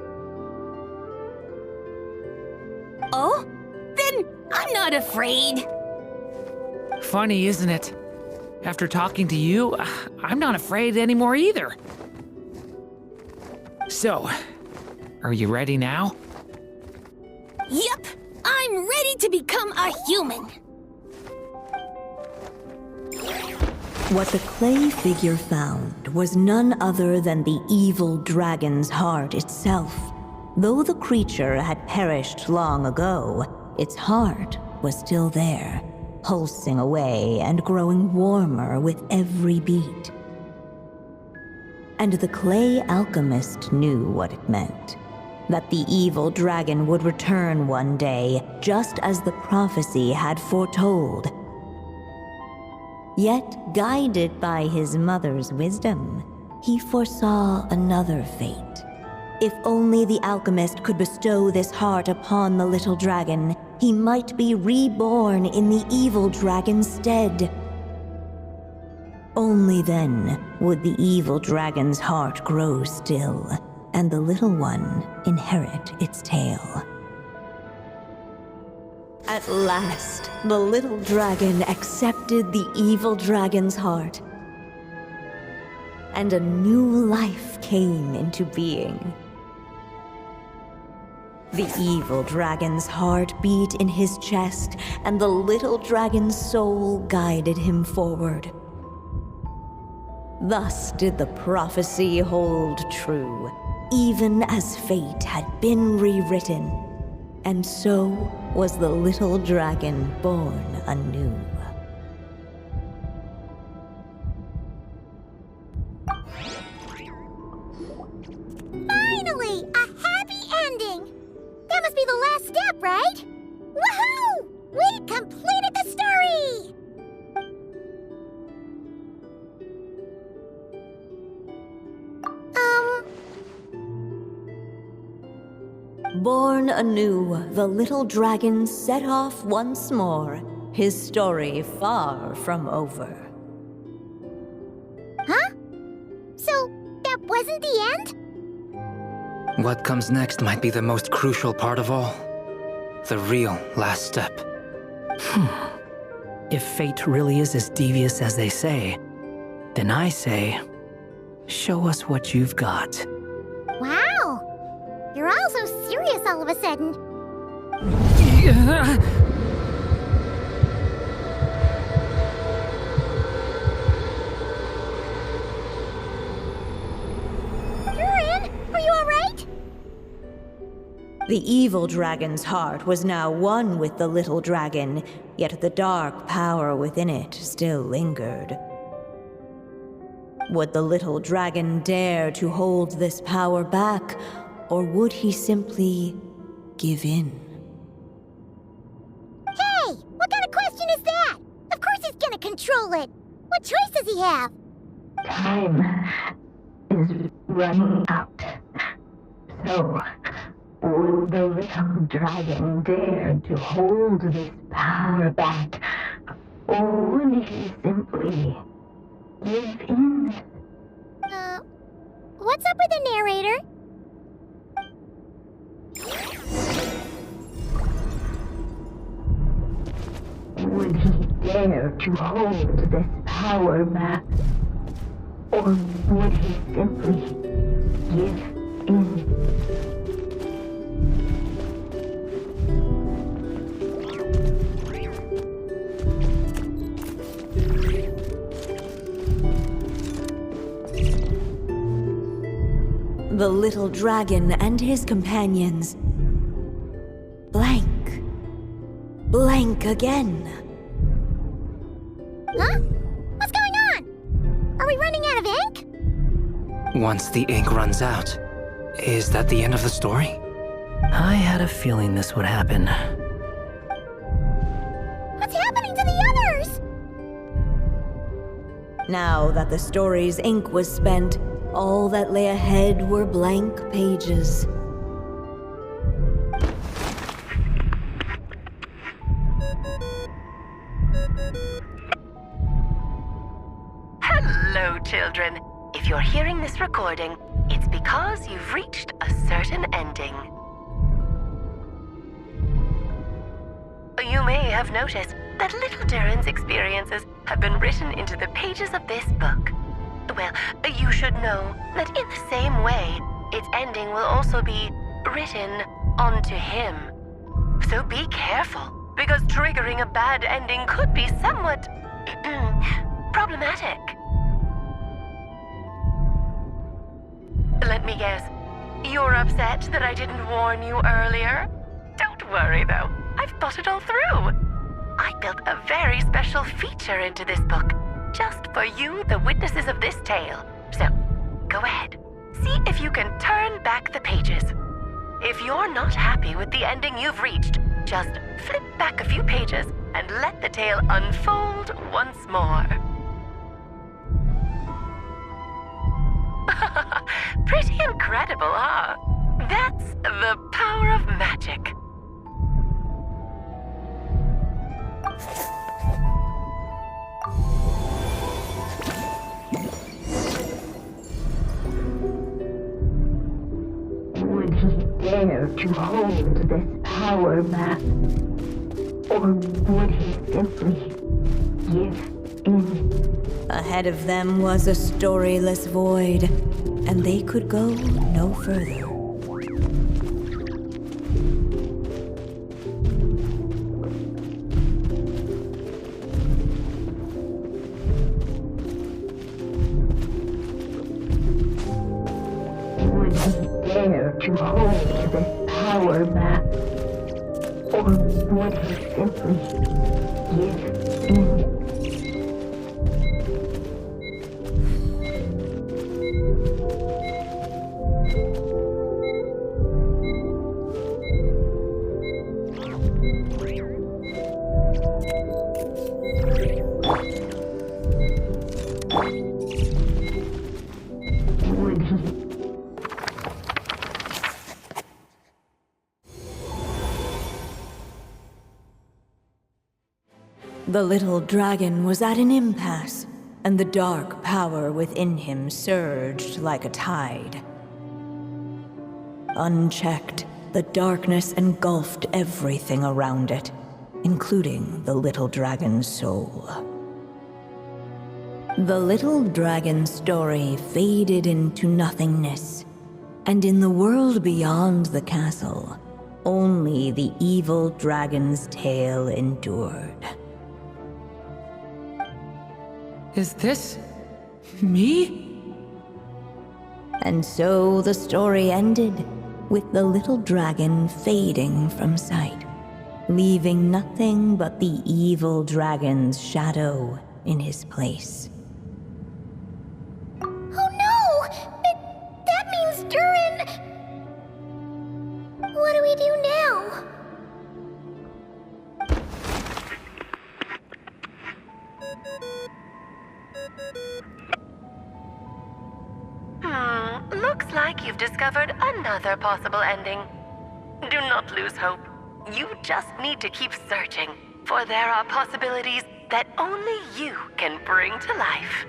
Oh? Then I'm not afraid. Funny, isn't it? After talking to you, I'm not afraid anymore either. So, are you ready now? Yep, I'm ready to become a human. What the clay figure found was none other than the evil dragon's heart itself. Though the creature had perished long ago, its heart was still there, pulsing away and growing warmer with every beat. And the clay alchemist knew what it meant. That the evil dragon would return one day, just as the prophecy had foretold. Yet, guided by his mother's wisdom, he foresaw another fate. If only the alchemist could bestow this heart upon the little dragon, he might be reborn in the evil dragon's stead. Only then would the evil dragon's heart grow still, and the little one inherit its tale. At last, the little dragon accepted the evil dragon's heart, and a new life came into being. The evil dragon's heart beat in his chest, and the little dragon's soul guided him forward. Thus did the prophecy hold true, even as fate had been rewritten, and so was the little dragon born anew. Finally! A happy ending! That must be the last step, right? Woohoo! We completed the story! Born anew, the little dragon set off once more, his story far from over. Huh? So, that wasn't the end? What comes next might be the most crucial part of all. The real last step. If fate really is as devious as they say, then I say, show us what you've got. Wow! You're all so serious all of a sudden. Durin, are you alright? The evil dragon's heart was now one with the little dragon, yet the dark power within it still lingered. Would the little dragon dare to hold this power back, or would he simply give in? Hey! What kind of question is that? Of course he's gonna control it! What choice does he have? Time is running out. So, will the little dragon dare to hold this power back? Or would he simply give in? What's up with the narrator? Would he dare to hold this power back? Or would he simply give in? the little dragon and his companions. Blank. Blank again. Huh? What's going on? Are we running out of ink? Once the ink runs out, is that the end of the story? I had a feeling this would happen. What's happening to the others? Now that the story's ink was spent, all that lay ahead were blank pages. Hello, children. If you're hearing this recording, it's because you've reached a certain ending. You may have noticed that little Durin's experiences have been written into the pages of this book. Well, you should know that in the same way, its ending will also be written onto him. So be careful, because triggering a bad ending could be somewhat problematic. Let me guess, you're upset that I didn't warn you earlier? Don't worry though, I've thought it all through. I built a very special feature into this book, just for you, the witnesses of this tale. So, go ahead, see if you can turn back the pages. If you're not happy with the ending you've reached, just flip back a few pages and let the tale unfold once more. Pretty incredible, huh? That's the power of magic. Would he dare to hold this power map? Or would he simply give in? Ahead of them was a storyless void, and they could go no further. Would he dare to hold this power map? Or would he simply give in? The little dragon was at an impasse, and the dark power within him surged like a tide. Unchecked, the darkness engulfed everything around it, including the little dragon's soul. The little dragon's story faded into nothingness, and in the world beyond the castle, only the evil dragon's tale endured. Is this me? And so the story ended, with the little dragon fading from sight, leaving nothing but the evil dragon's shadow in his place. Oh no! That means Durin... What do we do now? Looks like you've discovered another possible ending. Do not lose hope. You just need to keep searching, for there are possibilities that only you can bring to life.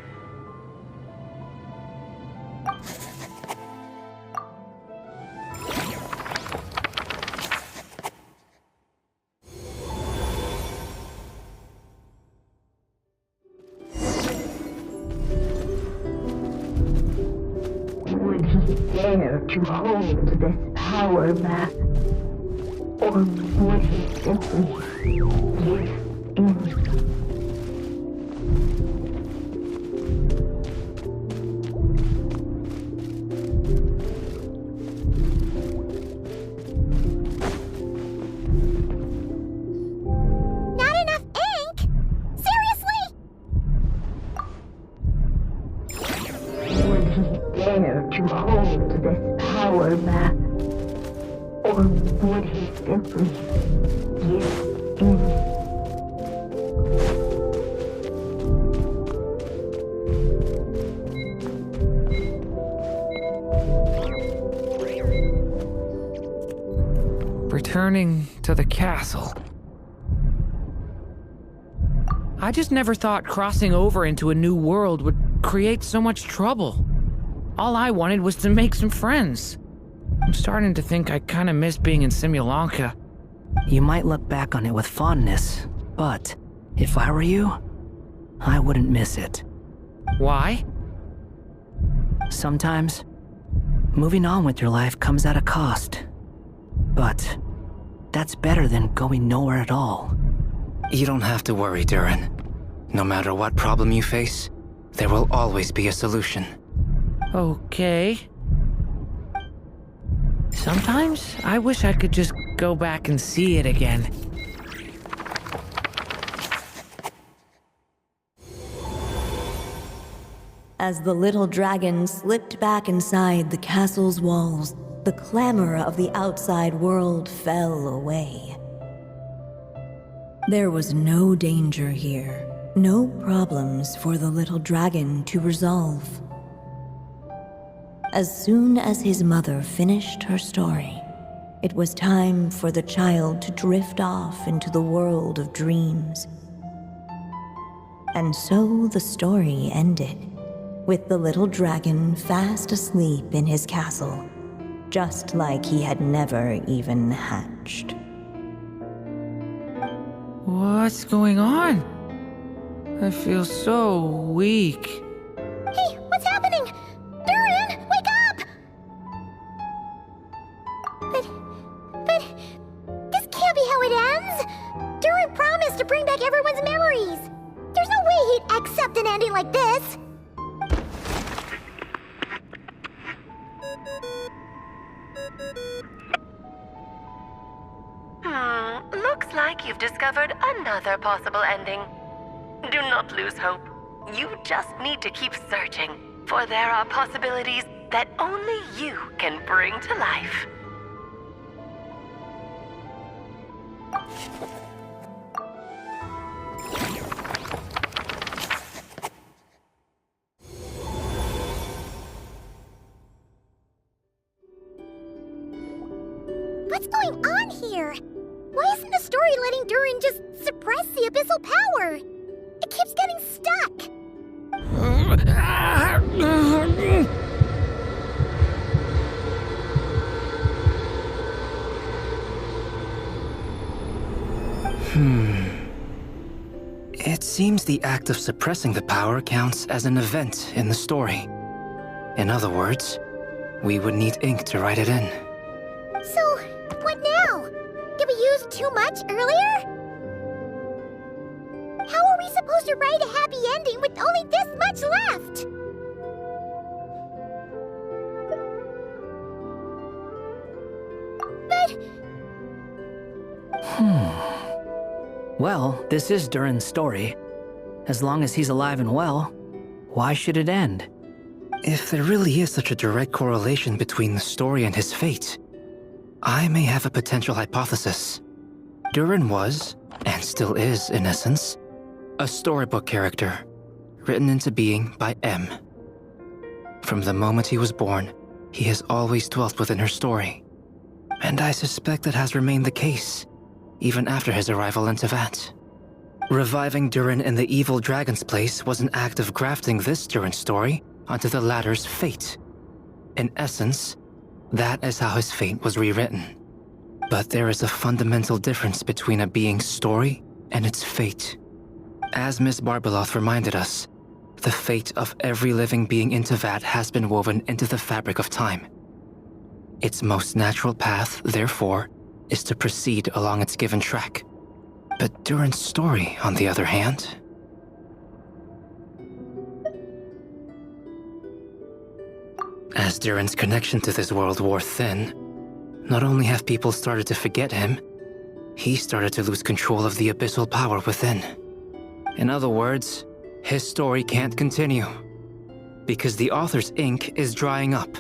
Would he dare to hold this power map? Or would he simply give in? Or would he simply give in? Returning to the castle. I just never thought crossing over into a new world would create so much trouble. All I wanted was to make some friends. I'm starting to think I kinda miss being in Simulanka. You might look back on it with fondness, but if I were you, I wouldn't miss it. Why? Sometimes, moving on with your life comes at a cost. But that's better than going nowhere at all. You don't have to worry, Durin. No matter what problem you face, there will always be a solution. Okay. Sometimes I wish I could just go back and see it again. As the little dragon slipped back inside the castle's walls, the clamor of the outside world fell away. There was no danger here, no problems for the little dragon to resolve. As soon as his mother finished her story, it was time for the child to drift off into the world of dreams. And so the story ended, with the little dragon fast asleep in his castle, just like he had never even hatched. What's going on? I feel so weak. Hey, what's happening? Durin, wake up! But, this can't be how it ends! Durin promised to bring back everyone's memories! There's no way he'd accept an ending like this! Looks like you've discovered another possible ending. Do not lose hope. You just need to keep searching, for there are possibilities that only you can bring to life. What's going on here? Why isn't the story letting Durin just suppress the abyssal power? It keeps getting stuck. It seems the act of suppressing the power counts as an event in the story. In other words, we would need ink to write it in. So, what now? Did we use too much earlier? How are we supposed to write a happy ending with only this much left? But... Well, this is Durin's story. As long as he's alive and well, why should it end? If there really is such a direct correlation between the story and his fate, I may have a potential hypothesis. Durin was, and still is in essence, a storybook character, written into being by M. From the moment he was born, he has always dwelt within her story. And I suspect that has remained the case, even after his arrival in Tevat. Reviving Durin in the evil dragon's place was an act of grafting this Durin story onto the latter's fate. In essence, that is how his fate was rewritten. But there is a fundamental difference between a being's story and its fate. As Miss Barbeloth reminded us, the fate of every living being in Tevat has been woven into the fabric of time. Its most natural path, therefore, is to proceed along its given track. But Durin's story, on the other hand... As Durin's connection to this world wore thin, not only have people started to forget him, he started to lose control of the abyssal power within. In other words, his story can't continue, because the author's ink is drying up.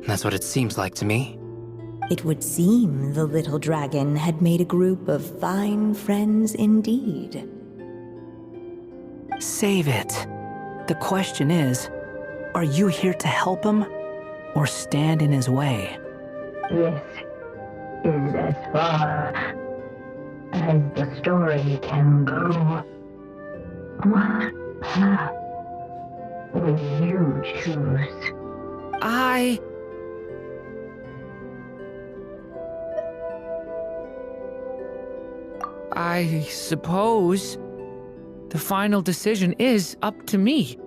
That's what it seems like to me. It would seem the little dragon had made a group of fine friends indeed. Save it. The question is, are you here to help him or stand in his way? This is as far as the story can go. What path will you choose? I suppose the final decision is up to me.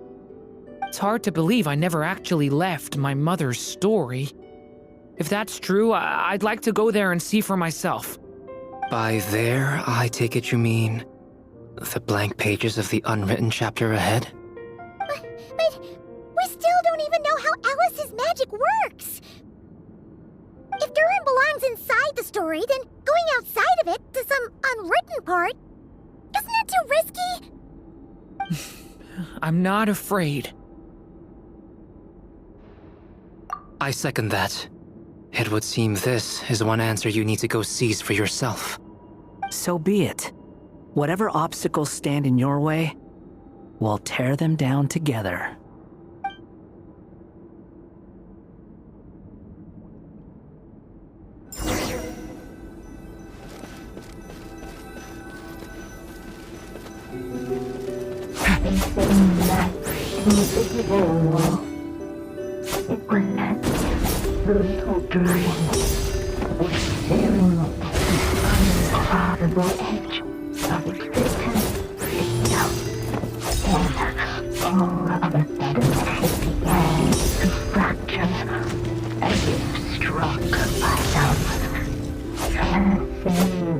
It's hard to believe I never actually left my mother's story. If that's true, I'd like to go there and see for myself. By there, I take it you mean the blank pages of the unwritten chapter ahead? But we still don't even know how Alice's magic works. If Durin belongs inside the story, then going outside of it to some unwritten part, isn't that too risky? I'm not afraid. I second that. It would seem this is one answer you need to go seize for yourself. So be it. Whatever obstacles stand in your way, we'll tear them down together. The little dragon was staring at the unfathomable edge of existence itself. And all of a sudden it began to fracture, as if struck by some transcendent will.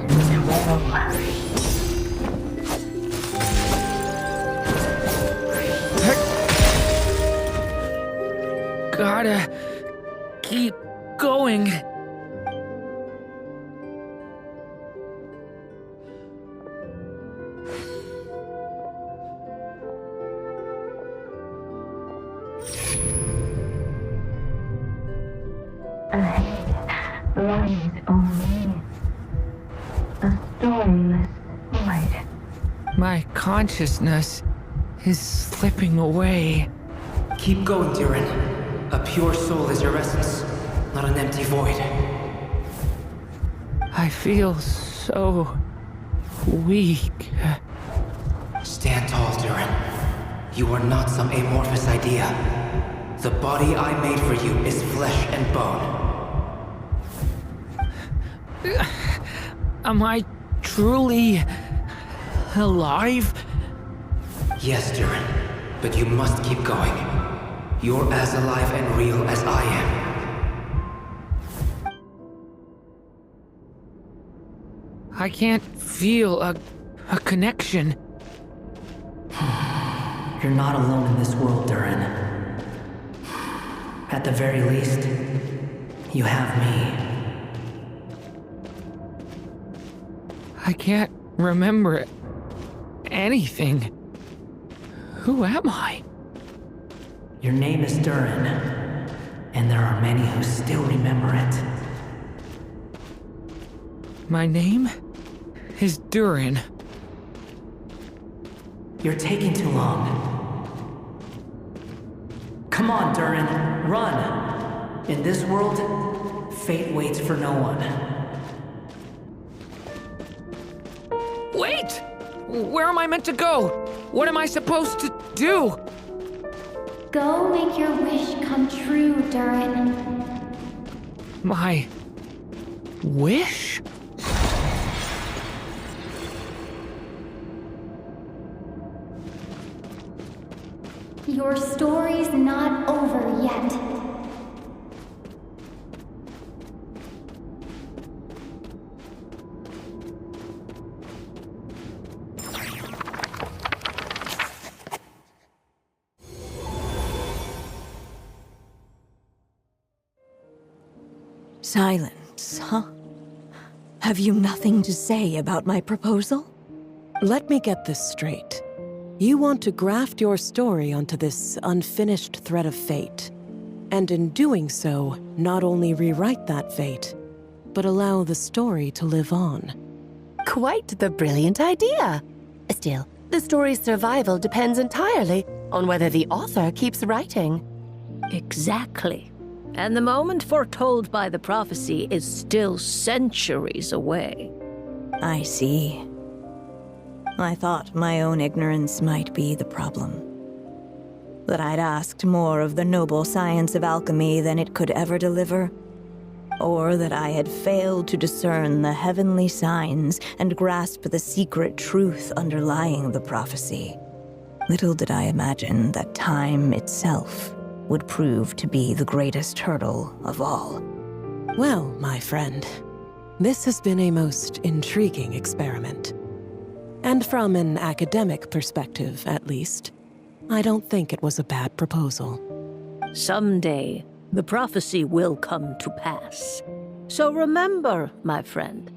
Gotta keep going. Lies only a storyless void. My consciousness is slipping away. Keep going, Durin. A pure soul is your essence, not an empty void. I feel so weak. Stand tall, Durin. You are not some amorphous idea. The body I made for you is flesh and bone. Am I truly alive? Yes, Durin, but you must keep going. You're as alive and real as I am. I can't feel a connection. You're not alone in this world, Durin. At the very least, you have me. I can't remember anything. Who am I? Your name is Durin, and there are many who still remember it. My name is Durin. You're taking too long. Come on, Durin, run! In this world, fate waits for no one. Wait! Where am I meant to go? What am I supposed to do? Go make your wish come true, Durin. My wish? Your story's not over yet. Silence, huh? Have you nothing to say about my proposal? Let me get this straight. You want to graft your story onto this unfinished thread of fate, and in doing so, not only rewrite that fate, but allow the story to live on. Quite the brilliant idea. Still, the story's survival depends entirely on whether the author keeps writing. Exactly. And the moment foretold by the prophecy is still centuries away. I see. I thought my own ignorance might be the problem. That I'd asked more of the noble science of alchemy than it could ever deliver. Or that I had failed to discern the heavenly signs and grasp the secret truth underlying the prophecy. Little did I imagine that time itself would prove to be the greatest hurdle of all. Well, my friend, this has been a most intriguing experiment. And from an academic perspective, at least, I don't think it was a bad proposal. Someday, the prophecy will come to pass. So remember, my friend,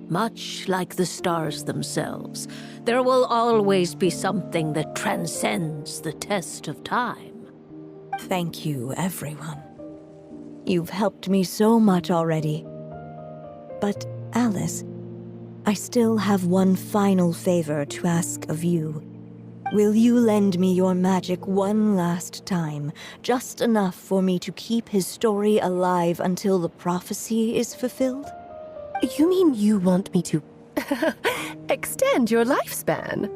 much like the stars themselves, there will always be something that transcends the test of time. Thank you, everyone. You've helped me so much already. But, Alice, I still have one final favor to ask of you. Will you lend me your magic one last time, just enough for me to keep his story alive until the prophecy is fulfilled? You mean you want me to extend your lifespan?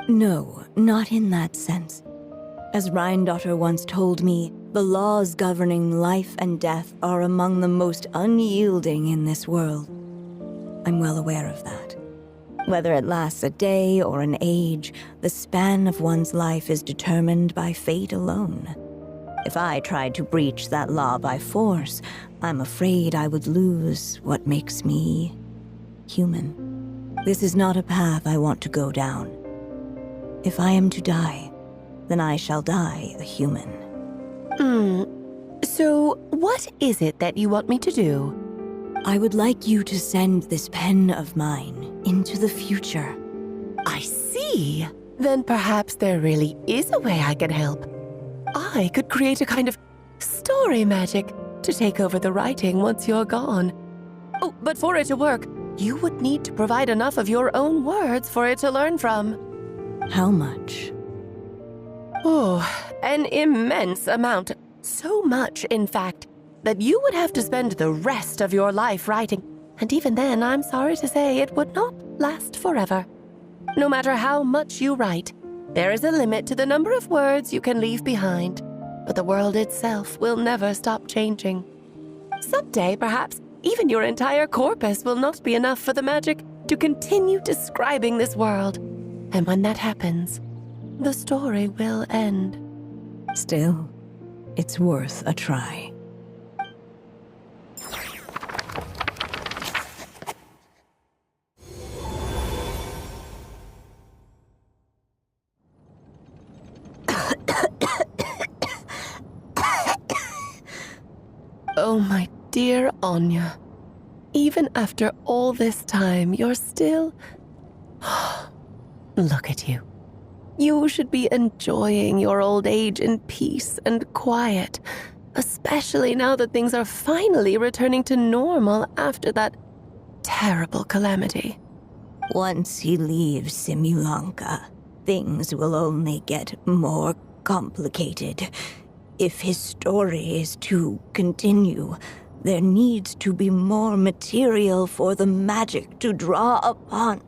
No, not in that sense. As Rheindotter once told me, the laws governing life and death are among the most unyielding in this world. I'm well aware of that. Whether it lasts a day or an age, the span of one's life is determined by fate alone. If I tried to breach that law by force, I'm afraid I would lose what makes me human. This is not a path I want to go down. If I am to die, then I shall die a human. So what is it that you want me to do? I would like you to send this pen of mine into the future. I see. Then perhaps there really is a way I can help. I could create a kind of story magic to take over the writing once you're gone. Oh, but for it to work, you would need to provide enough of your own words for it to learn from. How much? Oh, an immense amount. So much, in fact, that you would have to spend the rest of your life writing. And even then, I'm sorry to say, it would not last forever. No matter how much you write, there is a limit to the number of words you can leave behind. But the world itself will never stop changing. Someday, perhaps, even your entire corpus will not be enough for the magic to continue describing this world. And when that happens, the story will end. Still, it's worth a try. Oh, my dear Anya. Even after all this time, you're still... Look at you. You should be enjoying your old age in peace and quiet, especially now that things are finally returning to normal after that terrible calamity. Once he leaves Simulanka, things will only get more complicated. If his story is to continue, there needs to be more material for the magic to draw upon.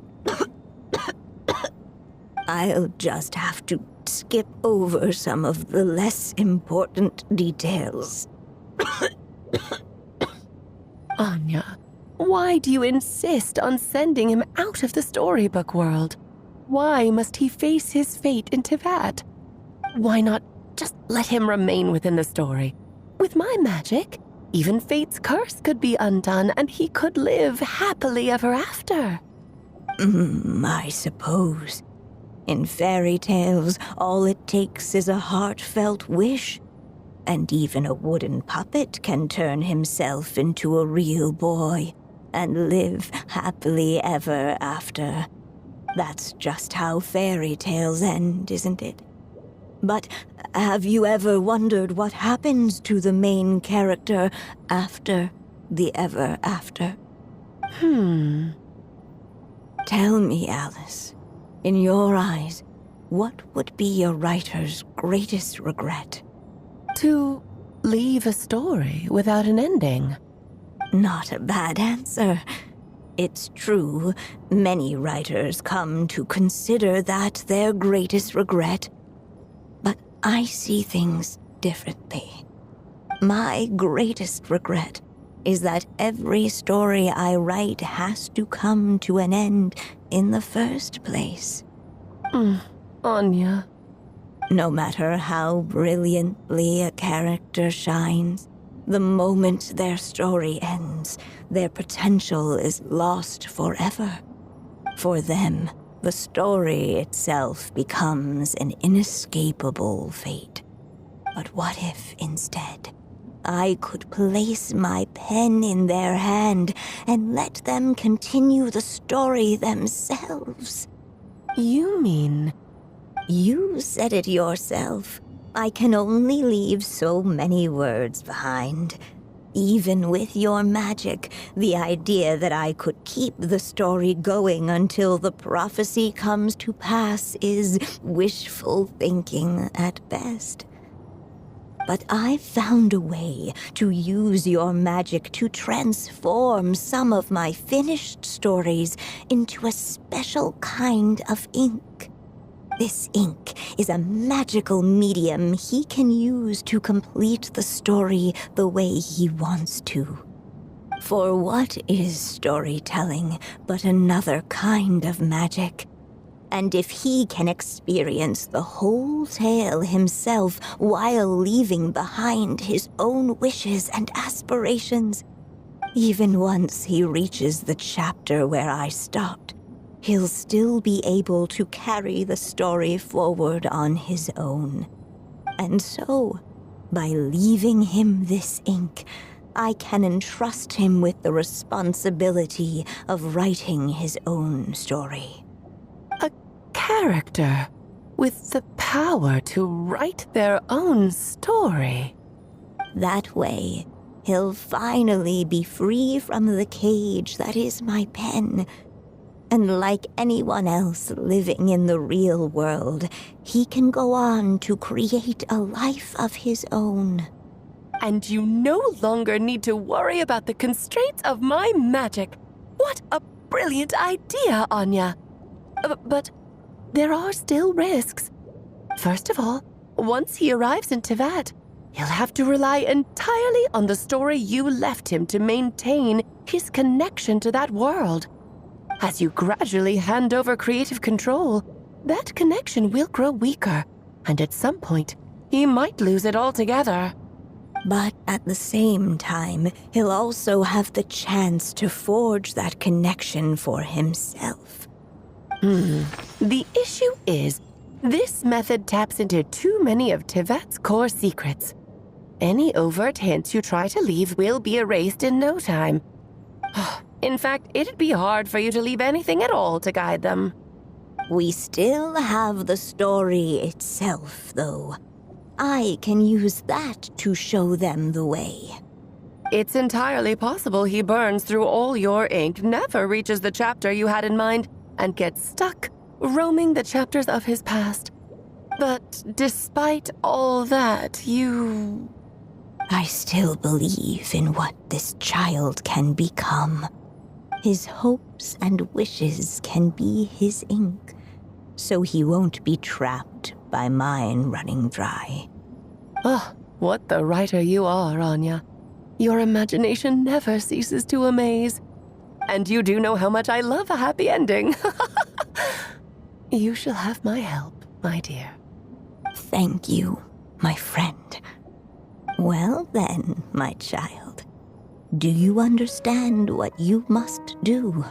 I'll just have to skip over some of the less important details. Anya, why do you insist on sending him out of the storybook world? Why must he face his fate in Teyvat? Why not just let him remain within the story? With my magic, even fate's curse could be undone and he could live happily ever after. I suppose. In fairy tales, all it takes is a heartfelt wish. And even a wooden puppet can turn himself into a real boy and live happily ever after. That's just how fairy tales end, isn't it? But have you ever wondered what happens to the main character after the ever after. Tell me, Alice, in your eyes, what would be a writer's greatest regret? To leave a story without an ending. Not a bad answer. It's true, many writers come to consider that their greatest regret. But I see things differently. My greatest regret is that every story I write has to come to an end in the first place. Anya. No matter how brilliantly a character shines, the moment their story ends, their potential is lost forever. For them, the story itself becomes an inescapable fate. But what if, instead, I could place my pen in their hand and let them continue the story themselves? You mean? You said it yourself. I can only leave so many words behind. Even with your magic, the idea that I could keep the story going until the prophecy comes to pass is wishful thinking at best. But I found a way to use your magic to transform some of my finished stories into a special kind of ink. This ink is a magical medium he can use to complete the story the way he wants to. For what is storytelling but another kind of magic? And if he can experience the whole tale himself while leaving behind his own wishes and aspirations, even once he reaches the chapter where I stopped, he'll still be able to carry the story forward on his own. And so, by leaving him this ink, I can entrust him with the responsibility of writing his own story. A character with the power to write their own story. That way, he'll finally be free from the cage that is my pen. And like anyone else living in the real world, he can go on to create a life of his own. And you no longer need to worry about the constraints of my magic. What a brilliant idea, Anya. But there are still risks. First of all, once he arrives in Teyvat, he'll have to rely entirely on the story you left him to maintain his connection to that world. As you gradually hand over creative control, that connection will grow weaker, and at some point, he might lose it altogether. But at the same time, he'll also have the chance to forge that connection for himself. The issue is, this method taps into too many of Teyvat's core secrets. Any overt hints you try to leave will be erased in no time. In fact, it'd be hard for you to leave anything at all to guide them. We still have the story itself, though. I can use that to show them the way. It's entirely possible he burns through all your ink, never reaches the chapter you had in mind, and gets stuck, roaming the chapters of his past. But despite all that, I still believe in what this child can become. His hopes and wishes can be his ink, so he won't be trapped by mine running dry. Oh, what the writer you are, Anya. Your imagination never ceases to amaze. And you do know how much I love a happy ending. You shall have my help, my dear. Thank you, my friend. Well then, my child. Do you understand what you must do?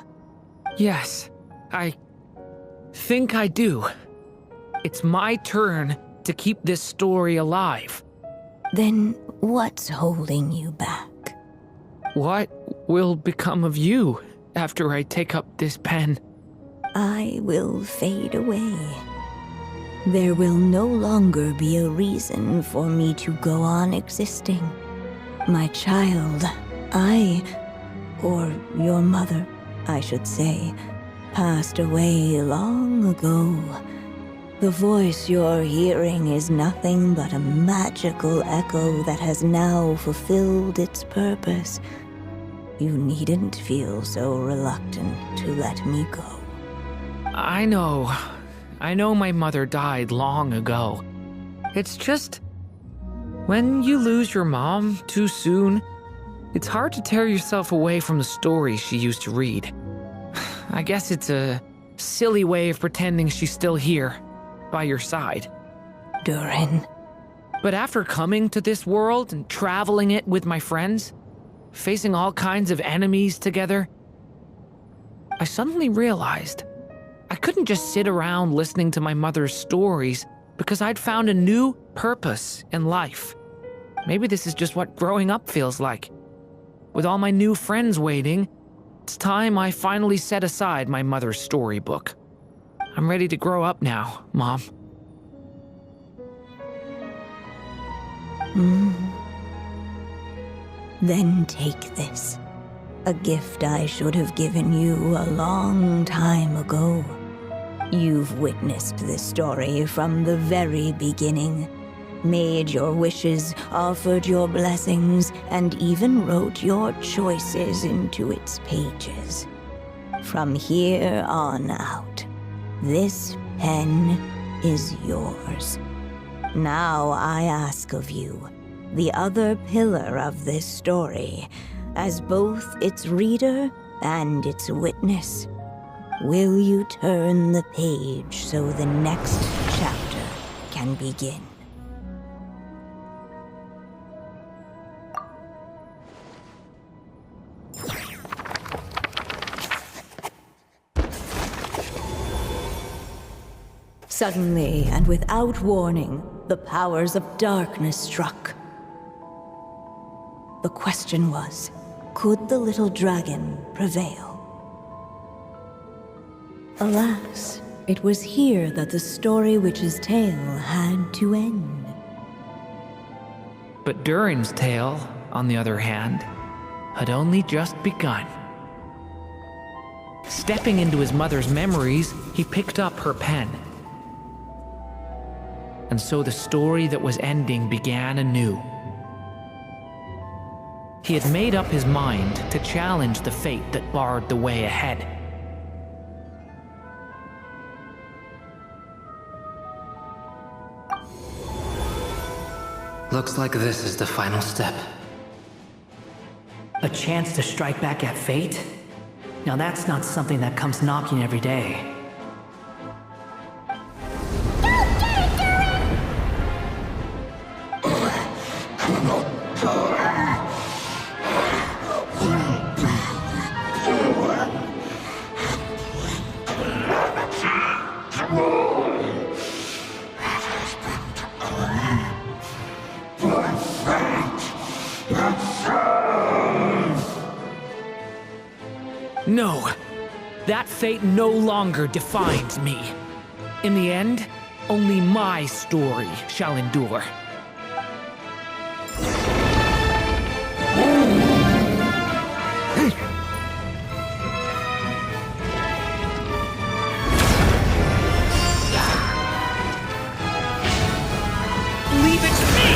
Yes, I think I do. It's my turn to keep this story alive. Then what's holding you back? What will become of you after I take up this pen? I will fade away. There will no longer be a reason for me to go on existing. My child, or your mother, I should say, passed away long ago. The voice you're hearing is nothing but a magical echo that has now fulfilled its purpose. You needn't feel so reluctant to let me go. I know my mother died long ago. It's just, when you lose your mom too soon, it's hard to tear yourself away from the stories she used to read. I guess it's a silly way of pretending she's still here, by your side. Durin. But after coming to this world and traveling it with my friends, facing all kinds of enemies together, I suddenly realized I couldn't just sit around listening to my mother's stories because I'd found a new purpose in life. Maybe this is just what growing up feels like. With all my new friends waiting, it's time I finally set aside my mother's storybook. I'm ready to grow up now, Mom. Then take this. A gift I should have given you a long time ago. You've witnessed this story from the very beginning. Made your wishes, offered your blessings, and even wrote your choices into its pages. From here on out, this pen is yours. Now I ask of you, the other pillar of this story, as both its reader and its witness, will you turn the page so the next chapter can begin? Suddenly, and without warning, the powers of darkness struck. The question was, could the little dragon prevail? Alas, it was here that the story witch's tale had to end. But Durin's tale, on the other hand, had only just begun. Stepping into his mother's memories, he picked up her pen. And so the story that was ending began anew. He had made up his mind to challenge the fate that barred the way ahead. Looks like this is the final step. A chance to strike back at fate? Now that's not something that comes knocking every day. No, that fate no longer defines me. In the end, only my story shall endure. Leave it to me!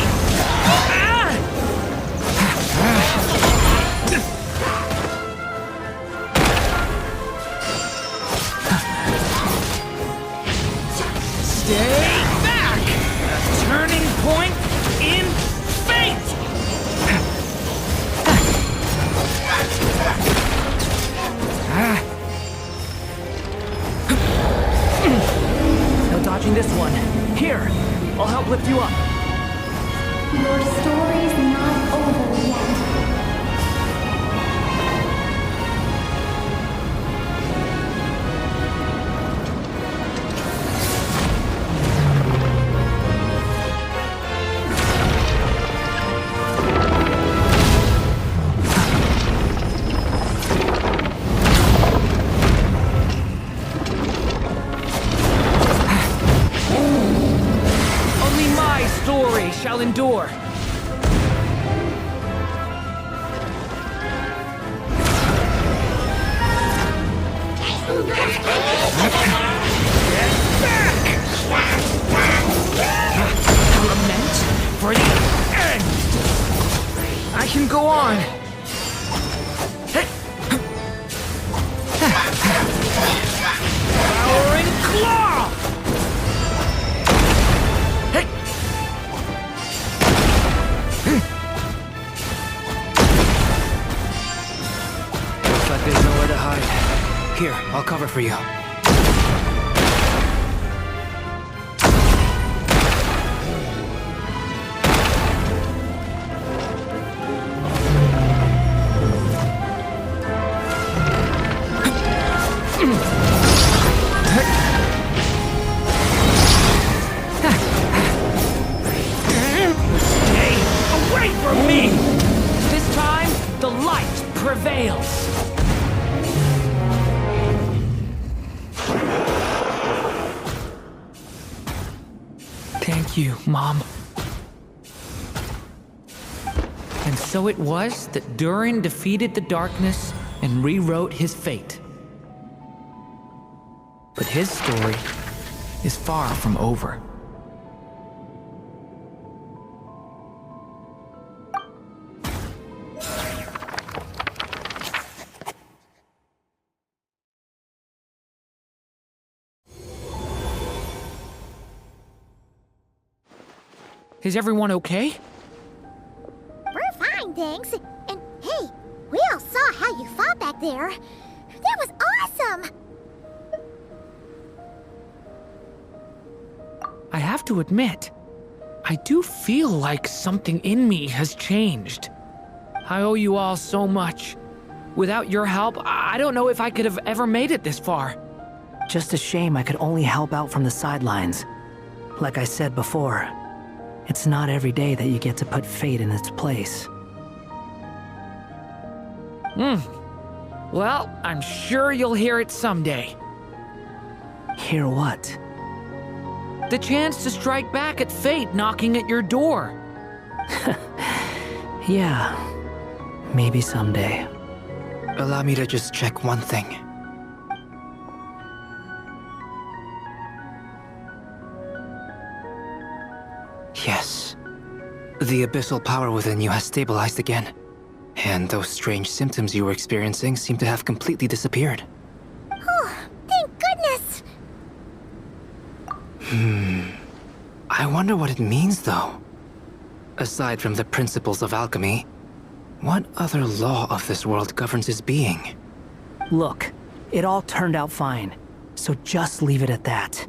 Stay back! A turning point in fate! No dodging this one. Here, I'll help lift you up. Your story's not over yet. Only my story shall endure. Go on! Devouring Claw! Looks like there's nowhere to hide. Here, I'll cover for you. Away from me! This time, the light prevails. Thank you, Mom. And so it was that Durin defeated the darkness and rewrote his fate. But his story is far from over. Is everyone okay? We're fine, thanks. And hey, we all saw how you fought back there. That was awesome! I have to admit, I do feel like something in me has changed. I owe you all so much. Without your help, I don't know if I could have ever made it this far. Just a shame I could only help out from the sidelines. Like I said before, it's not every day that you get to put fate in its place. Well, I'm sure you'll hear it someday. Hear what? The chance to strike back at fate knocking at your door. Yeah, maybe someday. Allow me to just check one thing. Yes. The abyssal power within you has stabilized again. And those strange symptoms you were experiencing seem to have completely disappeared. Oh, thank goodness! I wonder what it means, though. Aside from the principles of alchemy, what other law of this world governs his being? Look, it all turned out fine, so just leave it at that.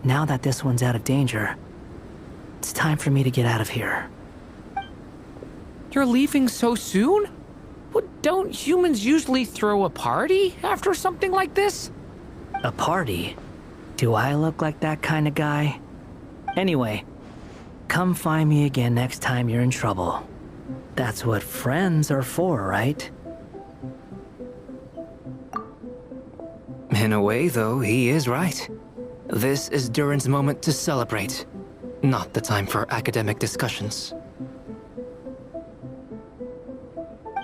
Now that this one's out of danger, it's time for me to get out of here. You're leaving so soon? Don't humans usually throw a party after something like this? A party? Do I look like that kind of guy? Anyway, come find me again next time you're in trouble. That's what friends are for, right? In a way, though, he is right. This is Durin's moment to celebrate, not the time for academic discussions.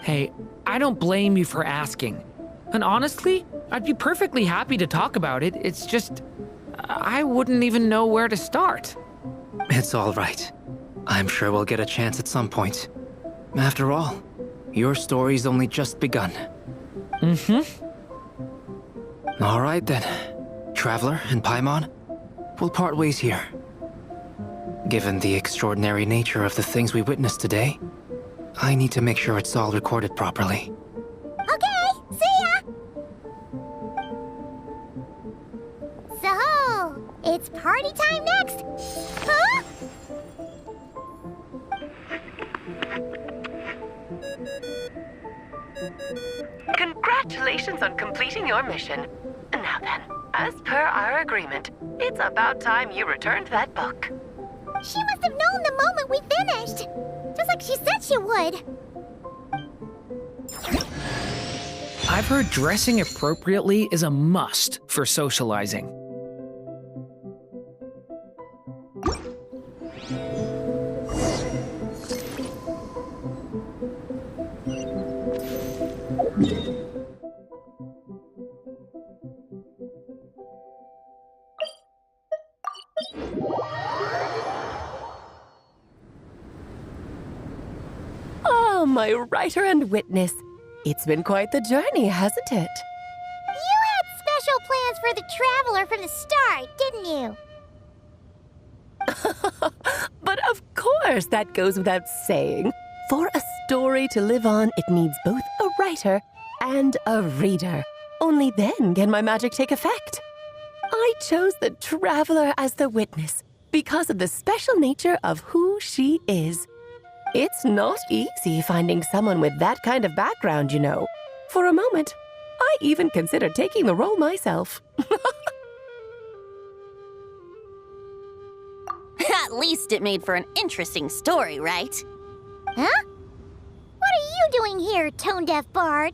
Hey, I don't blame you for asking. And honestly, I'd be perfectly happy to talk about it. It's just, I wouldn't even know where to start. It's all right. I'm sure we'll get a chance at some point. After all, your story's only just begun. All right then. Traveler and Paimon, we'll part ways here. Given the extraordinary nature of the things we witnessed today, I need to make sure it's all recorded properly. Okay, see ya! So, it's party time next? Huh? Congratulations on completing your mission. Now then, as per our agreement, it's about time you returned that book. She must have known the moment we finished. Just like she said she would. I've heard dressing appropriately is a must for socializing. my writer and witness. It's been quite the journey, hasn't it? You had special plans for the Traveler from the start, didn't you? But of course, that goes without saying. For a story to live on, it needs both a writer and a reader. Only then can my magic take effect. I chose the Traveler as the witness because of the special nature of who she is. It's not easy finding someone with that kind of background, you know. For a moment, I even considered taking the role myself. At least it made for an interesting story, right? Huh? What are you doing here, tone-deaf bard?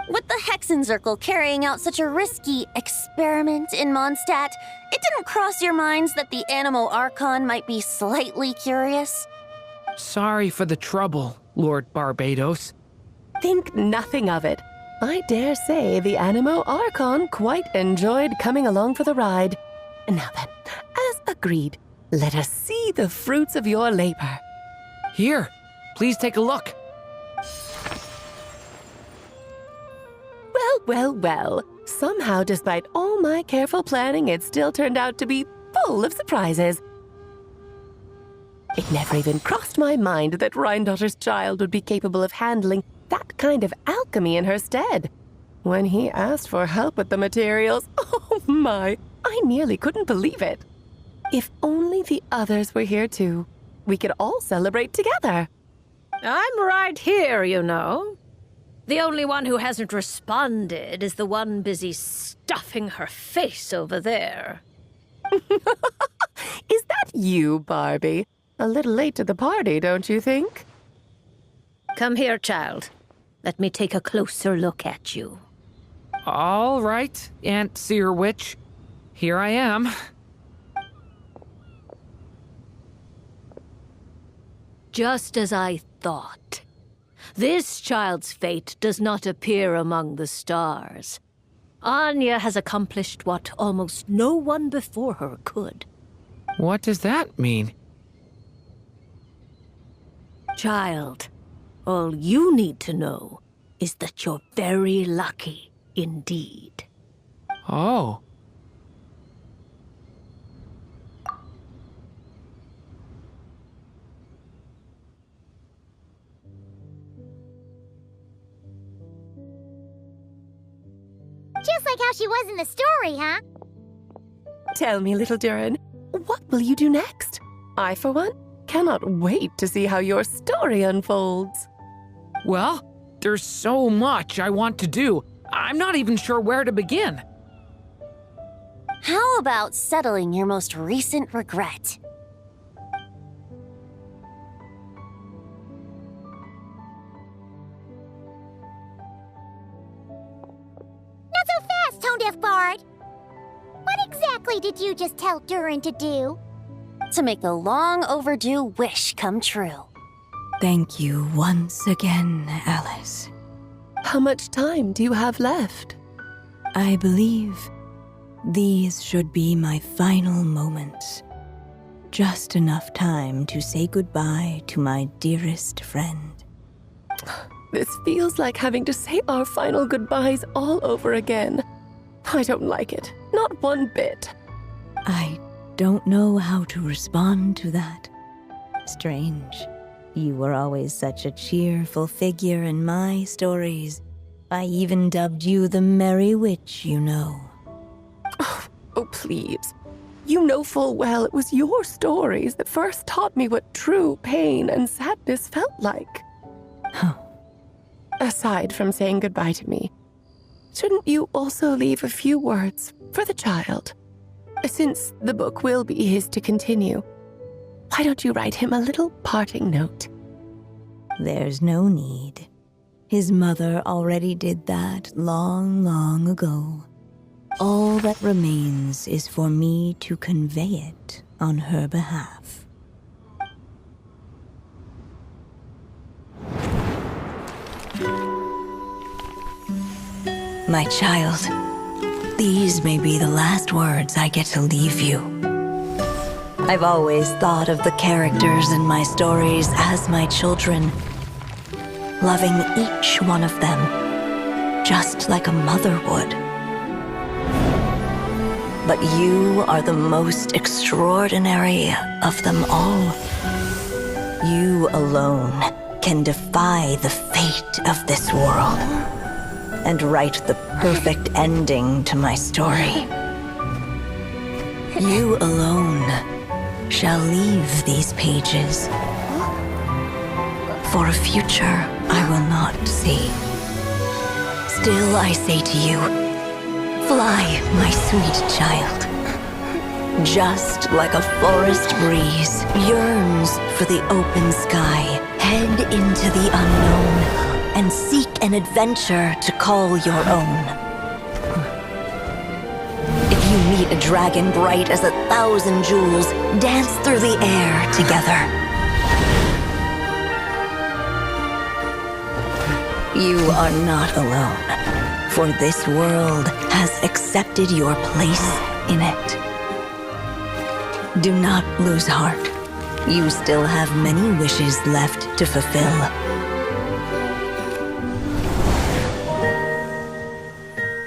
With the Hexenzirkel carrying out such a risky experiment in Mondstadt, it didn't cross your minds that the Animo Archon might be slightly curious? Sorry for the trouble, Lord Barbados. Think nothing of it. I dare say the Animo Archon quite enjoyed coming along for the ride. Now then, as agreed, let us see the fruits of your labor. Here, please take a look. Well. Somehow, despite all my careful planning, it still turned out to be full of surprises. It never even crossed my mind that Rhindotter's child would be capable of handling that kind of alchemy in her stead. When he asked for help with the materials, oh my, I nearly couldn't believe it. If only the others were here too, we could all celebrate together. I'm right here, you know. The only one who hasn't responded is the one busy stuffing her face over there. Is that you, Barbie? A little late to the party, don't you think? Come here, child. Let me take a closer look at you. All right, Aunt Seer Witch. Here I am. Just as I thought. This child's fate does not appear among the stars. Anya has accomplished what almost no one before her could. What does that mean? Child, all you need to know is that you're very lucky indeed. Oh. Just like how she was in the story, huh? Tell me, little Durin, what will you do next? I, for one, cannot wait to see how your story unfolds. Well, there's so much I want to do. I'm not even sure where to begin. How about settling your most recent regret? Not so fast, tone-deaf bard. What exactly did you just tell Durin to do? To make a long overdue wish come true. Thank you once again, Alice. How much time do you have left? I believe these should be my final moments. Just enough time to say goodbye to my dearest friend. This feels like having to say our final goodbyes all over again. I don't like it. Not one bit. I don't know how to respond to that. Strange. You were always such a cheerful figure in my stories. I even dubbed you the Merry Witch, you know. Oh, please. You know full well it was your stories that first taught me what true pain and sadness felt like. Oh. Aside from saying goodbye to me, shouldn't you also leave a few words for the child? Since the book will be his to continue, why don't you write him a little parting note? There's no need. His mother already did that long, long ago. All that remains is for me to convey it on her behalf. My child, these may be the last words I get to leave you. I've always thought of the characters in my stories as my children. loving each one of them, just like a mother would. But you are the most extraordinary of them all. You alone can defy the fate of this world and write the perfect ending to my story. You alone shall leave these pages for a future I will not see. Still I say to you, fly, my sweet child. Just like a forest breeze yearns for the open sky, head into the unknown and seek an adventure to call your own. If you meet a dragon bright as 1,000 jewels, dance through the air together. You are not alone, for this world has accepted your place in it. Do not lose heart. You still have many wishes left to fulfill.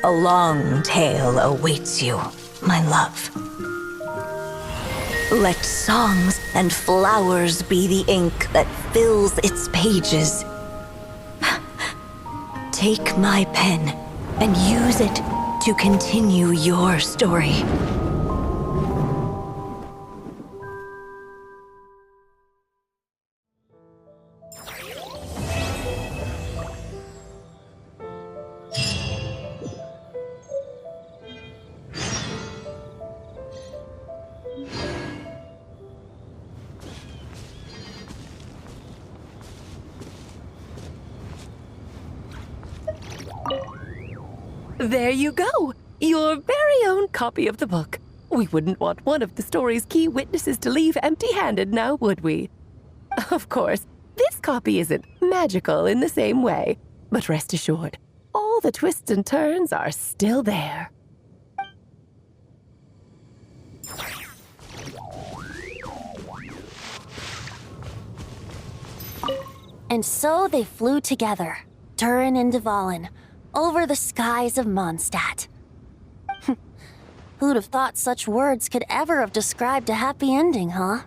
A long tale awaits you, my love. Let songs and flowers be the ink that fills its pages. Take my pen and use it to continue your story. There you go! Your very own copy of the book. We wouldn't want one of the story's key witnesses to leave empty-handed now, would we? Of course, this copy isn't magical in the same way, but rest assured, all the twists and turns are still there. And so they flew together, Durin and Dvalin, over the skies of Mondstadt. Who'd have thought such words could ever have described a happy ending, huh?